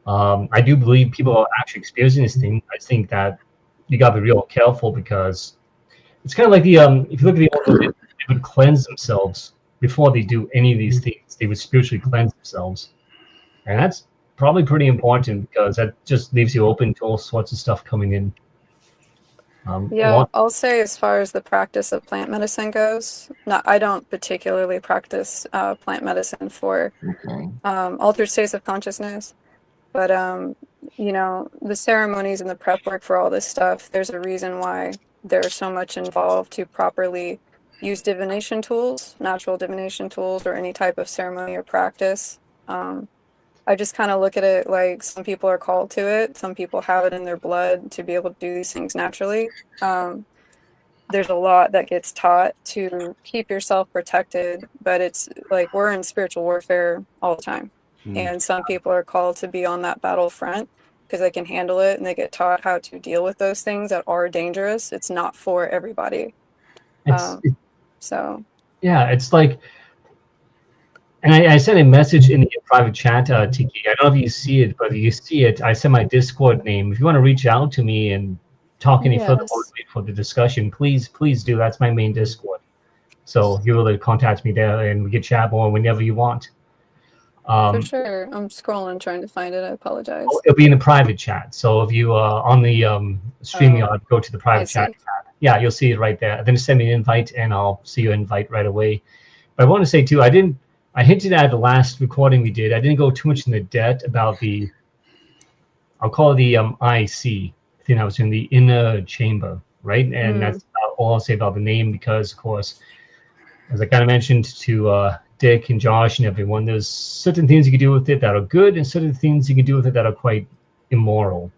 Speaker 12: I do believe people are actually experiencing this thing. I think that you got to be real careful, because it's kind of like the if you look at the old, they would cleanse themselves before they do any of these things. They would spiritually cleanse themselves, and that's probably pretty important, because that just leaves you open to all sorts of stuff coming in.
Speaker 4: I'll say as far as the practice of plant medicine goes, I don't particularly practice plant medicine for altered states of consciousness. But, the ceremonies and the prep work for all this stuff, there's a reason why there's so much involved to properly use divination tools, natural divination tools, or any type of ceremony or practice. I just kind of look at it like some people are called to it. Some people have it in their blood to be able to do these things naturally. There's a lot that gets taught to keep yourself protected, but it's like we're in spiritual warfare all the time. And some people are called to be on that battlefront because they can handle it, and they get taught how to deal with those things that are dangerous. It's not for everybody.
Speaker 12: It's like, and I sent a message in the private chat, Tiki. I don't know if you see it, but if you see it, I sent my Discord name. If you want to reach out to me and talk any further for the discussion, please do. That's my main Discord. So you're able to contact me there, and we can chat more whenever you want.
Speaker 4: For sure. I'm scrolling trying to find it. I apologize.
Speaker 12: It'll be in the private chat. So if you are on the StreamYard, go to the private chat tab. Yeah, you'll see it right there. Then send me an invite, and I'll see your invite right away. But I want to say too, I hinted at the last recording we did. I didn't go too much into depth about I'll call it the IC thing I was in, the inner chamber, right? And that's all I'll say about the name, because of course, as I kind of mentioned to Dick and Josh and everyone, there's certain things you can do with it that are good, and certain things you can do with it that are quite immoral,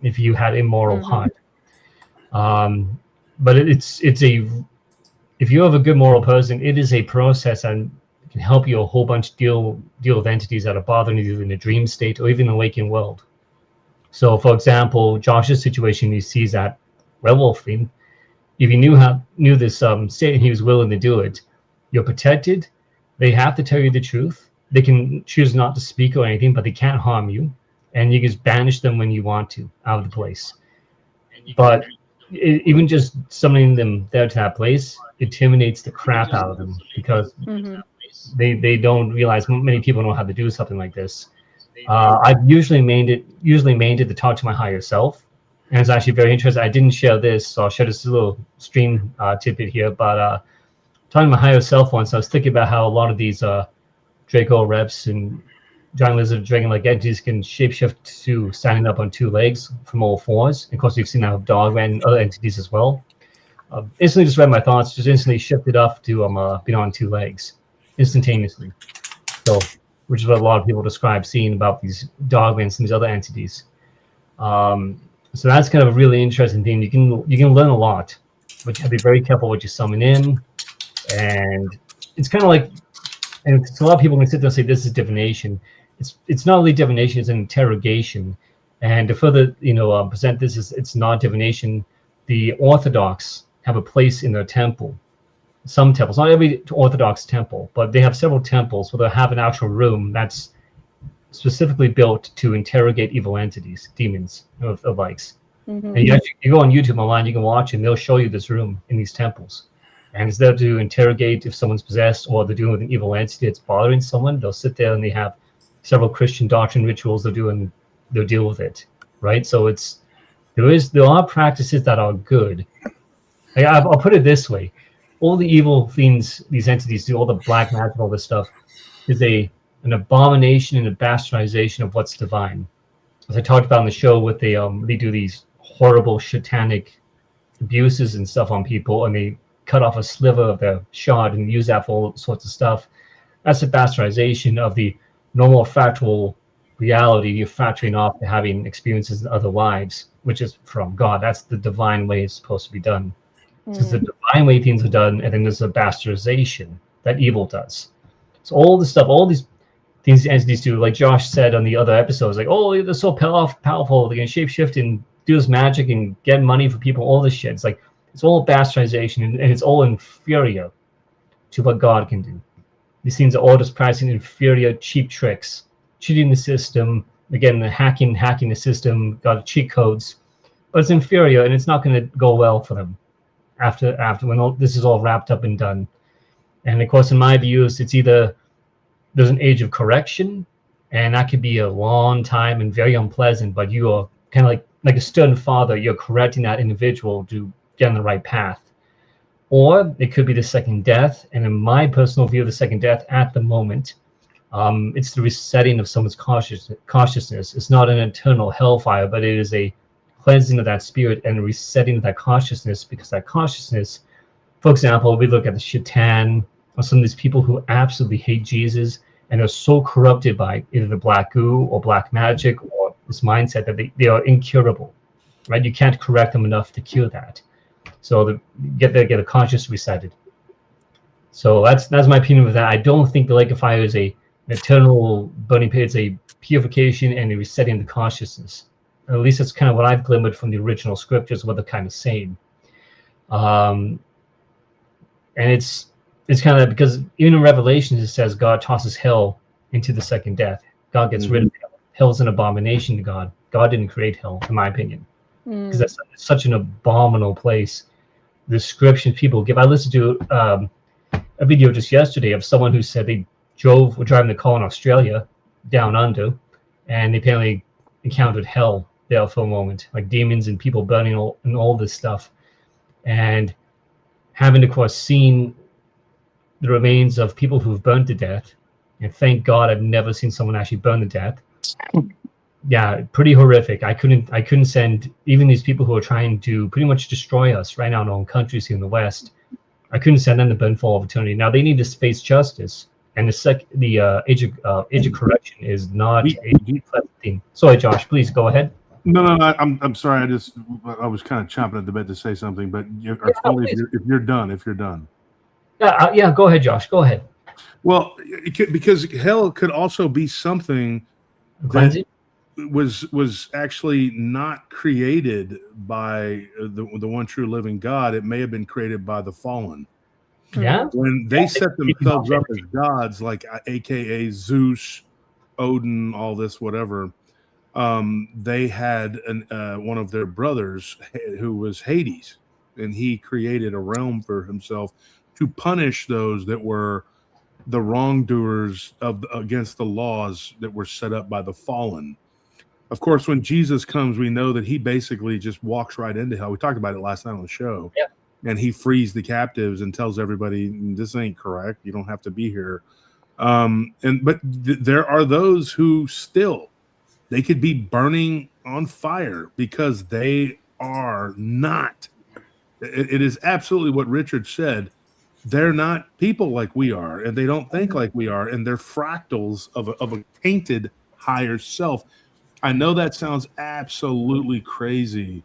Speaker 12: if you had immoral heart. But if you have a good moral person, it is a process, and it can help you a whole bunch deal with entities that are bothering you in a dream state or even the waking world. So, for example, Josh's situation, he sees that werewolf thing. If you knew this state and he was willing to do it, you're protected. They have to tell you the truth. They can choose not to speak or anything, but they can't harm you. And you just banish them when you want to out of the place. But even just summoning them there to that place intimidates the crap out of them because they don't realize many people know how to do something like this. I've usually mained it to talk to my higher self. And it's actually very interesting. I didn't share this, so I'll share this little stream tidbit here. But talking to my higher self once, I was thinking about how a lot of these Draco reps and giant lizard dragon-like entities can shapeshift to standing up on two legs from all fours. And of course, you've seen that with dog and other entities as well. Instantly just read my thoughts, just instantly shifted up to being on two legs instantaneously. So, which is what a lot of people describe seeing about these dogmans and these other entities. So that's kind of a really interesting thing. You can learn a lot, but you have to be very careful what you summon in. And it's kind of like, and so a lot of people can sit there and say this is divination. It's not really divination; it's an interrogation. And to further, present this as it's not divination, the Orthodox have a place in their temple. Some temples, not every Orthodox temple, but they have several temples where they have an actual room that's specifically built to interrogate evil entities, demons, of likes. And you go on YouTube online, you can watch, and they'll show you this room in these temples. And it's there to interrogate if someone's possessed or they're dealing with an evil entity that's bothering someone. They'll sit there and they have several Christian doctrine rituals they'll do, and they'll deal with it, right? So there are practices that are good. I'll put it this way: all the evil things these entities do, all the black magic, all this stuff, is an abomination and a bastardization of what's divine. As I talked about in the show, with they do these horrible satanic abuses and stuff on people, and they cut off a sliver of their shard and use that for all sorts of stuff. That's a bastardization of the normal factual reality you're factoring off to having experiences in other lives, which is from God. That's the divine way it's supposed to be done. It's the divine way things are done, and then there's a bastardization that evil does. So all the stuff, all these things entities do, like Josh said on the other episodes, like, oh, they're so powerful, they can shapeshift and do this magic and get money for people, all this shit. It's like, it's all bastardization, and it's all inferior to what God can do. These things are all just practicing inferior, cheap tricks, cheating the system, again, the hacking the system, got cheat codes, but it's inferior, and it's not going to go well for them after when this is all wrapped up and done. And of course, in my views, it's either there's an age of correction, and that could be a long time and very unpleasant, but you are kind of like a stern father, you're correcting that individual to get on the right path. Or it could be the second death, and in my personal view, the second death at the moment, it's the resetting of someone's consciousness. It's not an eternal hellfire, but it is a cleansing of that spirit and resetting of that consciousness, because that consciousness, for example, we look at the Shaitan or some of these people who absolutely hate Jesus and are so corrupted by either the black goo or black magic or this mindset that they are incurable, right? You can't correct them enough to cure that. So get a conscious resetted. So that's my opinion with that. I don't think the lake of fire is an eternal burning pit. It's a purification and a resetting of the consciousness. At least that's kind of what I've glimmered from the original scriptures, what they're kind of saying. And it's kind of because even in Revelations it says God tosses hell into the second death. God gets rid of hell. Hell's an abomination to God. God didn't create hell, in my opinion, because that's such an abominable place. The descriptions people give. I listened to a video just yesterday of someone who said they were driving the car in Australia, down under, and they apparently encountered hell there for a moment, like demons and people burning and all this stuff, and having, of course, seen the remains of people who've burned to death. And thank God I've never seen someone actually burn to death. Yeah, pretty horrific. I couldn't send even these people who are trying to pretty much destroy us right now in our own countries here in the West. I couldn't send them to burn for all of eternity. Now they need to face justice, and the age of correction is not a pleasant thing. Sorry, Josh, please go ahead.
Speaker 10: No, I'm sorry. I was kind of chomping at the bit to say something, but if you're done.
Speaker 12: Yeah, go ahead, Josh. Go ahead.
Speaker 10: Well, because hell could also be something
Speaker 12: cleansing.
Speaker 10: was actually not created by the one true living God. It may have been created by the fallen.
Speaker 12: Yeah.
Speaker 10: When they set themselves up as gods, like AKA Zeus, Odin, all this, whatever, they had one of their brothers who was Hades, and he created a realm for himself to punish those that were the wrongdoers against the laws that were set up by the fallen. Of course, when Jesus comes, we know that he basically just walks right into hell. We talked about it last night on the show.
Speaker 12: Yeah.
Speaker 10: And he frees the captives and tells everybody, this ain't correct. You don't have to be here. But there are those who still, they could be burning on fire because they are not. It is absolutely what Richard said. They're not people like we are, and they don't think like we are, and they're fractals of a tainted higher self. I know that sounds absolutely crazy.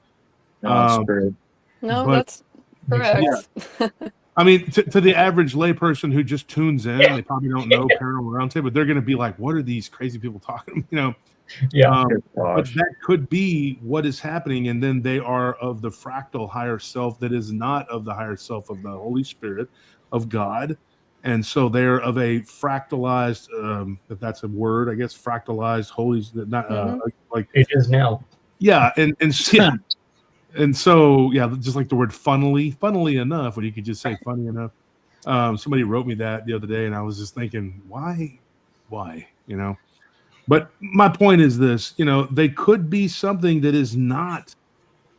Speaker 3: No,
Speaker 4: that's correct.
Speaker 10: Yeah. I mean, to the average layperson who just tunes in, they probably don't know Paranormal Roundtable, but they're going to be like, "What are these crazy people talking?"
Speaker 12: Yeah.
Speaker 10: But that could be what is happening, and then they are of the fractal higher self that is not of the higher self of the Holy Spirit of God, and so they're of a fractalized, if that's a word, I guess, fractalized holy, not like
Speaker 12: it is now.
Speaker 10: Yeah, and yeah. And so, yeah, just like the word funnily enough, when you could just say funny enough. Somebody wrote me that the other day, and I was just thinking, why, But my point is this, they could be something that is not,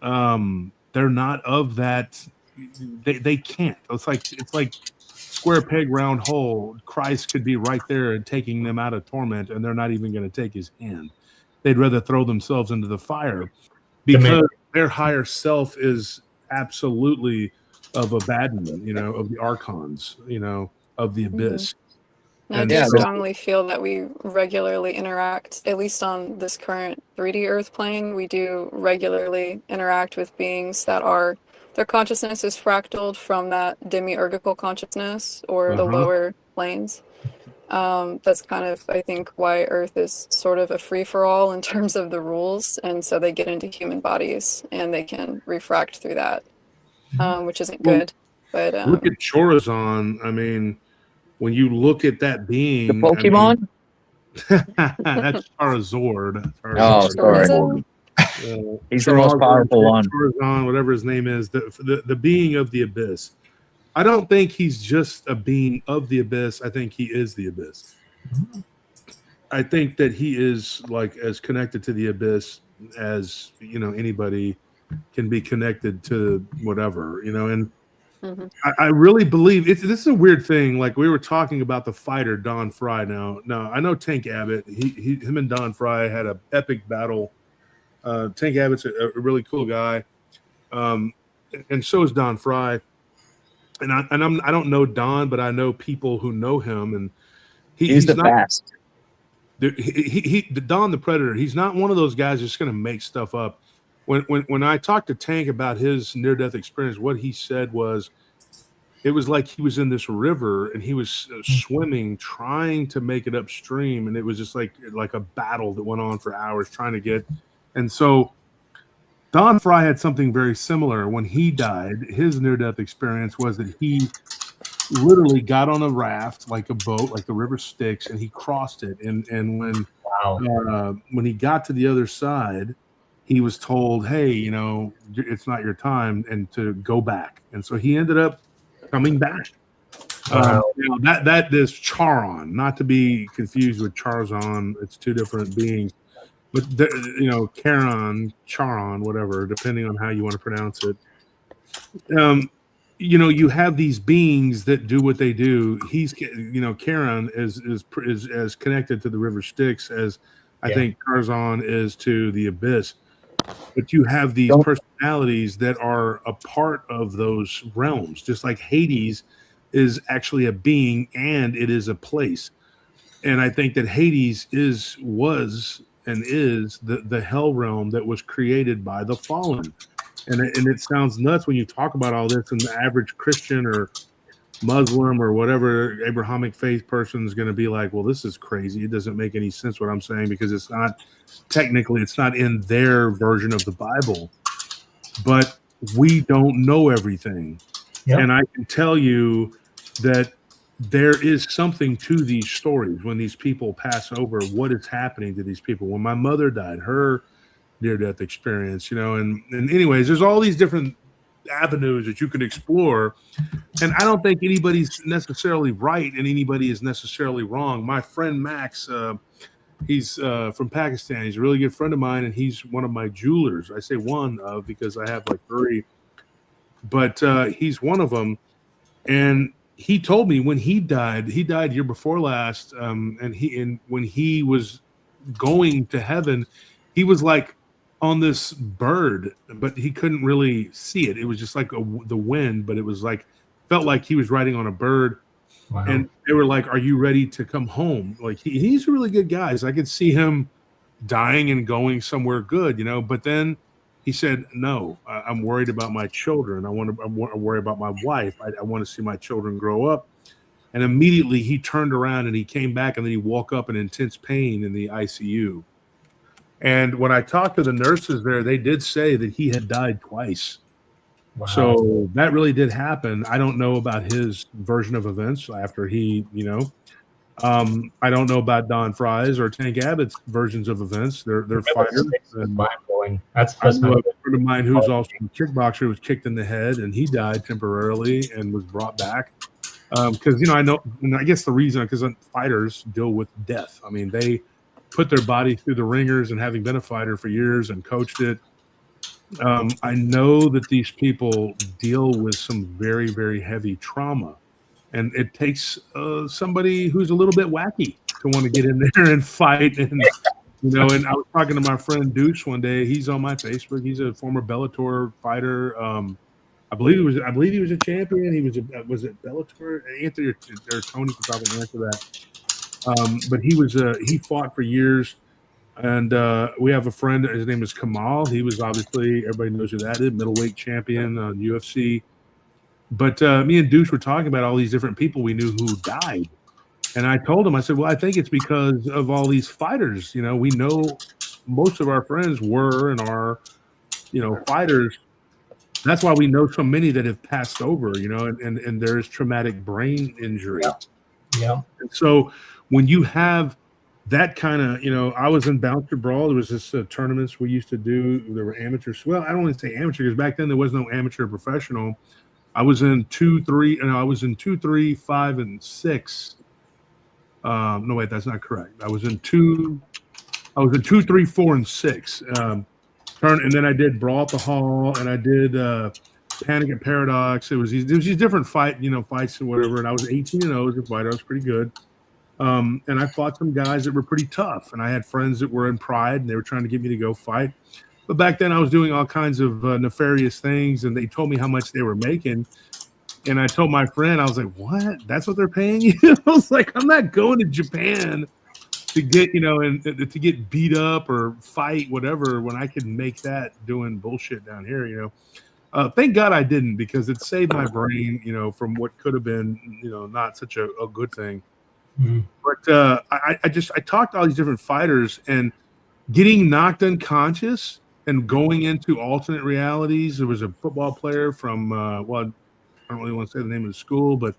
Speaker 10: they're not of that. They can't. It's like square peg, round hole. Christ could be right there and taking them out of torment, and they're not even going to take his hand. They'd rather throw themselves into the fire because their higher self is absolutely of Abaddon, of the archons, of the abyss.
Speaker 4: I do strongly feel that we regularly interact, at least on this current 3D Earth plane, we do regularly interact with beings that are, their consciousness is fractaled from that demiurgical consciousness or the lower planes. That's kind of, I think, why Earth is sort of a free-for-all in terms of the rules, and so they get into human bodies and they can refract through that, which isn't good. But
Speaker 10: look at Chorazon. I mean, when you look at that being,
Speaker 3: the Pokemon,
Speaker 10: that's Charizard.
Speaker 3: Oh, sorry. He's the most powerful one.
Speaker 10: Chorazon, whatever his name is, the being of the abyss. I don't think he's just a being of the abyss. I think he is the abyss. I think that he is like as connected to the abyss as anybody can be connected to whatever, and I really believe this is a weird thing. Like we were talking about the fighter Don Fry. Now I know Tank Abbott. Him and Don Fry had an epic battle. Tank Abbott's a really cool guy, and so is Don Fry. And I don't know Don, but I know people who know him, and he's the best. Don the Predator. He's not one of those guys that's going to make stuff up. When I talked to Tank about his near-death experience, what he said was, it was like he was in this river and he was swimming, trying to make it upstream, and it was just like a battle that went on for hours trying to get. And so Don Fry had something very similar. When he died, his near-death experience was that he literally got on a raft, like a boat, like the river Styx, and he crossed it. And when he got to the other side, he was told, "Hey, it's not your time," and to go back. And so he ended up coming back. That is Charon, not to be confused with Charzon. It's two different beings. But Charon, whatever, depending on how you want to pronounce it. You have these beings that do what they do. He's, Charon is as connected to the river Styx as I think Charzon is to the abyss. But you have these personalities that are a part of those realms, just like Hades is actually a being and it is a place. And I think that Hades was and is the hell realm that was created by the fallen. And it sounds nuts when you talk about all this, and the average Christian or Muslim or whatever Abrahamic faith person is going to be like, well, this is crazy. It doesn't make any sense what I'm saying because it's not it's not in their version of the Bible. But we don't know everything.
Speaker 12: Yep.
Speaker 10: And I can tell you that there is something to these stories when these people pass over, what is happening to these people. When my mother died, her near-death experience, and anyways, there's all these different avenues that you can explore. And I don't think anybody's necessarily right and anybody is necessarily wrong. My friend Max, he's from Pakistan. He's a really good friend of mine, and he's one of my jewelers. I say one of because I have like 3, but he's one of them. And he told me when he died year before last, and when he was going to heaven, he was like on this bird, but he couldn't really see it. It was just like the wind, but it was like felt like he was riding on a bird.
Speaker 12: Wow.
Speaker 10: And they were like, "Are you ready to come home?" Like he's a really good guy. So I could see him dying and going somewhere good, But then he said, "No, I'm worried about my children. I'm worried about my wife. I want to see my children grow up." And immediately he turned around and he came back, and then he woke up in intense pain in the ICU. And when I talked to the nurses there, they did say that he had died twice.
Speaker 12: Wow.
Speaker 10: So that really did happen. I don't know about his version of events after he, I don't know about Don Fry's or Tank Abbott's versions of events. They're fighters.
Speaker 12: Mind-blowing. That's
Speaker 10: I know a friend of mine who's also a kickboxer was kicked in the head and he died temporarily and was brought back. Because I guess the reason because fighters deal with death. I mean, they put their body through the ringers, and having been a fighter for years and coached it, I know that these people deal with some very, very heavy trauma, and it takes somebody who's a little bit wacky to want to get in there and fight. And and I was talking to my friend Deuce one day. He's on my Facebook. He's a former Bellator fighter. I believe he was a champion. Was it Bellator? Anthony or Tony could probably answer that. But he fought for years. And we have a friend, his name is Kamal. He was obviously, everybody knows who that is, middleweight champion on UFC. But me and Deuce were talking about all these different people we knew who died. And I told him, I said, well, I think it's because of all these fighters. We know most of our friends were and are, fighters. That's why we know so many that have passed over, and there's traumatic brain injury.
Speaker 12: Yeah.
Speaker 10: And so when you have that kind of, I was in Bouncer Brawl. There was this tournaments we used to do. There were amateurs. Well, I don't want to say amateur because back then there was no amateur professional. I was in 2, 3, and I was in 2, 3, 5, and 6. No, wait, that's not correct. I was in 2, 3, 4, and 6. And then I did Brawl at the Hall, and I did Panic at Paradox. There was these different fights and whatever. And I was 18-0 as a fighter. I was pretty good. And I fought some guys that were pretty tough. And I had friends that were in Pride, and they were trying to get me to go fight. But back then I was doing all kinds of nefarious things, and they told me how much they were making. And I told my friend, I was like, what? That's what they're paying you? I was like, I'm not going to Japan to get, and to get beat up or fight, whatever, when I could make that doing bullshit down here, Thank God I didn't, because it saved my brain, from what could have been, not such a good thing.
Speaker 12: Mm-hmm.
Speaker 10: But I talked to all these different fighters, and getting knocked unconscious and going into alternate realities. There was a football player from, I don't really want to say the name of the school, but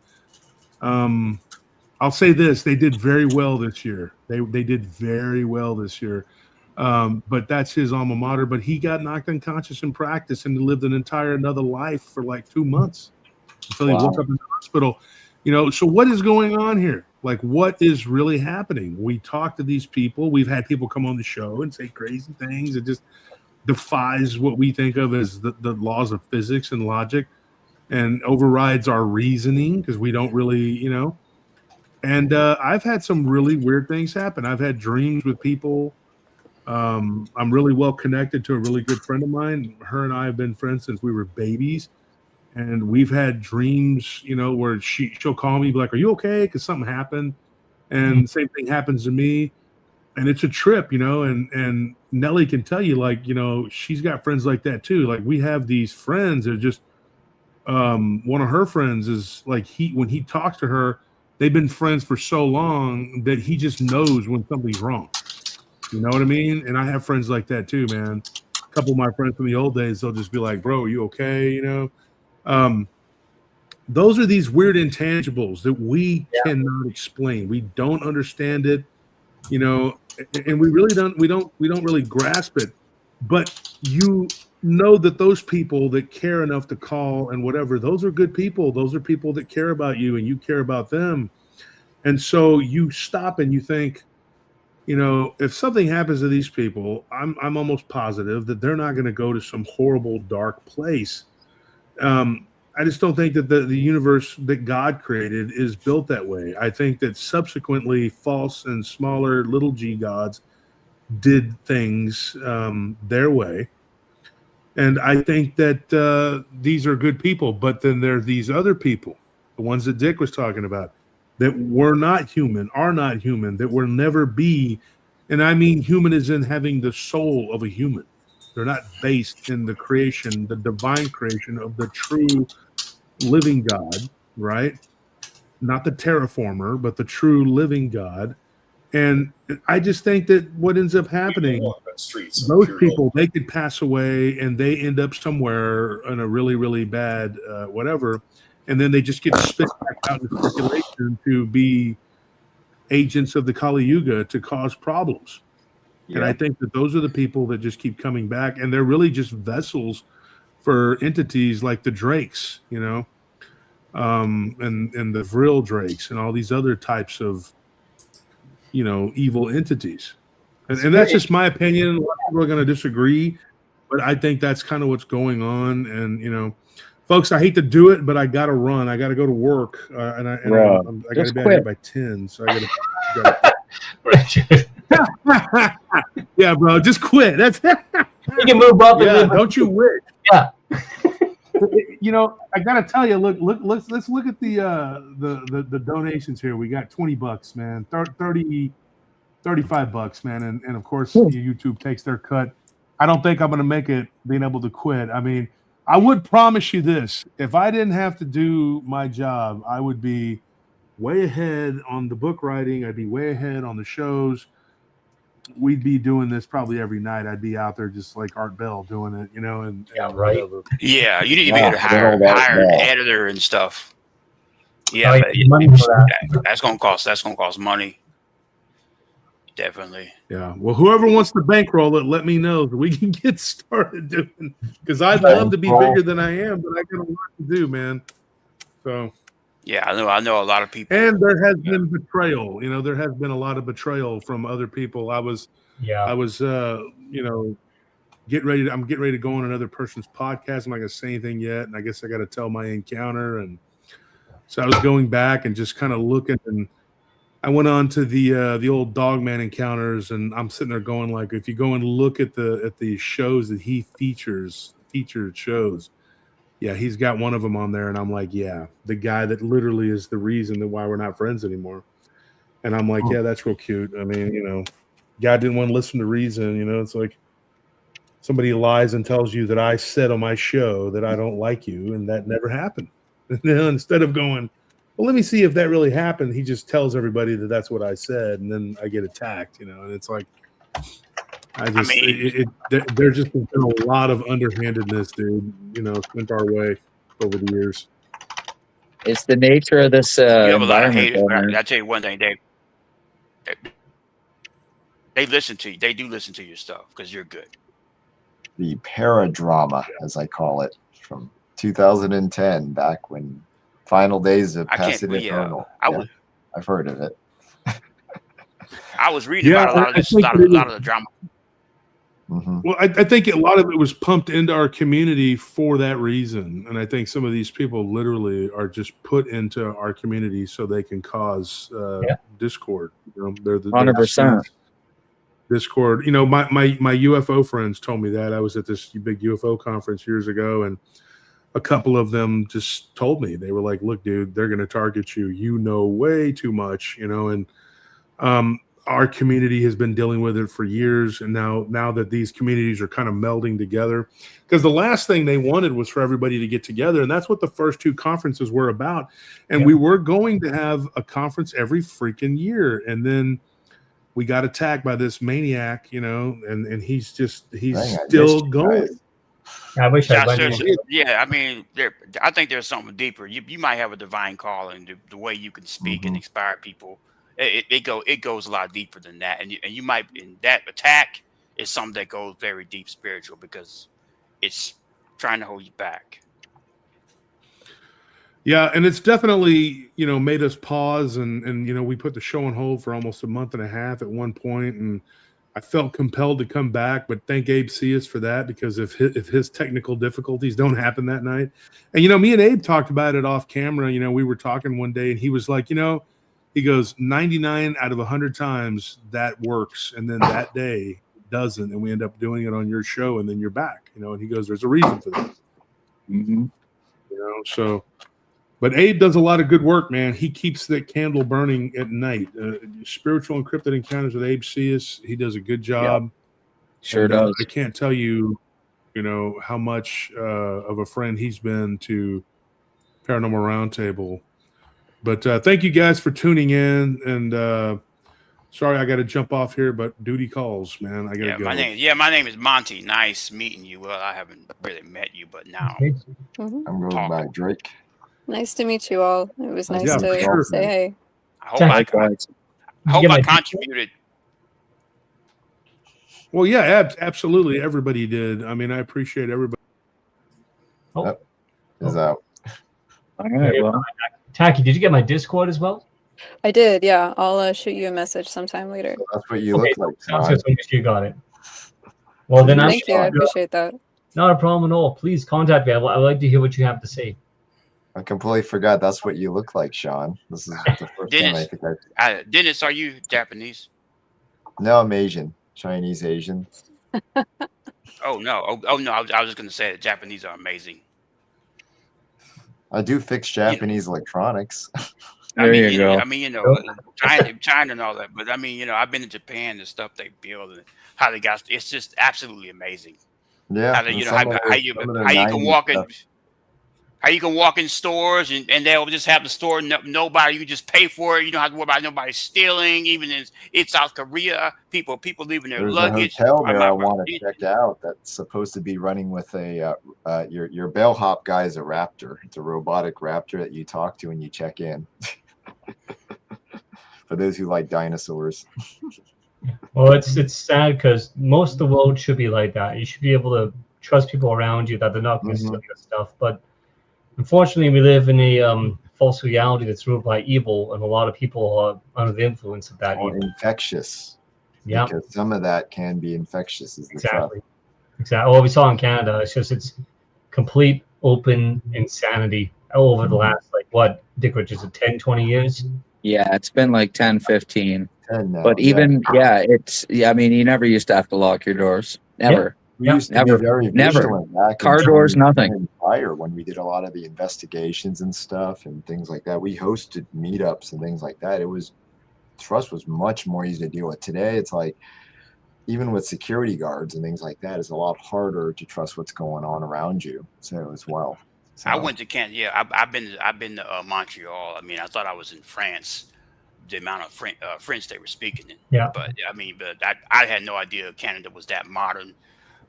Speaker 10: I'll say this: they did very well this year. They did very well this year. But that's his alma mater. But he got knocked unconscious in practice and lived another life for like 2 months until he woke up in the hospital. So what is going on here? Like, what is really happening? We talk to these people. We've had people come on the show and say crazy things. It just defies what we think of as the laws of physics and logic, and overrides our reasoning because we don't really, And I've had some really weird things happen. I've had dreams with people. I'm really well connected to a really good friend of mine. Her and I have been friends since we were babies. And we've had dreams, where she'll call me, be like, "Are you okay?" Because something happened. And same thing happens to me. And it's a trip, and Nelly can tell you, like, she's got friends like that too. Like, we have these friends that just one of her friends is like when he talks to her, they've been friends for so long that he just knows when something's wrong. You know what I mean? And I have friends like that too, man. A couple of my friends from the old days, they'll just be like, "Bro, are you okay?" You know. Those are these weird intangibles that we cannot explain. We don't understand it, you know, and we really don't. We don't really grasp it. But you know that those people that care enough to call and whatever, those are good people. Those are people that care about you, and you care about them. And so you stop and you think, you know, if something happens to these people, I'm almost positive that they're not going to go to some horrible dark place. I just don't think that the universe that God created is built that way. I think that subsequently false and smaller little g gods did things their way. And I think that these are good people, but then there are these other people, the ones that Dick was talking about, that were not human, are not human, that will never be. And I mean human as in having the soul of a human. They're not based in the creation, the divine creation of the true living God, right? Not the terraformer, but the true living God. And I just think that what ends up happening, those people, they could pass away and they end up somewhere in a really, really bad whatever. And then they just get spit back out into circulation to be agents of the Kali Yuga to cause problems. Yeah. And I think that those are the people that just keep coming back. And they're really just vessels for entities like the Drakes, you know, and the Vril Drakes and all these other types of, you know, evil entities. And that's just my opinion. A lot of people are going to disagree, but I think that's kind of what's going on. And, you know, folks, I hate to do it, but I got to run. I got to go to work. And I got to be out here by 10. So I got to. Yeah, bro, just quit. That's
Speaker 12: you can move up.
Speaker 10: Yeah, don't you wish?
Speaker 12: Yeah.
Speaker 10: You know, I gotta tell you, let's look at the donations here. We got $20, man, 35 bucks, man, and of course YouTube takes their cut. I don't think I'm gonna make it being able to quit. I mean, I would promise you this: if I didn't have to do my job, I would be way ahead on the book writing. I'd be way ahead on the shows. We'd be doing this probably every night. I'd be out there just like Art Bell doing it, you know, and
Speaker 12: right.
Speaker 10: Whatever.
Speaker 8: Yeah, you need to be able to hire an editor and stuff. Yeah, but
Speaker 12: money for that.
Speaker 8: That's gonna cost money. Definitely.
Speaker 10: Yeah. Well, whoever wants to bankroll it, let me know so we can get started doing. Because I'd love to be bigger than I am, but I got a lot to do, man. So.
Speaker 8: Yeah, I know a lot of people.
Speaker 10: And there has been betrayal. You know, there has been a lot of betrayal from other people. I was, you know, I'm getting ready to go on another person's podcast. I'm not gonna say anything yet, and I guess I got to tell my encounter. And so I was going back and just kind of looking, and I went on to the old Dogman encounters, and I'm sitting there going like, if you go and look at the shows that he featured shows. Yeah, he's got one of them on there, and I'm like, yeah, the guy that literally is the reason that why we're not friends anymore. And I'm like, yeah, that's real cute. I mean, you know, God didn't want to listen to reason. You know, it's like somebody lies and tells you that I said on my show that I don't like you, and that never happened. And then instead of going, well, let me see if that really happened, he just tells everybody that that's what I said, and then I get attacked. You know, and it's like. There's just been a lot of underhandedness, dude, you know, went our way over the years.
Speaker 3: It's the nature of this
Speaker 8: you have a lot of
Speaker 3: environment.
Speaker 8: haters. I'll tell you one thing, they listen to you. They do listen to your stuff because you're good.
Speaker 5: The paradrama, as I call it, from 2010, back when final days of Passive Infernal. I've heard of it.
Speaker 8: I was reading about a lot of this, a lot of the drama.
Speaker 10: Mm-hmm. Well, I think a lot of it was pumped into our community for that reason, and I think some of these people literally are just put into our community so they can cause discord. You know, they're
Speaker 3: 100%
Speaker 10: discord. You know, my UFO friends told me that. I was at this big UFO conference years ago, and a couple of them just told me, they were like, "Look, dude, they're going to target you. You know way too much." You know, and our community has been dealing with it for years, and now that these communities are kind of melding together, because the last thing they wanted was for everybody to get together, and that's what the first two conferences were about. And we were going to have a conference every freaking year, and then we got attacked by this maniac, and he's still going.
Speaker 12: I wish I went.
Speaker 8: I mean, I think there's something deeper. You might have a divine calling, the way you can speak and inspire people. It goes a lot deeper than that, and you might, in that attack is something that goes very deep spiritual, because it's trying to hold you back.
Speaker 10: Yeah, and it's definitely made us pause, and we put the show on hold for almost a month and a half at one point, and I felt compelled to come back, but thank Abe Cius for that, because if his technical difficulties don't happen that night, and me and Abe talked about it off camera. We were talking one day, and he was like, he goes, 99 out of 100 times that works, and then that day it doesn't, and we end up doing it on your show, and then you're back. And he goes, there's a reason for that. So. But Abe does a lot of good work, man. He keeps that candle burning at night. Spiritual Encrypted Encounters with Abe Cius. He does a good job.
Speaker 3: Yep. Sure does.
Speaker 10: I can't tell you, how much of a friend he's been to Paranormal Roundtable. But thank you guys for tuning in. And sorry, I got to jump off here, but duty calls, man. I got to go.
Speaker 8: My name is Monty. Nice meeting you. Well, I haven't really met you, but now
Speaker 5: I'm going by Drake.
Speaker 4: Nice to meet you all. It was nice to say hey.
Speaker 8: I hope I contributed.
Speaker 10: Well, yeah, absolutely. Everybody did. I mean, I appreciate everybody.
Speaker 5: Is out.
Speaker 3: All right. Well,
Speaker 12: Tacky, did you get my Discord as well?
Speaker 4: I did. Yeah, I'll shoot you a message sometime later.
Speaker 5: So that's what you look like.
Speaker 12: Sounds good. You got it. Well, then
Speaker 4: thank you. I appreciate that.
Speaker 12: Not a problem at all. Please contact me. I'd like to hear what you have to say.
Speaker 5: I completely forgot that's what you look like, Sean. This is the first time I think
Speaker 8: Dennis, are you Japanese?
Speaker 5: No, I'm Asian. Chinese Asian.
Speaker 8: Oh no. Oh no. I was just gonna say that Japanese are amazing.
Speaker 5: I do fix Japanese electronics.
Speaker 3: There you go.
Speaker 8: I mean, China and all that, but I mean, I've been to Japan, the stuff they build and how they got, it's just absolutely amazing.
Speaker 5: Yeah.
Speaker 8: How you can walk in. How you can walk in stores and they'll just have the store, nobody, you just pay for it. You don't have to worry about nobody stealing. Even in South Korea, people leaving their luggage.
Speaker 5: There's a hotel there I want to check out that's supposed to be running with a your bellhop guy is a raptor. It's a robotic raptor that you talk to when you check in. For those who like dinosaurs.
Speaker 12: Well, it's sad because most of the world should be like that. You should be able to trust people around you that they're not going to steal your stuff, but unfortunately, we live in a false reality that's ruled by evil, and a lot of people are under the influence of that evil.
Speaker 5: Infectious.
Speaker 12: Yeah.
Speaker 5: Because some of that can be infectious.
Speaker 12: Exactly. Well, we saw in Canada, it's complete open insanity over the last, Dick Richards, 10, 20 years?
Speaker 3: Yeah, it's been like 10, 15. 10 now, but even, I mean, you never used to have to lock your doors. Never.
Speaker 5: We used to be very vigilant back
Speaker 3: car doors, nothing.
Speaker 5: Prior, when we did a lot of the investigations and stuff and things like that, we hosted meetups and things like that. Trust was much more easy to deal with. Today, it's like, even with security guards and things like that, it's a lot harder to trust what's going on around you. So as well. So,
Speaker 8: I went to Canada. Yeah, I've been to Montreal. I mean, I thought I was in France. The amount of French they were speaking in.
Speaker 12: Yeah.
Speaker 8: But I had no idea Canada was that modern.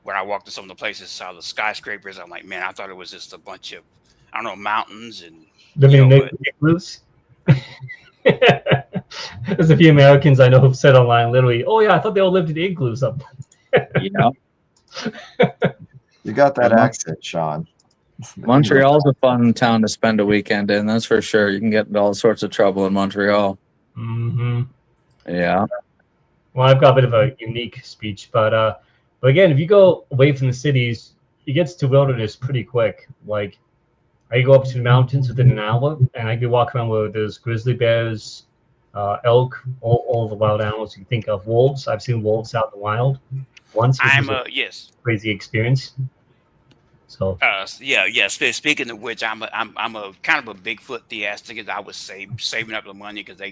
Speaker 8: When I walked to some of the places, saw the skyscrapers, I'm like, man, I thought it was just a bunch of, I don't know, mountains and.
Speaker 12: Igloos. There's a few Americans I know who've said online, literally, "Oh yeah, I thought they all lived in igloos up."
Speaker 5: You got that accent, Sean.
Speaker 3: Montreal's a fun town to spend a weekend in. That's for sure. You can get into all sorts of trouble in Montreal.
Speaker 12: Mm-hmm.
Speaker 3: Yeah.
Speaker 12: Well, I've got a bit of a unique speech, but again, if you go away from the cities, it gets to wilderness pretty quick. Like, I could go up to the mountains within an hour, and I could walk around where there's grizzly bears, elk, all the wild animals you can think of. Wolves. I've seen wolves out in the wild once.
Speaker 8: Yes.
Speaker 12: Crazy experience. So.
Speaker 8: Yeah. Speaking of which, I'm a kind of a Bigfoot theistic. I was saving up the money because they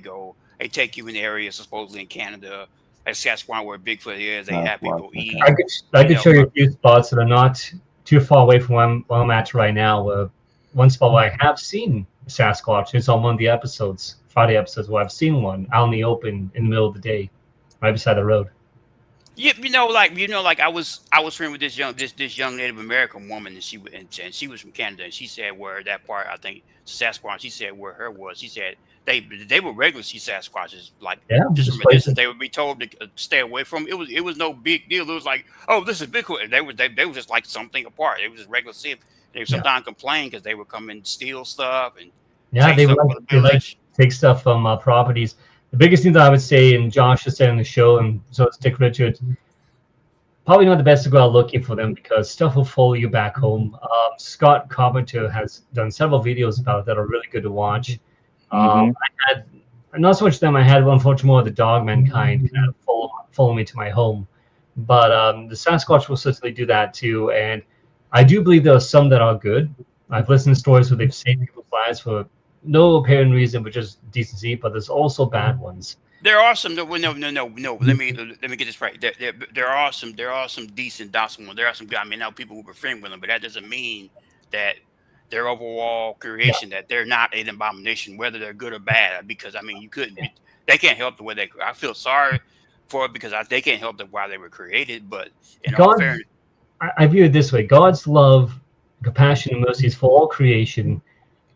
Speaker 8: They take you in areas supposedly in Canada, like Sasquatch where Bigfoot is. They have
Speaker 5: Sasquatch,
Speaker 8: people
Speaker 5: okay.
Speaker 8: eat.
Speaker 12: I could show you a few spots that are not too far away from where I'm at right now. One spot where I have seen Sasquatch is on one of the episodes, Friday episodes, where I've seen one out in the open in the middle of the day, right beside the road.
Speaker 8: Yeah, like I was friends with this young Native American woman, and she was from Canada, and she said where that part, I think Sasquatch. She said where her was. She said they were regular sea Sasquatches, like
Speaker 12: Yeah,
Speaker 8: just
Speaker 12: just
Speaker 8: from a distance.
Speaker 12: places.
Speaker 8: They would be told to stay away from. It was no big deal. It was like, oh, this is Bigfoot. They were just like something apart. It was just regular sea. They would sometimes complain because they would come and steal stuff and
Speaker 12: Yeah,
Speaker 8: take stuff from the
Speaker 12: they like
Speaker 8: village.
Speaker 12: take stuff from properties. The biggest thing that I would say, and Josh has said on the show, and so it's Dick Richard, probably not the best to go out looking for them because stuff will follow you back home. Scott Carpenter has done several videos about it that are really good to watch. I had not so much them. I had unfortunately more of the dogman kind of follow me to my home, but the Sasquatch will certainly do that too. And I do believe there are some that are good. I've listened to stories where they've saved people's lives for no apparent reason, but just decency. But there's also bad ones.
Speaker 8: There are some. No. Let me get this right. There are some decent docile ones. There are some. I mean, now people who befriend with them, but that doesn't mean that their overall creation that they're not an abomination, whether they're good or bad. Because I mean, you couldn't. They can't help the way they. I feel sorry for it because they can't help the why they were created. But in all
Speaker 12: God,
Speaker 8: fairness,
Speaker 12: I view it this way: God's love, compassion, and mercy is for all creation.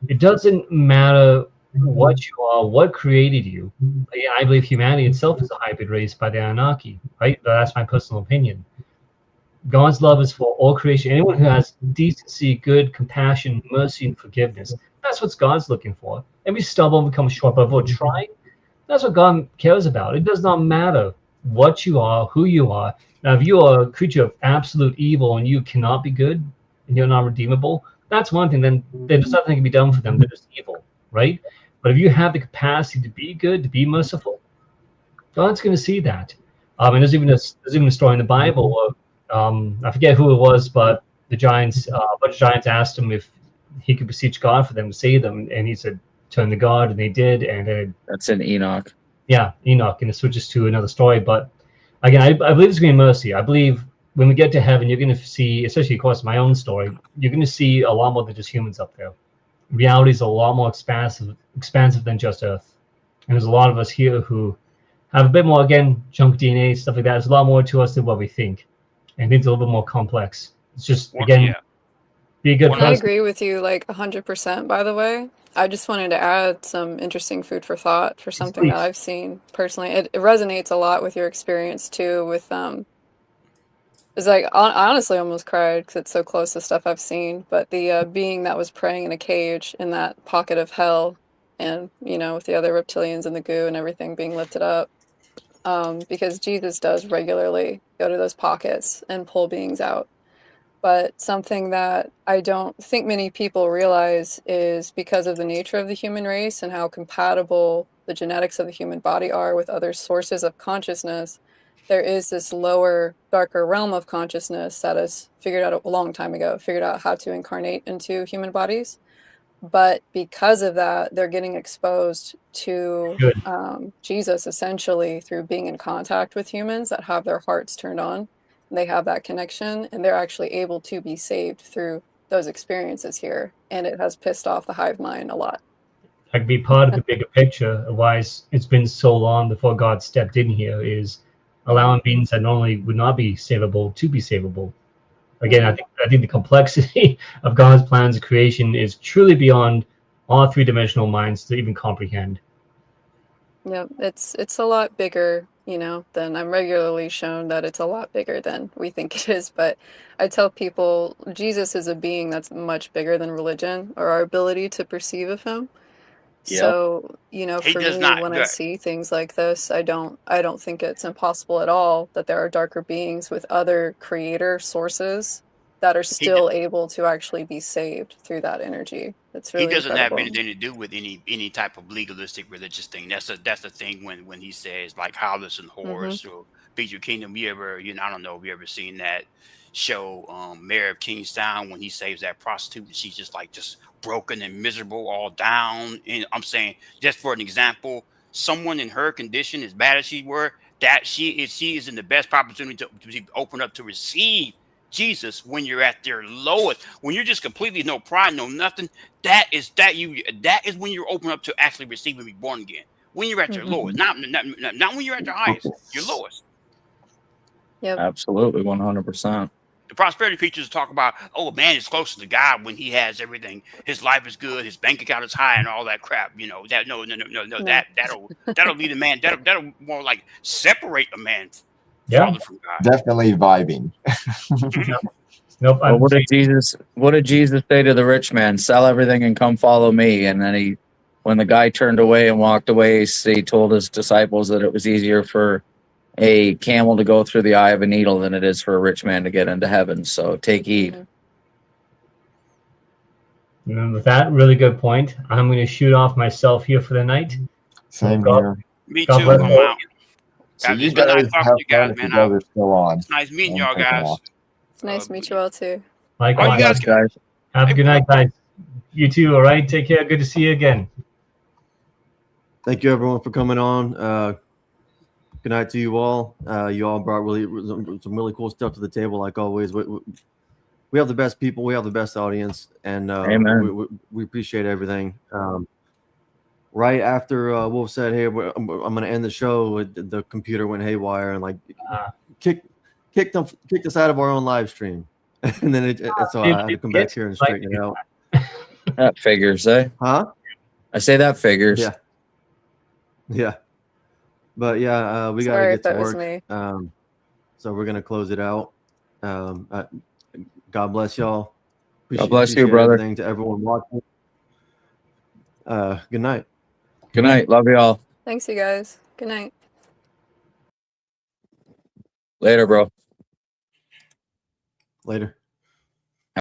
Speaker 12: It doesn't matter what you are, what created you. Yeah, I believe humanity itself is a hybrid race by the Anunnaki, right? That's my personal opinion. God's love is for all creation. Anyone who has decency, good, compassion, mercy, and forgiveness. That's what God's looking for. And we stumble and become short, but if we're trying, that's what God cares about. It does not matter what you are, who you are. Now, if you are a creature of absolute evil and you cannot be good and you're not redeemable, that's one thing. Then there's nothing can be done for them. They're just evil, right? But if you have the capacity to be good, to be merciful, God's going to see that. And there's even a story in the Bible where I forget who it was, but a bunch of giants asked him if he could beseech God for them to save them, and he said, "Turn to God," and they did. And then
Speaker 3: That's in Enoch.
Speaker 12: yeah, Enoch, and it switches to another story. But again, I believe it's going to be mercy. I believe when we get to heaven, you're going to see, especially of course my own story, you're going to see a lot more than just humans up there. Reality is a lot more expansive than just Earth, and there's a lot of us here who have a bit more, again, junk DNA, stuff like that. There's a lot more to us than what we think, and things are a little bit more complex. It's just, again, be a good
Speaker 4: And I
Speaker 12: person.
Speaker 4: agree with you like 100%, by the way. I just wanted to add some interesting food for thought for something that I've seen personally. It resonates a lot with your experience too with it's like I honestly almost cried because it's so close to stuff I've seen, but the being that was praying in a cage in that pocket of hell, and with the other reptilians and the goo and everything being lifted up, because Jesus does regularly go to those pockets and pull beings out. But something that I don't think many people realize is because of the nature of the human race and how compatible the genetics of the human body are with other sources of consciousness, there is this lower, darker realm of consciousness that is figured out a long time ago, figured out how to incarnate into human bodies. But because of that, they're getting exposed to Jesus essentially through being in contact with humans that have their hearts turned on. They have that connection, and they're actually able to be saved through those experiences here. And it has pissed off the hive mind a lot.
Speaker 12: Like be part of the bigger picture of why it's been so long before God stepped in here is allowing beings that normally would not be savable to be savable. Again, I think the complexity of God's plans of creation is truly beyond all three-dimensional minds to even comprehend.
Speaker 4: Yeah, it's a lot bigger, than I'm regularly shown that it's a lot bigger than we think it is. But I tell people Jesus is a being that's much bigger than religion or our ability to perceive of him. So,
Speaker 8: he
Speaker 4: for
Speaker 8: does
Speaker 4: me,
Speaker 8: not.
Speaker 4: when I
Speaker 8: Good.
Speaker 4: see things like this, I don't think it's impossible at all that there are darker beings with other creator sources that are still able to actually be saved through that energy. It's
Speaker 8: He
Speaker 4: really
Speaker 8: doesn't have
Speaker 4: incredible.
Speaker 8: anything to do with any type of legalistic religious thing. That's the thing when he says like Hollis and Horus or Feed Your Kingdom. I don't know if you ever seen that show, Mayor of Kingstown, when he saves that prostitute and she's just broken and miserable, all down. And I'm saying, just for an example, someone in her condition, as bad as she were, that she is in the best opportunity to be open up to receive Jesus when you're at their lowest, when you're just completely no pride, no nothing. That is when you're open up to actually receive and be born again. When you're at your lowest, not when you're at your highest, your lowest.
Speaker 4: Yep.
Speaker 3: Absolutely, 100%.
Speaker 8: The prosperity preachers talk about, oh, man is closer to God when he has everything. His life is good, his bank account is high, and all that crap. You know that that'll lead a man. That'll more like separate a man farther from God.
Speaker 5: Definitely vibing.
Speaker 12: Nope.
Speaker 3: Well, what did Jesus say to the rich man? Sell everything and come follow me. And then when the guy turned away and walked away, he told his disciples that it was easier for a camel to go through the eye of a needle than it is for a rich man to get into heaven. So take heed.
Speaker 12: And with that really good point, I'm going to shoot off myself here for the night.
Speaker 5: Same here.
Speaker 8: Me too. I'm out.
Speaker 5: So you guys have fun if you guys are still on.
Speaker 8: It's nice meeting y'all guys.
Speaker 4: It's nice to meet you all too.
Speaker 12: Likewise,
Speaker 3: guys.
Speaker 12: Have a good night, guys. You too. All right. Take care. Good to see you again.
Speaker 13: Thank you, everyone, for coming on. Good night to you all. You all brought some really cool stuff to the table, like always. We have the best people. We have the best audience, and we appreciate everything. Right after Wolf said, "Hey, I'm going to end the show," the computer went haywire and like kicked us out of our own live stream, and then so I had to come back here and straighten it out.
Speaker 3: That figures, eh?
Speaker 13: Huh?
Speaker 3: I say that figures.
Speaker 13: Yeah. But yeah, we got to get to work. So we're gonna close it out. God bless y'all.
Speaker 3: God bless you, brother.
Speaker 13: Everything to everyone watching. Good night.
Speaker 3: Good night. Love y'all.
Speaker 4: Thanks, you guys. Good night.
Speaker 3: Later, bro.
Speaker 13: Later.